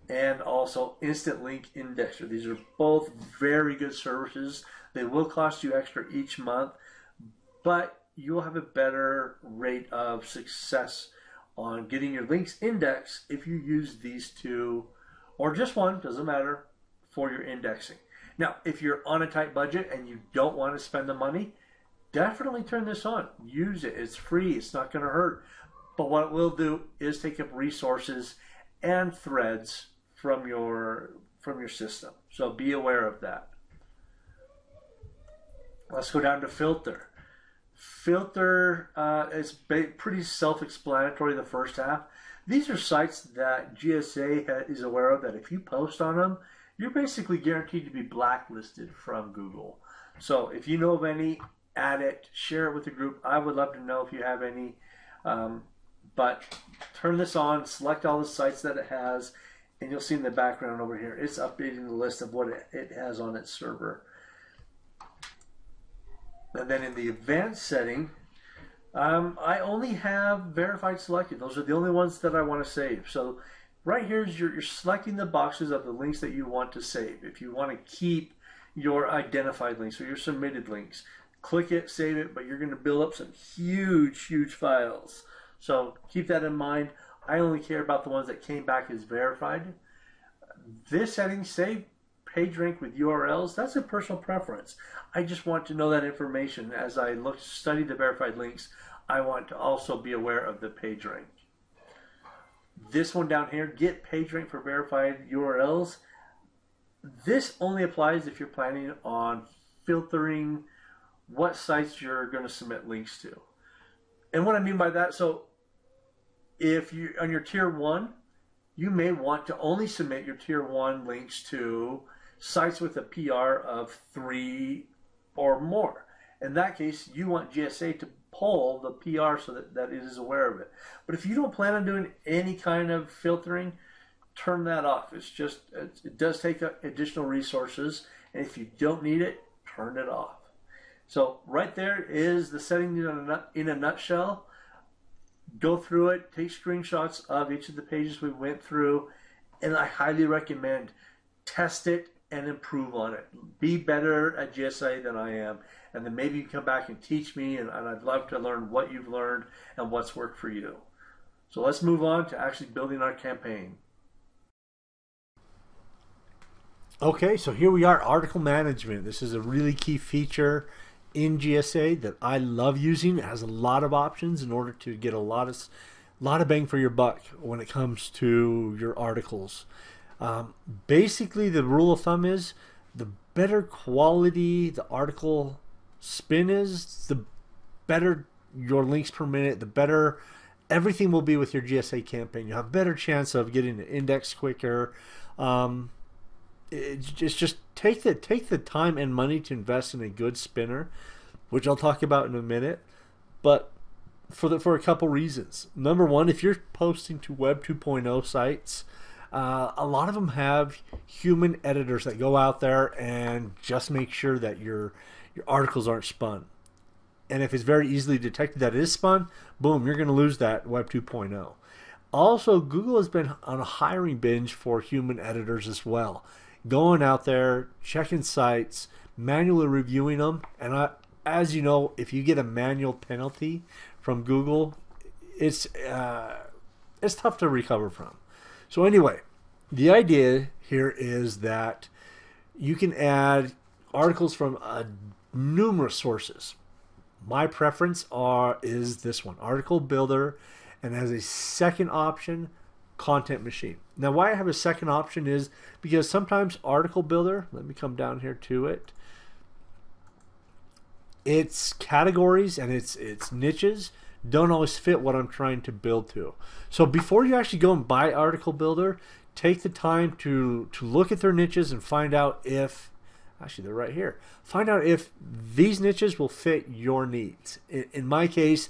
and also Instant Link Indexer. These are both very good services. They will cost you extra each month, but you will have a better rate of success on getting your links indexed if you use these two, or just one, doesn't matter, for your indexing. Now, if you're on a tight budget and you don't want to spend the money, definitely turn this on. Use it. It's free. It's not going to hurt. But what it will do is take up resources and threads from your system. So be aware of that. Let's go down to filter. Filter is pretty self-explanatory, the first half. These are sites that GSA is aware of that if you post on them, you're basically guaranteed to be blacklisted from Google. So if you know of any, add it, share it with the group. I would love to know if you have any. But turn this on, select all the sites that it has, and you'll see in the background over here, it's updating the list of what it has on its server. And then in the advanced setting, I only have verified selected. Those are the only ones that I want to save. So right here is you're selecting the boxes of the links that you want to save. If you want to keep your identified links or your submitted links, click it, save it, but you're going to build up some huge, huge files. So keep that in mind. I only care about the ones that came back as verified. This setting, save page rank with URLs, that's a personal preference. I just want to know that information. As I study the verified links, I want to also be aware of the page rank. This one down here, get page rank for verified URLs. This only applies if you're planning on filtering what sites you're going to submit links to. And what I mean by that, so if you on your tier 1, you may want to only submit your tier 1 links to sites with a PR of 3 or more. In that case, you want GSA to pull the PR so that it is aware of it. But if you don't plan on doing any kind of filtering, turn that off. It does take additional resources, and if you don't need it, turn it off. So right there is the setting in a nutshell. Go through it, take screenshots of each of the pages we went through, and I highly recommend test it and improve on it. Be better at GSA than I am, and then maybe you come back and teach me, and I'd love to learn what you've learned and what's worked for you. So let's move on to actually building our campaign. Okay, so here we are, article management. This is a really key feature in GSA that I love using. It has a lot of options in order to get a lot of bang for your buck when it comes to your articles. Basically, the rule of thumb is the better quality the article spin is, the better your links per minute, the better everything will be with your GSA campaign. You have a better chance of getting an index quicker. It's just take the time and money to invest in a good spinner, which I'll talk about in a minute. But for a couple reasons. Number one, if you're posting to Web 2.0 sites, a lot of them have human editors that go out there and just make sure that your articles aren't spun. And if it's very easily detected that it is spun, boom, you're going to lose that Web 2.0. Also, Google has been on a hiring binge for human editors as well. Going out there, checking sites, manually reviewing them. And as you know, if you get a manual penalty from Google, it's tough to recover from. So anyway, the idea here is that you can add articles from numerous sources. My preference is this one, Article Builder, and as a second option, Content Machine. Now, why I have a second option is because sometimes Article Builder, let me come down here to it, its categories and its niches don't always fit what I'm trying to build to. So before you actually go and buy Article Builder, take the time to look at their niches and find out if, actually they're right here, find out if these niches will fit your needs. In my case,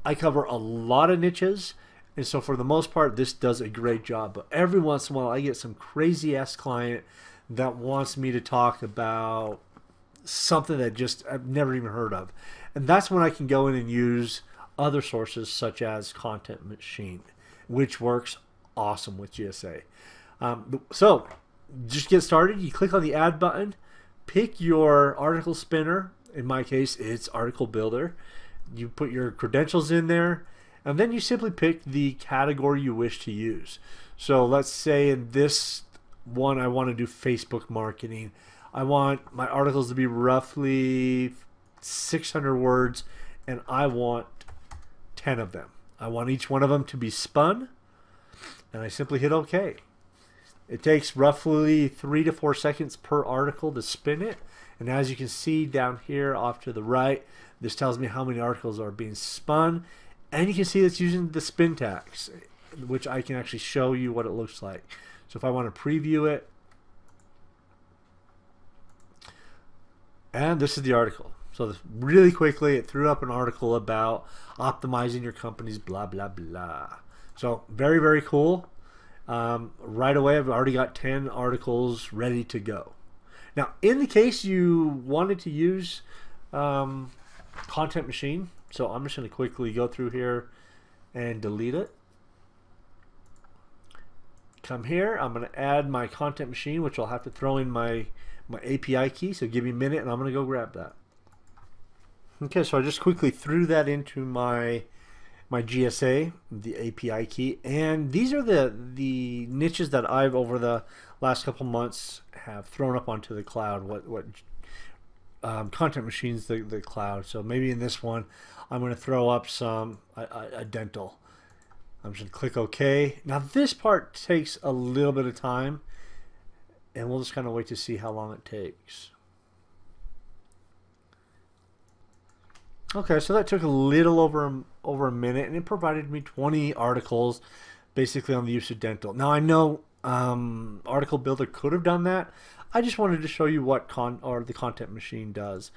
I cover a lot of niches, and so for the most part this does a great job. But every once in a while I get some crazy ass client that wants me to talk about something that just I've never even heard of, and that's when I can go in and use other sources such as Content Machine, which works awesome with GSA. So just get started. You click on the add button, pick your article spinner. In my case, it's Article Builder. You put your credentials in there, and then you simply pick the category you wish to use. So let's say in this one I want to do Facebook marketing. I want my articles to be roughly 600 words, and I want 10 of them. I want each one of them to be spun, and I simply hit OK. It takes roughly 3 to 4 seconds per article to spin it, and as you can see down here off to the right, this tells me how many articles are being spun, and you can see it's using the spin tags, which I can actually show you what it looks like. So if I want to preview it, and this is the article. So really quickly, it threw up an article about optimizing your company's blah, blah, blah. So very, very cool. Right away, I've already got 10 articles ready to go. Now, in the case you wanted to use Content Machine, so I'm just going to quickly go through here and delete it. Come here, I'm going to add my Content Machine, which I'll have to throw in my API key, so give me a minute and I'm going to go grab that. Okay, so I just quickly threw that into my GSA, the API key, and these are the niches that I've over the last couple months have thrown up onto the cloud. What Content Machine's the cloud. So maybe in this one I'm going to throw up some a dental. I'm just going to click OK. Now this part takes a little bit of time, and we'll just kind of wait to see how long it takes. Okay, so that took a little over a minute, and it provided me 20 articles basically on the use of dental. Now I know Article Builder could have done that. I just wanted to show you what the Content Machine does.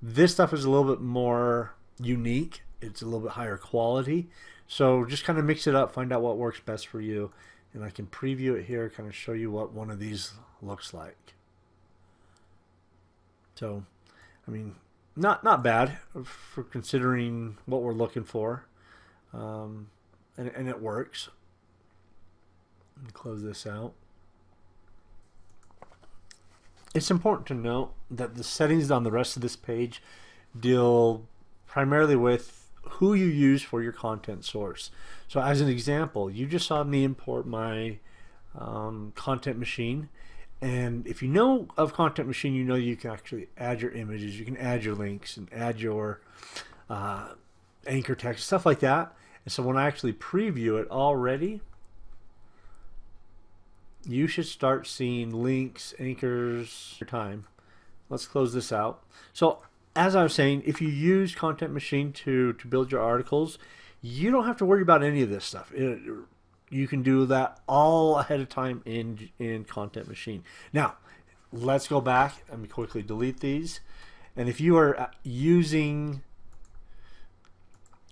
This stuff is a little bit more unique. It's a little bit higher quality. So just kind of mix it up, find out what works best for you. And I can preview it here, kind of show you what one of these looks like. So, I mean, not bad for considering what we're looking for. And it works. Let me close this out. It's important to note that the settings on the rest of this page deal primarily with who you use for your content source. So as an example, you just saw me import my content machine. And if you know of Content Machine, you know you can actually add your images, you can add your links, and add your anchor text, stuff like that. And so when I actually preview it already, you should start seeing links, anchors, your time. Let's close this out. So as I was saying, if you use Content Machine to build your articles, you don't have to worry about any of this stuff. You can do that all ahead of time in Content Machine. Now, let's go back and quickly delete these. And if you are using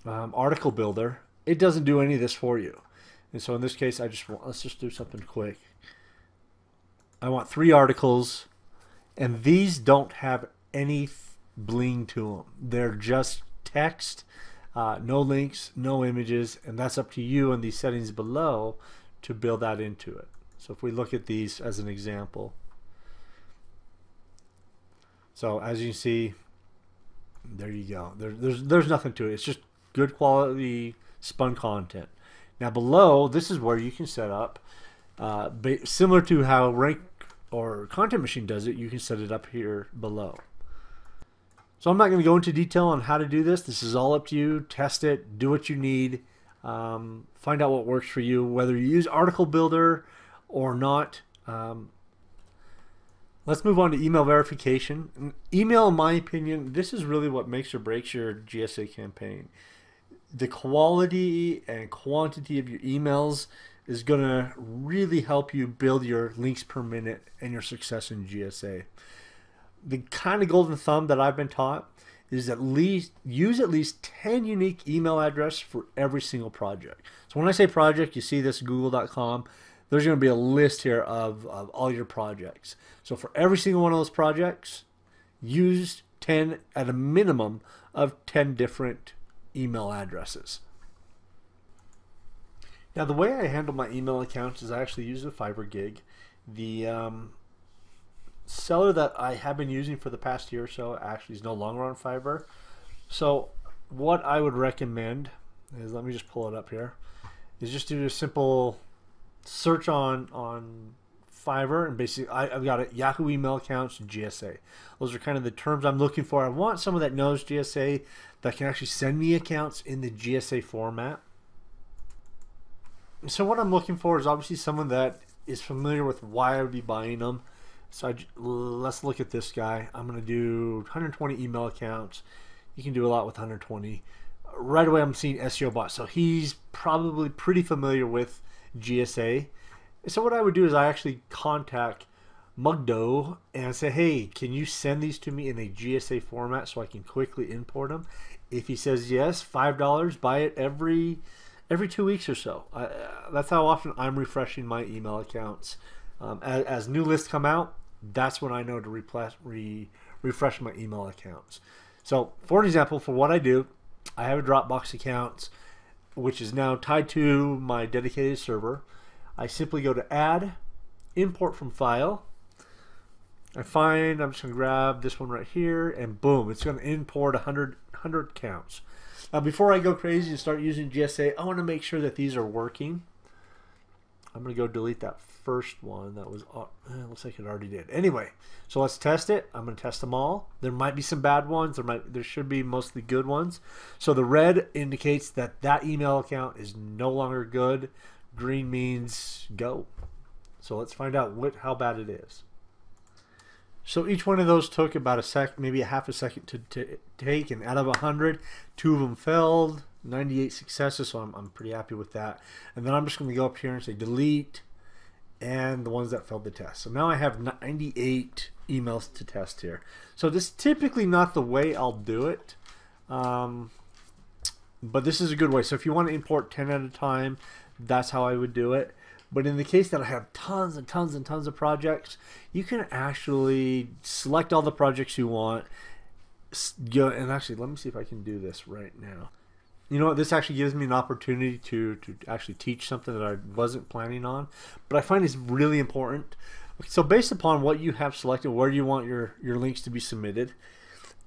Article Builder, it doesn't do any of this for you. And so in this case, let's just do something quick. I want 3 articles, and these don't have any bling to them. They're just text. No links, no images, and that's up to you in these settings below to build that into it. So if we look at these as an example, so as you can see, there you go. There's nothing to it. It's just good quality spun content. Now below, this is where you can set up, similar to how Rank or Content Machine does it, you can set it up here below. So I'm not going to go into detail on how to do this. This is all up to you. Test it. Do what you need. Find out what works for you, whether you use Article Builder or not. Let's move on to email verification. Email, in my opinion, this is really what makes or breaks your GSA campaign. The quality and quantity of your emails is going to really help you build your links per minute and your success in GSA. The kind of golden thumb that I've been taught is use at least 10 unique email addresses for every single project. So when I say project, you see this google.com. There's going to be a list here of all your projects. So for every single one of those projects, use 10 at a minimum of 10 different email addresses. Now the way I handle my email accounts is I actually use a Fiverr gig. The seller that I have been using for the past year or so actually is no longer on Fiverr. So what I would recommend is, let me just pull it up here, is just do a simple search on Fiverr, and basically I've got it, Yahoo email accounts, GSA. Those are kind of the terms I'm looking for. I want someone that knows GSA that can actually send me accounts in the GSA format. So what I'm looking for is obviously someone that is familiar with why I would be buying them. So let's look at this guy. I'm going to do 120 email accounts. You can do a lot with 120. Right away I'm seeing SEO bot. So he's probably pretty familiar with GSA. So what I would do is I actually contact Mugdo and say, hey, can you send these to me in a GSA format so I can quickly import them? If he says yes, $5, buy it every 2 weeks or so. That's how often I'm refreshing my email accounts. As new lists come out, that's when I know to refresh my email accounts. So for an example, for what I do, I have a Dropbox account which is now tied to my dedicated server. I simply go to add, import from file. I'm just going to grab this one right here, and boom, it's going to import 100 accounts. Now before I go crazy and start using GSA, I want to make sure that these are working. I'm going to go delete that first one. That was, looks like it already did. Anyway, so let's test it. I'm going to test them all. There might be some bad ones. There should be mostly good ones. So the red indicates that that email account is no longer good. Green means go. So let's find out how bad it is. So each one of those took about a sec, maybe a half a second to take, and out of 100, 2 of them failed, 98 successes, so I'm pretty happy with that. And then I'm just going to go up here and say delete, and the ones that failed the test. So now I have 98 emails to test here. So this is typically not the way I'll do it, but this is a good way. So if you want to import 10 at a time, that's how I would do it. But in the case that I have tons and tons and tons of projects, you can actually select all the projects you want. And actually, let me see if I can do this right now. You know what? This actually gives me an opportunity to actually teach something that I wasn't planning on. But I find it's really important. So based upon what you have selected, where you want your links to be submitted,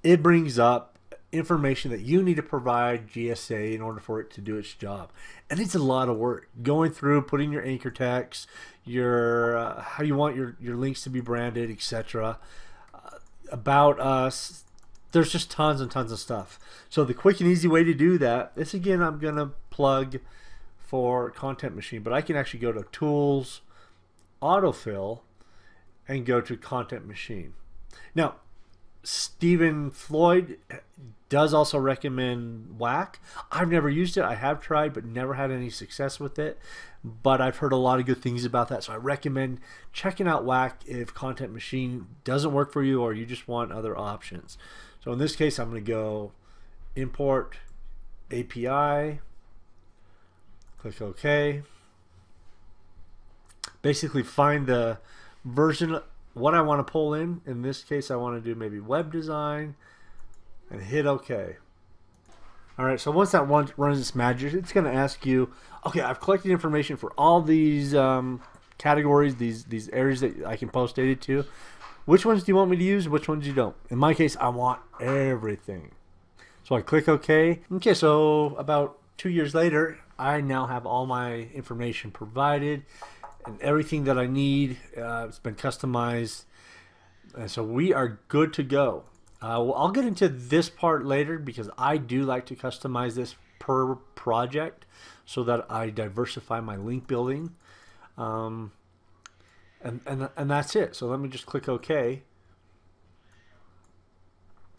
it brings up information that you need to provide GSA in order for it to do its job. And it's a lot of work going through, putting your anchor text, your how you want your links to be branded, etc. About us, there's just tons and tons of stuff. So the quick and easy way to do that, this again I'm gonna plug for Content Machine, but I can actually go to Tools, Autofill, and go to Content Machine. Now Stephen Floyd does also recommend WAC. I've never used it. I have tried, but never had any success with it. But I've heard a lot of good things about that, so I recommend checking out WAC if Content Machine doesn't work for you or you just want other options. So in this case, I'm going to go Import API, click OK. Basically find the version what I want to pull in. In this case, I want to do maybe web design and hit OK. All right, so once that runs its magic, it's going to ask you, okay, I've collected information for all these categories, these areas that I can post data to. Which ones do you want me to use? Which ones you don't? In my case, I want everything. So I click OK. Okay, so about 2 years later, I now have all my information provided and everything that I need. It's been customized. And so we are good to go. Well, I'll get into this part later because I do like to customize this per project so that I diversify my link building. And that's it. So let me just click OK.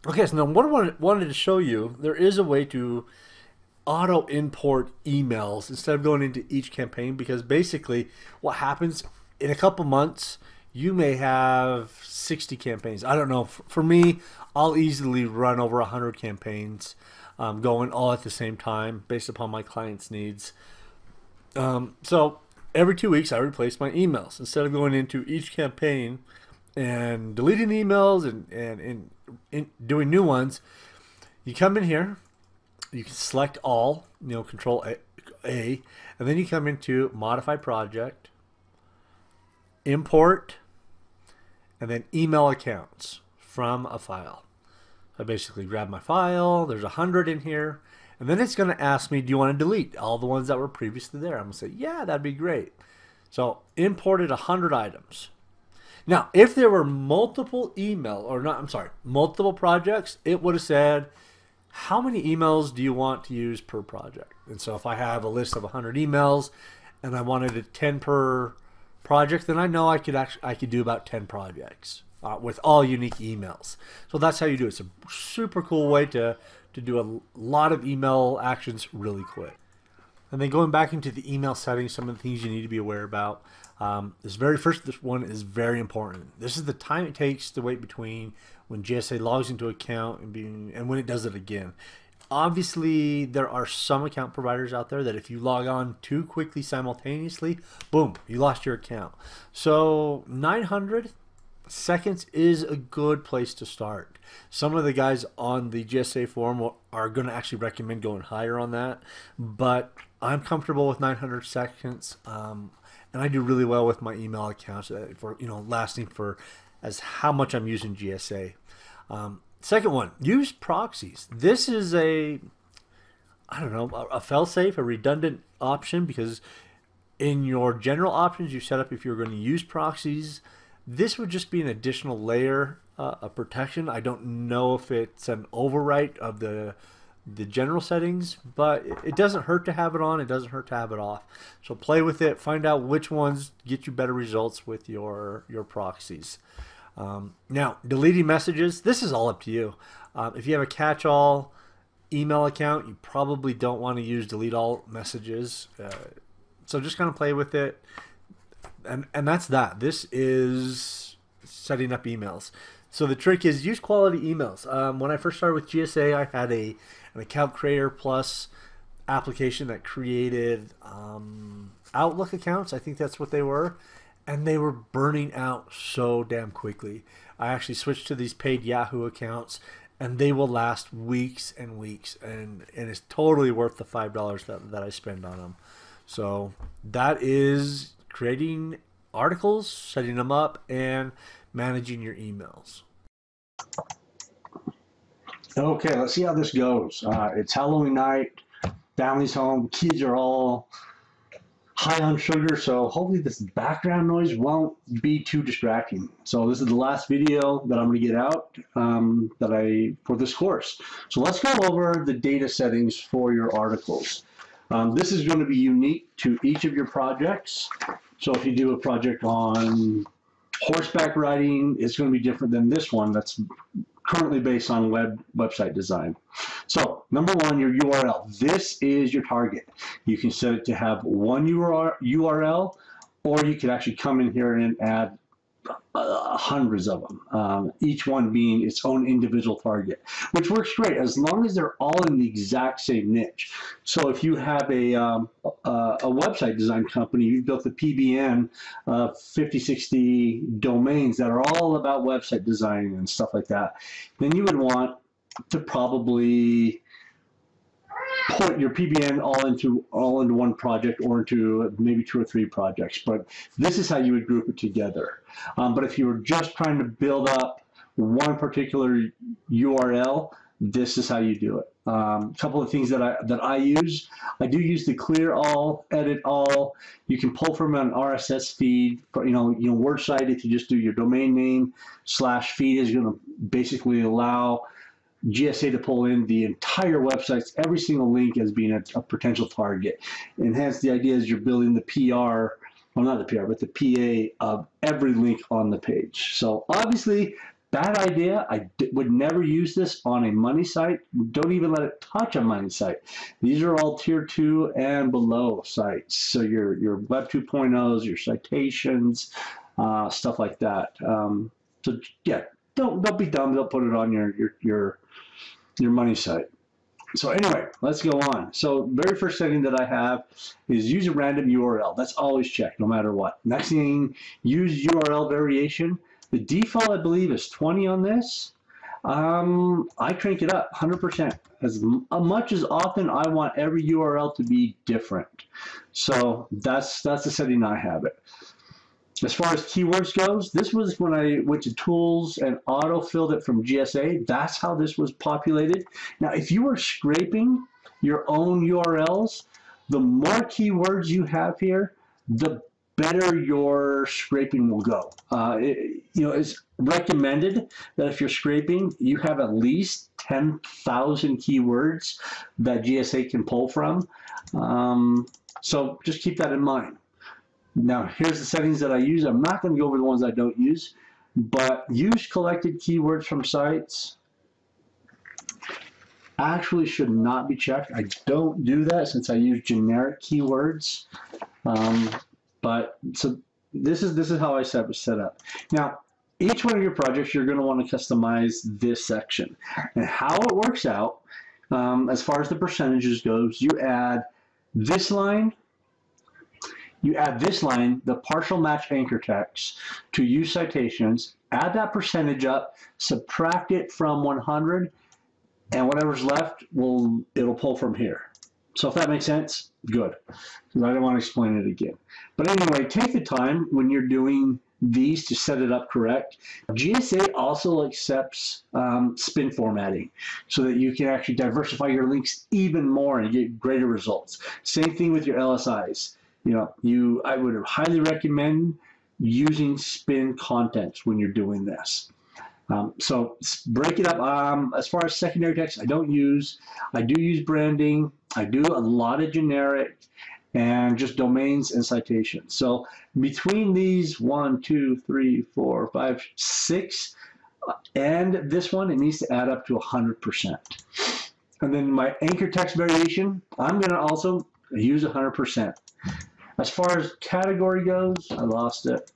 Okay, so now what I wanted to show you, there is a way to auto import emails instead of going into each campaign, because basically what happens in a couple months, you may have 60 campaigns. I don't know. For me, I'll easily run over 100 campaigns going all at the same time based upon my client's needs. So every 2 weeks, I replace my emails. Instead of going into each campaign and deleting emails and doing new ones, you come in here, you can select all, Control A, and then you come into Modify Project, Import, and then Email Accounts from a file. I basically grab my file, there's 100 in here, and then it's going to ask me, do you want to delete all the ones that were previously there? I'm going to say, yeah, that'd be great. So imported 100 items. Now, if there were multiple multiple projects, it would have said, how many emails do you want to use per project? And so if I have a list of 100 emails and I wanted a 10 per project, then I know I could do about 10 projects with all unique emails. So that's how you do it. It's a super cool way to do a lot of email actions really quick. And then going back into the email settings, some of the things you need to be aware about. This one is very important. This is the time it takes to wait between when GSA logs into an account and when it does it again. Obviously, there are some account providers out there that if you log on too quickly simultaneously, boom, you lost your account. So 900 seconds is a good place to start. Some of the guys on the GSA forum are going to actually recommend going higher on that, but I'm comfortable with 900 seconds. And I do really well with my email accounts for lasting for as how much I'm using GSA. Second one, use proxies. This is a fail-safe, a redundant option, because in your general options you set up if you're going to use proxies. This would just be an additional layer of protection. I don't know if it's an overwrite of the general settings, but it doesn't hurt to have it on. It doesn't hurt to have it off. So play with it. Find out which ones get you better results with your proxies. Now, deleting messages. This is all up to you. If you have a catch-all email account, you probably don't want to use delete all messages. So just kind of play with it. And that's that. This is setting up emails. So the trick is use quality emails. When I first started with GSA, I had an Account Creator Plus application that created Outlook accounts. I think that's what they were. And they were burning out so damn quickly. I actually switched to these paid Yahoo accounts, and they will last weeks and weeks. And it's totally worth the $5 that I spend on them. So that is creating articles, setting them up, and managing your emails. Okay, let's see how this goes. It's Halloween night, family's home, kids are all high on sugar, so hopefully this background noise won't be too distracting. So this is the last video that I'm going to get out for this course. So let's go over the data settings for your articles. This is going to be unique to each of your projects. So if you do a project on horseback riding, it's going to be different than this one that's currently based on website design. So number one, your URL. This is your target. You can set it to have one URL, or you could actually come in here and add hundreds of them, each one being its own individual target, which works great as long as they're all in the exact same niche. So if you have a website design company, you've built a PBN of 50, 60 domains that are all about website design and stuff like that, then you would want to probably put your PBN all into one project, or into maybe 2 or 3 projects. But this is how you would group it together. But if you were just trying to build up one particular URL, this is how you do it. A couple of things that I use. I do use the clear all, edit all. You can pull from an RSS feed. Words cited to just do your domain name / feed is going to basically allow GSA to pull in the entire websites, every single link as being a potential target. And hence the idea is you're building the PR, well, not the PR, but the PA of every link on the page. So obviously, bad idea. I would never use this on a money site. Don't even let it touch a money site. These are all tier 2 and below sites. So your Web 2.0s, your citations, stuff like that. So yeah, don't be dumb. Don't put it on your money site. So anyway, let's go on. So very first setting that I have is use a random URL. That's always checked no matter what. Next thing, use URL variation. The default, I believe, is 20 on this. I crank it up 100%. As much as often I want every URL to be different. So that's the setting I have it. As far as keywords goes, this was when I went to tools and auto-filled it from GSA. That's how this was populated. Now, if you were scraping your own URLs, the more keywords you have here, the better your scraping will go. It's recommended that if you're scraping, you have at least 10,000 keywords that GSA can pull from. So just keep that in mind. Now, here's the settings that I use. I'm not going to go over the ones I don't use, but use collected keywords from sites. Actually should not be checked. I don't do that since I use generic keywords. But so this is how I set up. Now, each one of your projects, you're going to want to customize this section. And how it works out, as far as the percentages goes, you add this line, the partial match anchor text to use citations, add that percentage up, subtract it from 100, and whatever's left, it'll pull from here. So if that makes sense, good, because I don't want to explain it again. But anyway, take the time when you're doing these to set it up correct. GSA also accepts spin formatting so that you can actually diversify your links even more and get greater results. Same thing with your LSIs. I would highly recommend using spin contents when you're doing this. So break it up. As far as secondary text, I don't use. I do use branding. I do a lot of generic and just domains and citations. So between these 1, 2, 3, 4, 5, 6, and this one, it needs to add up to 100%. And then my anchor text variation, I'm going to also use 100%. As far as category goes, I lost it.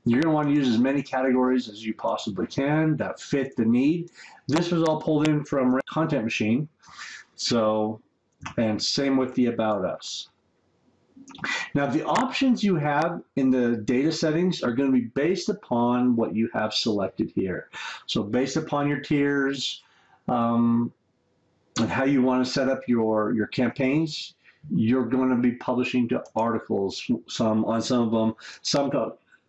You're going to want to use as many categories as you possibly can that fit the need. This was all pulled in from Content Machine. So, and same with the About Us. Now, the options you have in the data settings are going to be based upon what you have selected here. So based upon your tiers and how you want to set up your campaigns, you're going to be publishing to articles, on some of them, some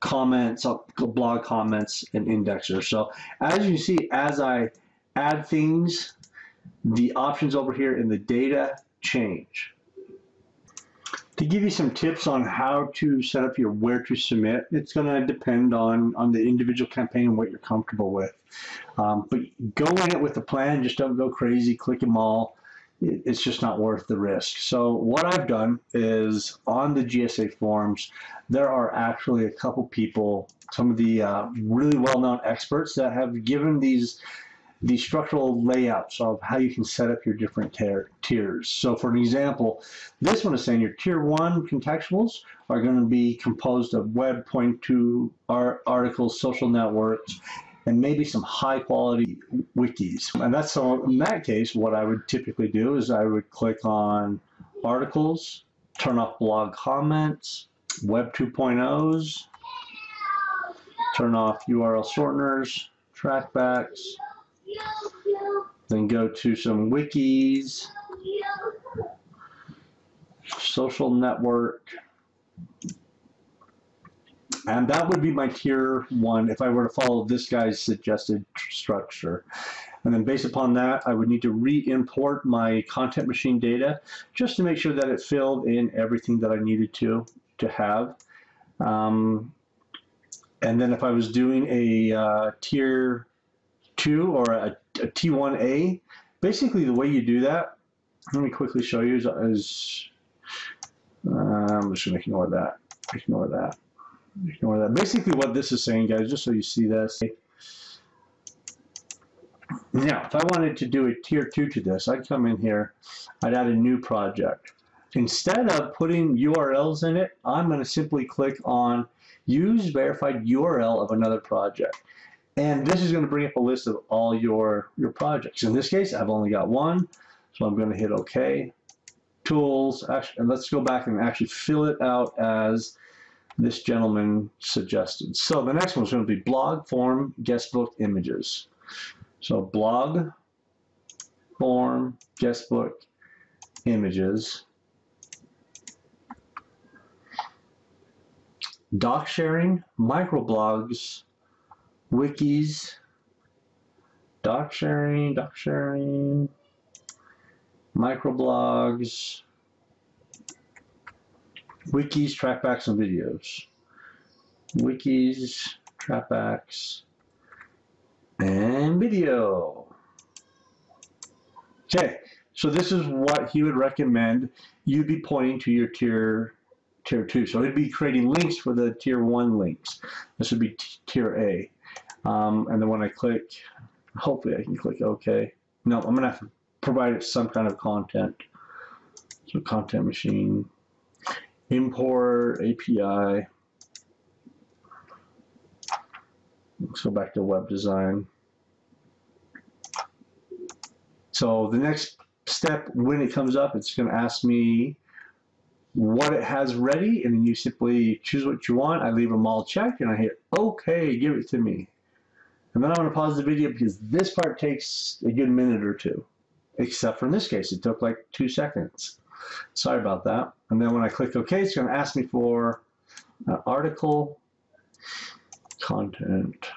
comments, blog comments, and indexers. So as you see, as I add things, the options over here in the data change. To give you some tips on how to set up your where to submit, it's going to depend on the individual campaign and what you're comfortable with. But go in it with a plan. Just don't go crazy, click them all. It's just not worth the risk. So what I've done is on the GSA forums, there are actually a couple people, some of the really well-known experts that have given these structural layouts of how you can set up your different tiers. So for an example, this one is saying your tier 1 contextuals are going to be composed of web point to articles, social networks, and maybe some high quality wikis. And that's, so in that case, what I would typically do is I would click on articles, turn off blog comments, web 2.0s, turn off URL shorteners, trackbacks, then go to some wikis, social network, and that would be my tier 1 if I were to follow this guy's suggested structure. And then based upon that, I would need to re-import my content machine data just to make sure that it filled in everything that I needed to have. And then if I was doing a tier 2 or a T1A, basically the way you do that, let me quickly show you, I'm just going to ignore that. Ignore that. Basically what this is saying, guys, just so you see this. Now, if I wanted to do a tier 2 to this, I'd come in here, I'd add a new project. Instead of putting URLs in it, I'm going to simply click on use verified URL of another project. And this is going to bring up a list of all your projects. In this case, I've only got one, so I'm going to hit OK. Tools, and let's go back and actually fill it out as this gentleman suggested. So the next one is going to be blog form guestbook images. So blog form guestbook images. Doc sharing, microblogs, wikis, doc sharing, microblogs, wikis, trackbacks, and videos. Wikis, trackbacks, and video. Okay, so this is what he would recommend you be pointing to your tier 2. So it'd be creating links for the tier 1 links. This would be tier A. And then when I click, hopefully I can click OK. No, I'm going to have to provide it some kind of content. So content machine, import API. Let's go back to web design. So the next step, when it comes up, it's going to ask me what it has ready, and then you simply choose what you want. I leave them all checked, and I hit OK, give it to me. And then I'm going to pause the video because this part takes a good minute or two, except for in this case, it took like 2 seconds. Sorry about that. And then when I click OK, it's going to ask me for an article, content.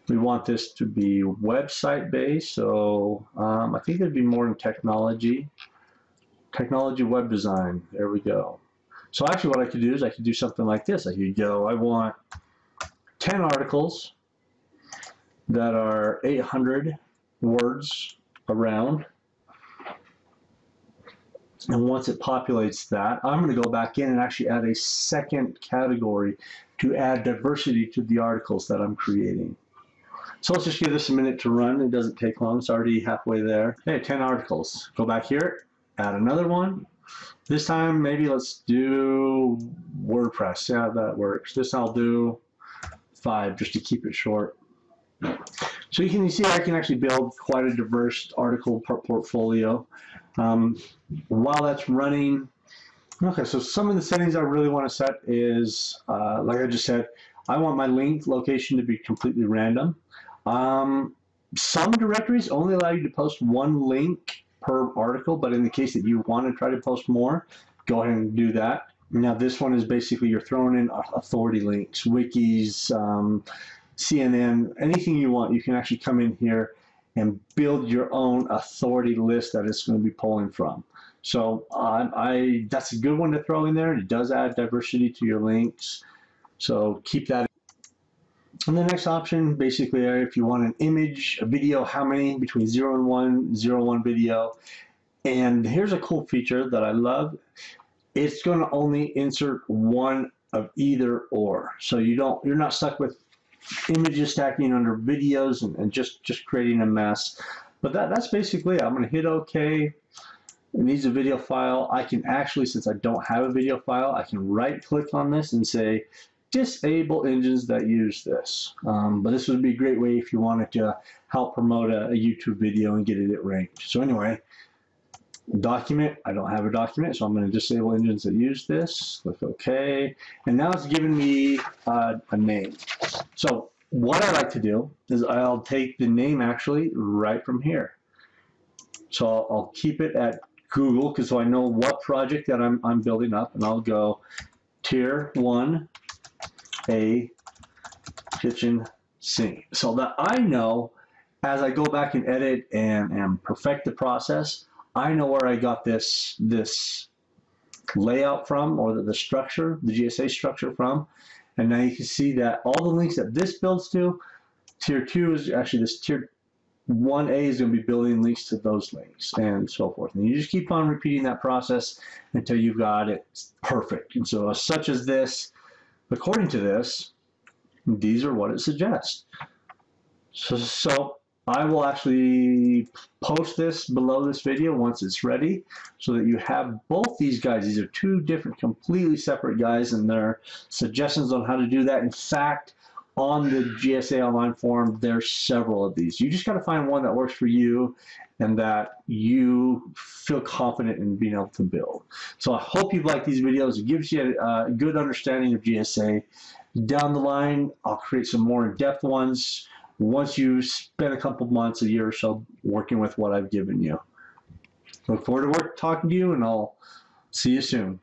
We want this to be website based, so I think it'd be more in technology web design. There we go. So actually what I could do is I could do something like this. I could go, I want 10 articles that are 800 words around. And once it populates that, I'm going to go back in and actually add a second category to add diversity to the articles that I'm creating. So let's just give this a minute to run. It doesn't take long. It's already halfway there. Okay, 10 articles. Go back here, add another one. This time, maybe let's do WordPress. See how that works. This I'll do 5 just to keep it short. So you can see I can actually build quite a diverse article portfolio. While that's running, okay, so some of the settings I really want to set is, like I just said, I want my link location to be completely random. Some directories only allow you to post 1 link per article, but in the case that you want to try to post more, go ahead and do that. Now this one is basically you're throwing in authority links, wikis, CNN, anything you want. You can actually come in here and build your own authority list that it's going to be pulling from. So that's a good one to throw in there. It does add diversity to your links. So keep that. And the next option, basically, if you want an image, a video, how many, between 0 and 1, 0 1 video. And here's a cool feature that I love. It's going to only insert one of either or. So you're not stuck with images stacking under videos and just creating a mess. But that's basically it. I'm going to hit OK. It needs a video file. I can actually, since I don't have a video file, I can right click on this and say disable engines that use this. But this would be a great way if you wanted to help promote a YouTube video and get it ranked. So anyway, document, I don't have a document, so I'm going to disable engines that use this. Click OK. And now it's giving me a name. So what I like to do is I'll take the name actually right from here. So I'll keep it at Google, because so I know what project that I'm building up, and I'll go Tier 1 A kitchen sink, so that I know as I go back and edit and perfect the process, I know where I got this layout from, or the structure, the GSA structure from. And now you can see that all the links that this builds to, Tier 2 is actually this Tier 1A is going to be building links to those links, and so forth. And you just keep on repeating that process until you've got it perfect. And so such as this, according to this, these are what it suggests. So I will actually post this below this video once it's ready, so that you have both these guys. These are two different, completely separate guys, and their suggestions on how to do that. In fact, on the GSA Online forum, there's several of these. You just got to find one that works for you and that you feel confident in being able to build. So I hope you like these videos. It gives you a good understanding of GSA. Down the line, I'll create some more in-depth ones once you spend a couple months, a year or so, working with what I've given you. Look forward to talking to you, and I'll see you soon.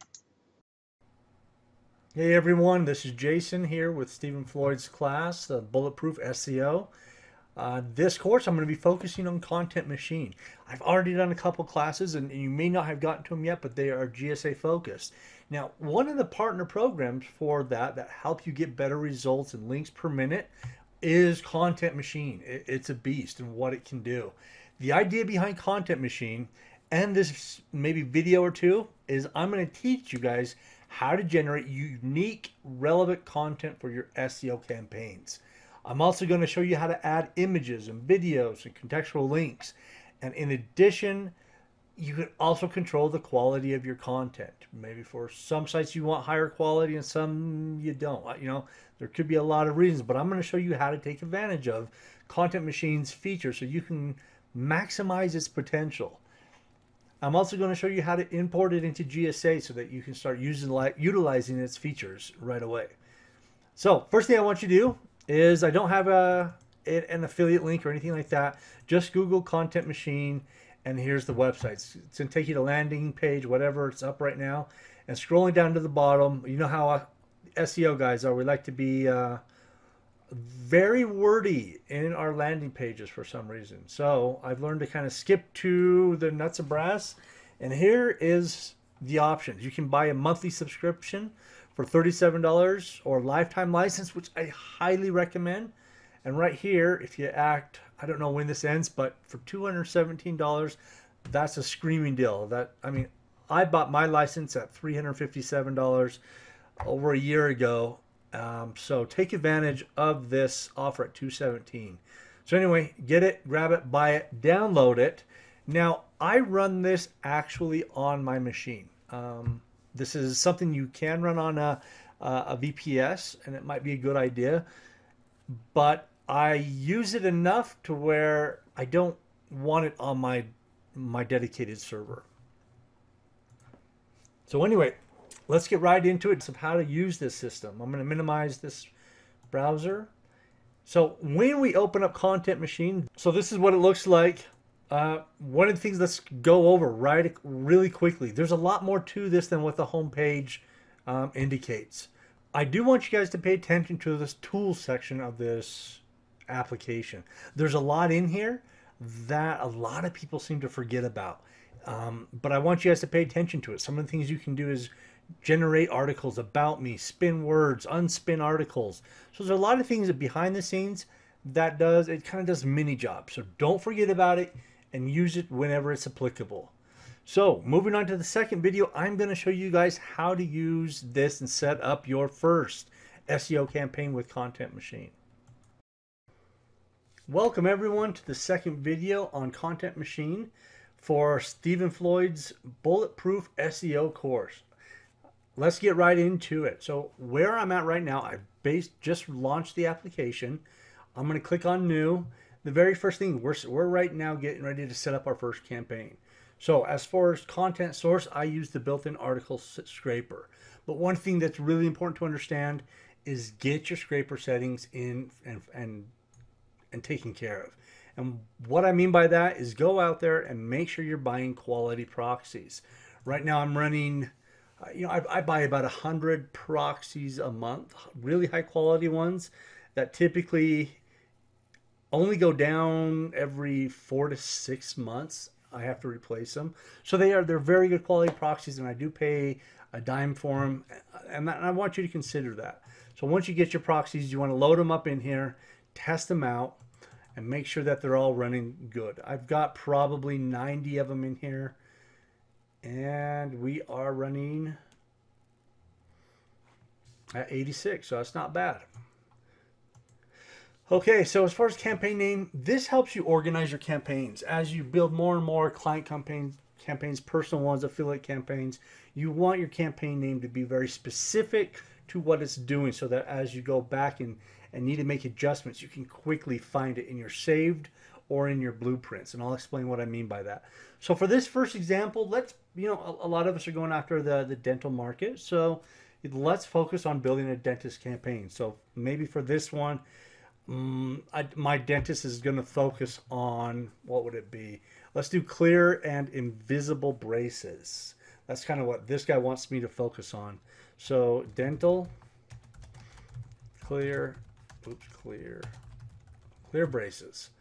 Hey everyone, this is Jason here with Stephen Floyd's class, the Bulletproof SEO. This course I'm going to be focusing on Content Machine. I've already done a couple classes, and you may not have gotten to them yet, but they are GSA focused. Now, one of the partner programs for that help you get better results and links per minute is Content Machine. It's a beast in what it can do. The idea behind Content Machine, and this maybe video or two, is I'm going to teach you guys how to generate unique, relevant content for your SEO campaigns. I'm also going to show you how to add images and videos and contextual links. And in addition, you can also control the quality of your content. Maybe for some sites you want higher quality and some you don't. You know, there could be a lot of reasons, but I'm going to show you how to take advantage of Content Machine's features so you can maximize its potential. I'm also going to show you how to import it into GSA so that you can start utilizing its features right away. So first thing I want you to do is, I don't have an affiliate link or anything like that. Just Google Content Machine, and here's the website. It's going to take you to landing page, whatever, it's up right now. And scrolling down to the bottom, you know how SEO guys are. We like to be very wordy in our landing pages for some reason. So I've learned to kind of skip to the nuts and brass. And here is the options. You can buy a monthly subscription for $37 or lifetime license, which I highly recommend. And right here, if you act, I don't know when this ends, but for $217, that's a screaming deal. I mean, I bought my license at $357 over a year ago. So take advantage of this offer at $217. So anyway, get it, grab it, buy it, download it. Now, I run this actually on my machine. This is something you can run on a VPS, and it might be a good idea. But I use it enough to where I don't want it on my dedicated server. So anyway, let's get right into it of how to use this system. I'm going to minimize this browser. So when we open up Content Machine, so this is what it looks like. One of the things, let's go over really quickly. There's a lot more to this than what the home page indicates. I do want you guys to pay attention to this tools section of this application. There's a lot in here. that a lot of people seem to forget about. But I want you guys to pay attention to it. Some of the things you can do is generate articles about me, spin words, unspin articles. So there's a lot of things that behind the scenes that does, it kind of does mini jobs. So don't forget about it and use it whenever it's applicable. So moving on to the second video, I'm going to show you guys how to use this and set up your first SEO campaign with Content Machine. Welcome everyone to the second video on Content Machine for Stephen Floyd's Bulletproof SEO course. Let's get right into it. So where I'm at right now, I've just launched the application. I'm going to click on new. The very first thing, we're right now getting ready to set up our first campaign. So as far as content source, I use the built-in article scraper. But one thing that's really important to understand is get your scraper settings in and taken care of. And what I mean by that is go out there and make sure you're buying quality proxies. Right now I'm running, I buy about 100 proxies a month, really high quality ones that typically only go down every 4 to 6 months. I have to replace them. So they're very good quality proxies, and I do pay a dime for them, and I want you to consider that. So once you get your proxies, you want to load them up in here, test them out, and make sure that they're all running good. I've got probably 90 of them in here, and we are running at 86, so that's not bad. Okay, so as far as campaign name, this helps you organize your campaigns. As you build more and more client campaigns, personal ones, affiliate campaigns, you want your campaign name to be very specific to what it's doing, so that as you go back and need to make adjustments, you can quickly find it in your saved or in your blueprints. And I'll explain what I mean by that. So for this first example, a lot of us are going after the dental market. So let's focus on building a dentist campaign. So maybe for this one, my dentist is going to focus on, what would it be? Let's do clear and invisible braces. That's kind of what this guy wants me to focus on. So dental, clear braces.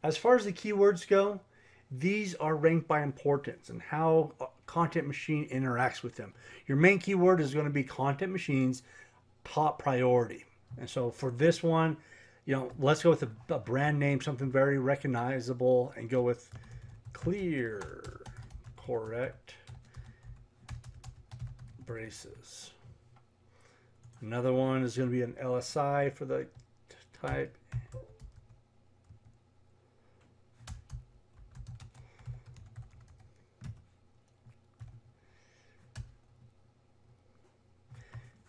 As far as the keywords go, these are ranked by importance and how Content Machine interacts with them. Your main keyword is going to be Content Machine's top priority. And so for this one, let's go with a brand name, something very recognizable, and go with clear, correct braces. Another one is going to be an LSI for the type.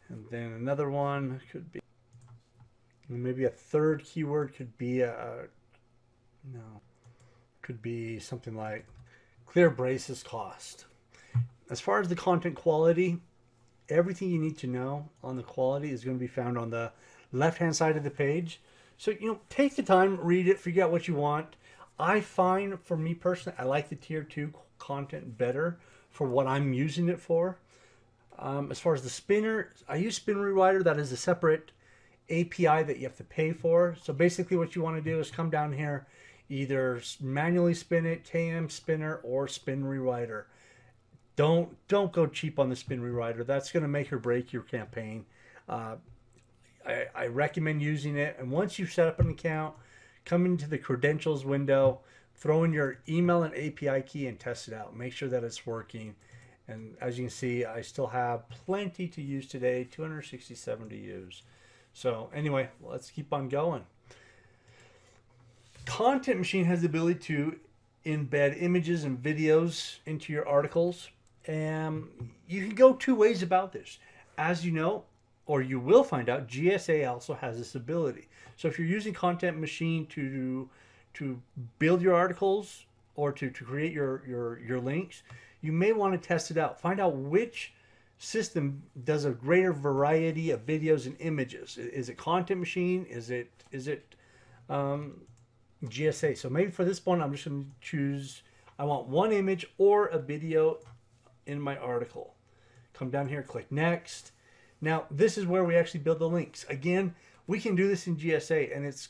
And then another one could be, maybe a third keyword could be could be something like clear braces cost. As far as the content quality, everything you need to know on the quality is going to be found on the left-hand side of the page. So, take the time, read it, figure out what you want. I find, for me personally, I like the tier 2 content better for what I'm using it for. As far as the spinner, I use Spin Rewriter. That is a separate API that you have to pay for. So basically what you want to do is come down here, either manually spin it, KM Spinner, or Spin Rewriter. Don't go cheap on the Spin Rewriter. That's going to make or break your campaign. I recommend using it. And once you've set up an account, come into the credentials window, throw in your email and API key and test it out. Make sure that it's working. And as you can see, I still have plenty to use today, 267 to use. So anyway, let's keep on going. Content Machine has the ability to embed images and videos into your articles. And you can go two ways about this. As you know, or you will find out, GSA also has this ability. So if you're using Content Machine to build your articles or to create your links, you may want to test it out. Find out which system does a greater variety of videos and images. Is it Content Machine? Is it GSA? So maybe for this one, I'm just going to choose, I want one image or a video in my article. Come down here, click Next. Now, this is where we actually build the links. Again, We can do this in GSA, and it's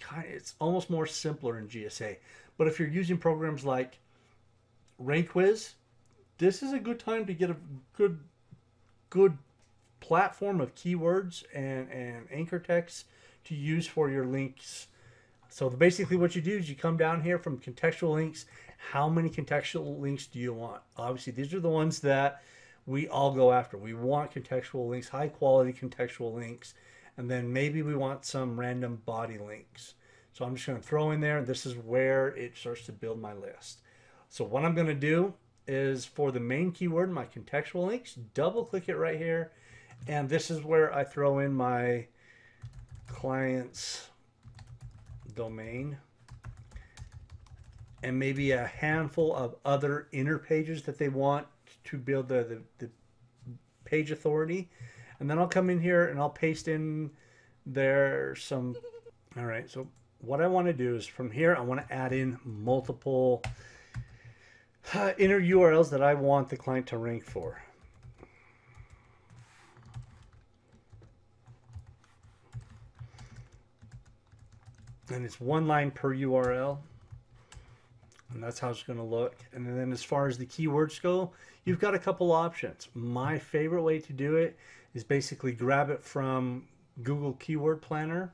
almost more simpler in GSA. But if you're using programs like RankWiz, this is a good time to get a good platform of keywords and anchor text to use for your links. So basically what you do is you come down here from contextual links. How many contextual links do you want? Obviously, these are the ones that we all go after. We want contextual links, high quality contextual links, and then maybe we want some random body links. So I'm just going to throw in there. This is where it starts to build my list. So what I'm going to do is for the main keyword, my contextual links, double click it right here. And this is where I throw in my client's domain and maybe a handful of other inner pages that they want to build the page authority. And then I'll come in here and I'll paste in there some. All right, so what I want to do is from here, I want to add in multiple inner URLs that I want the client to rank for. And it's one line per URL. And that's how it's going to look. And then as far as the keywords go, you've got a couple options. My favorite way to do it is basically grab it from Google Keyword Planner.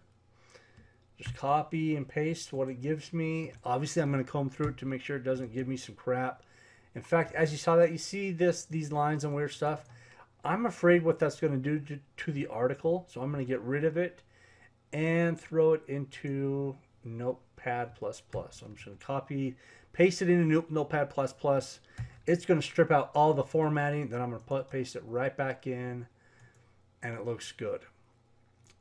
Just copy and paste what it gives me. Obviously, I'm going to comb through it to make sure it doesn't give me some crap. In fact, as you saw that, you see these lines and weird stuff. I'm afraid what that's going to do to the article. So I'm going to get rid of it and throw it into Notepad++. So I'm just going to copy, paste it into Notepad++. It's going to strip out all the formatting. Then I'm going to paste it right back in, and it looks good.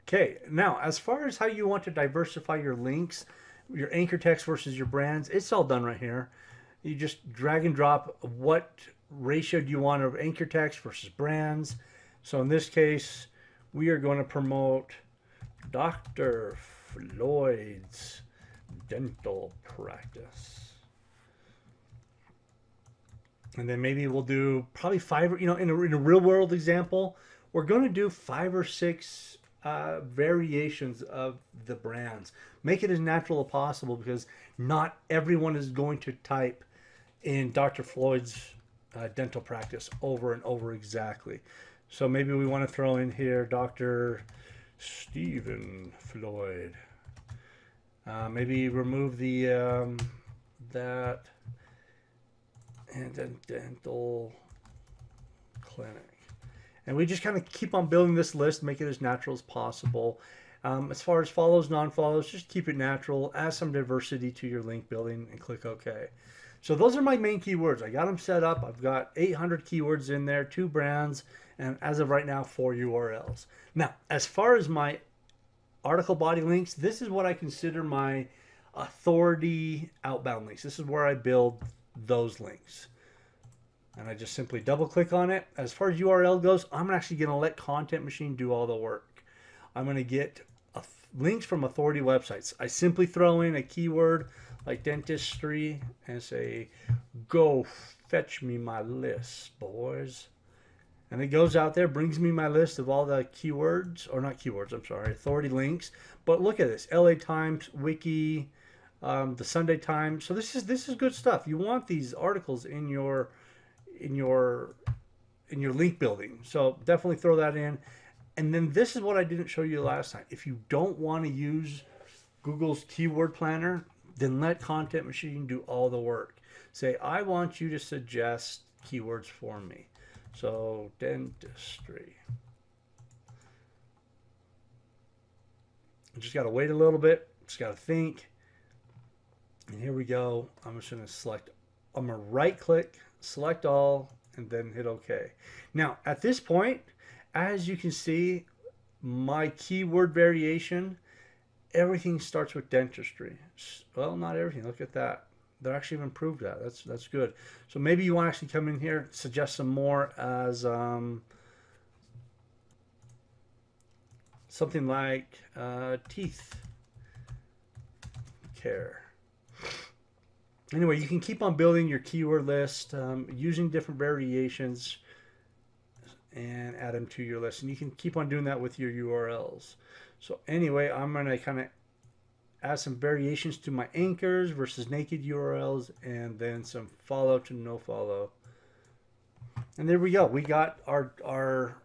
Okay, now as far as how you want to diversify your links, your anchor text versus your brands, it's all done right here. You just drag and drop what ratio do you want of anchor text versus brands. So in this case, we are going to promote Dr. Floyd's dental practice. And then maybe we'll do probably 5, in a real world example, we're going to do 5 or 6 variations of the brands. Make it as natural as possible because not everyone is going to type in Dr. Floyd's dental practice over and over exactly. So maybe we want to throw in here Dr. Stephen Floyd. Maybe remove the that and then dental clinic. And we just kind of keep on building this list, make it as natural as possible. As far as follows, non-follows, just keep it natural, add some diversity to your link building, and click OK. So those are my main keywords. I got them set up. I've got 800 keywords in there, 2 brands, and as of right now, 4 URLs. Now, as far as my article body links, this is what I consider my authority outbound links. This is where I build those links. And I just simply double click on it. As far as URL goes, I'm actually going to let Content Machine do all the work. I'm going to get links from authority websites. I simply throw in a keyword like dentistry and say, go fetch me my list, boys. And it goes out there, brings me my list of all the keywords, or not keywords, I'm sorry, authority links. But look at this, LA Times, Wiki, the Sunday Times. So this is good stuff. You want these articles in your link building. So definitely throw that in. And then this is what I didn't show you last time. If you don't want to use Google's keyword planner, then let Content Machine do all the work. Say, I want you to suggest keywords for me. So dentistry. Just got to wait a little bit. Just got to think. And here we go. I'm just going to select, I'm going to right click, select all, and then hit OK. Now, at this point, as you can see, my keyword variation, everything starts with dentistry. Well, not everything. Look at that. They actually have improved that. That's good. So maybe you want to actually come in here, suggest some more as something like teeth care. Anyway, you can keep on building your keyword list using different variations. and add them to your list. And you can keep on doing that with your URLs. So anyway, I'm going to kind of add some variations to my anchors versus naked URLs, and then some follow to no follow. And there we go. We got our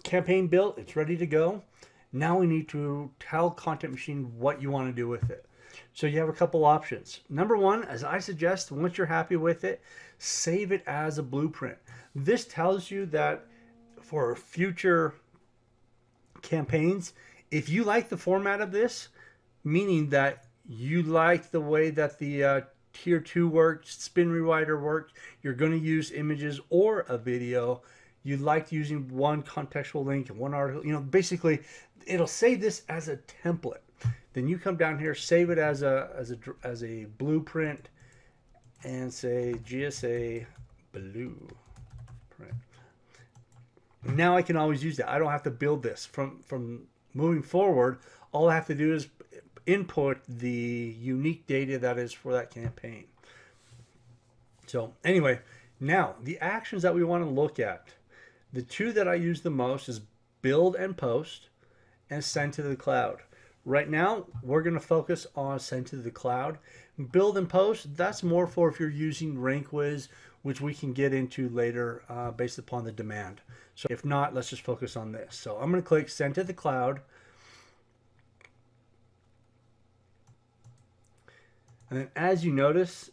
campaign built. It's ready to go. Now we need to tell Content Machine what you want to do with it. So you have a couple options. Number one, as I suggest, once you're happy with it, save it as a blueprint. This tells you that for future campaigns, if you like the format of this, meaning that you like the way that the Tier 2 works, Spin Rewriter works, you're going to use images or a video, you like using one contextual link and one article, you know, basically it'll save this as a template. Then you come down here, save it as a blueprint, and say GSA blueprint. Now I can always use that. I don't have to build this from moving forward. All I have to do is input the unique data that is for that campaign. So anyway, now the actions that we want to look at, the two that I use the most is build and post and send to the cloud. Right now, we're going to focus on send to the cloud. Build and post, that's more for if you're using RankWiz, which we can get into later based upon the demand. So if not, let's just focus on this. So I'm going to click send to the cloud. And then as you notice,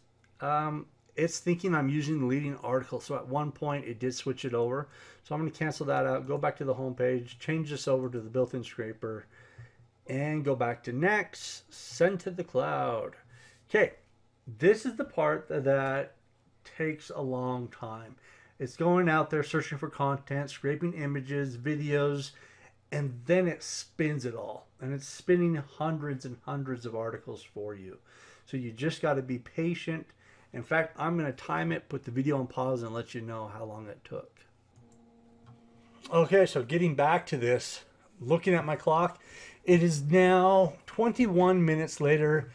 it's thinking I'm using the leading article. So at one point it did switch it over. So I'm going to cancel that out, go back to the home page, change this over to the built-in scraper, and go back to next, send to the cloud. Okay, this is the part that takes a long time. It's going out there searching for content, scraping images, videos, and then it spins it all. And it's spinning hundreds and hundreds of articles for you. So you just got to be patient. In fact, I'm going to time it, put the video on pause, and let you know how long it took. Okay, so getting back to this, looking at my clock, it is now 21 minutes later,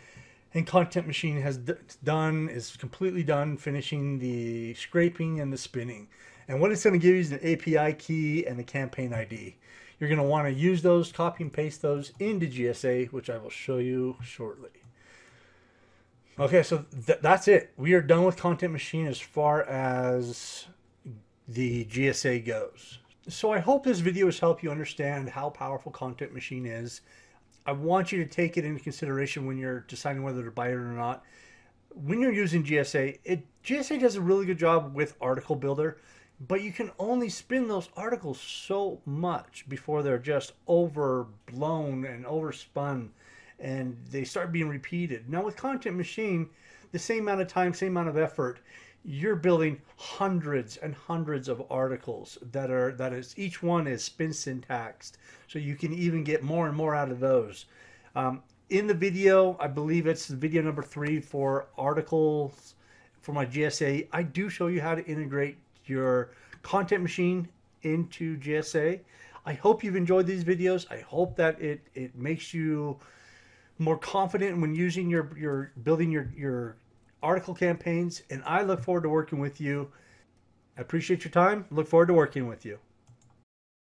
and Content Machine is completely done finishing the scraping and the spinning. And what it's going to give you is an API key and a campaign ID. You're going to want to use those, copy and paste those into GSA, which I will show you shortly. Okay, so that's it. We are done with Content Machine as far as the GSA goes. So I hope this video has helped you understand how powerful Content Machine is. I want you to take it into consideration when you're deciding whether to buy it or not. When you're using GSA, GSA does a really good job with Article Builder, but you can only spin those articles so much before they're just overblown and overspun, and they start being repeated. Now with Content Machine, the same amount of time, same amount of effort, you're building hundreds and hundreds of articles each one is spin syntaxed, so you can even get more and more out of those. In the video, I believe it's video number 3 for articles for my GSA, I do show you how to integrate your Content Machine into GSA. I hope you've enjoyed these videos. I hope that it makes you more confident when using building your article campaigns, and I look forward to working with you. I appreciate your time. Look forward to working with you.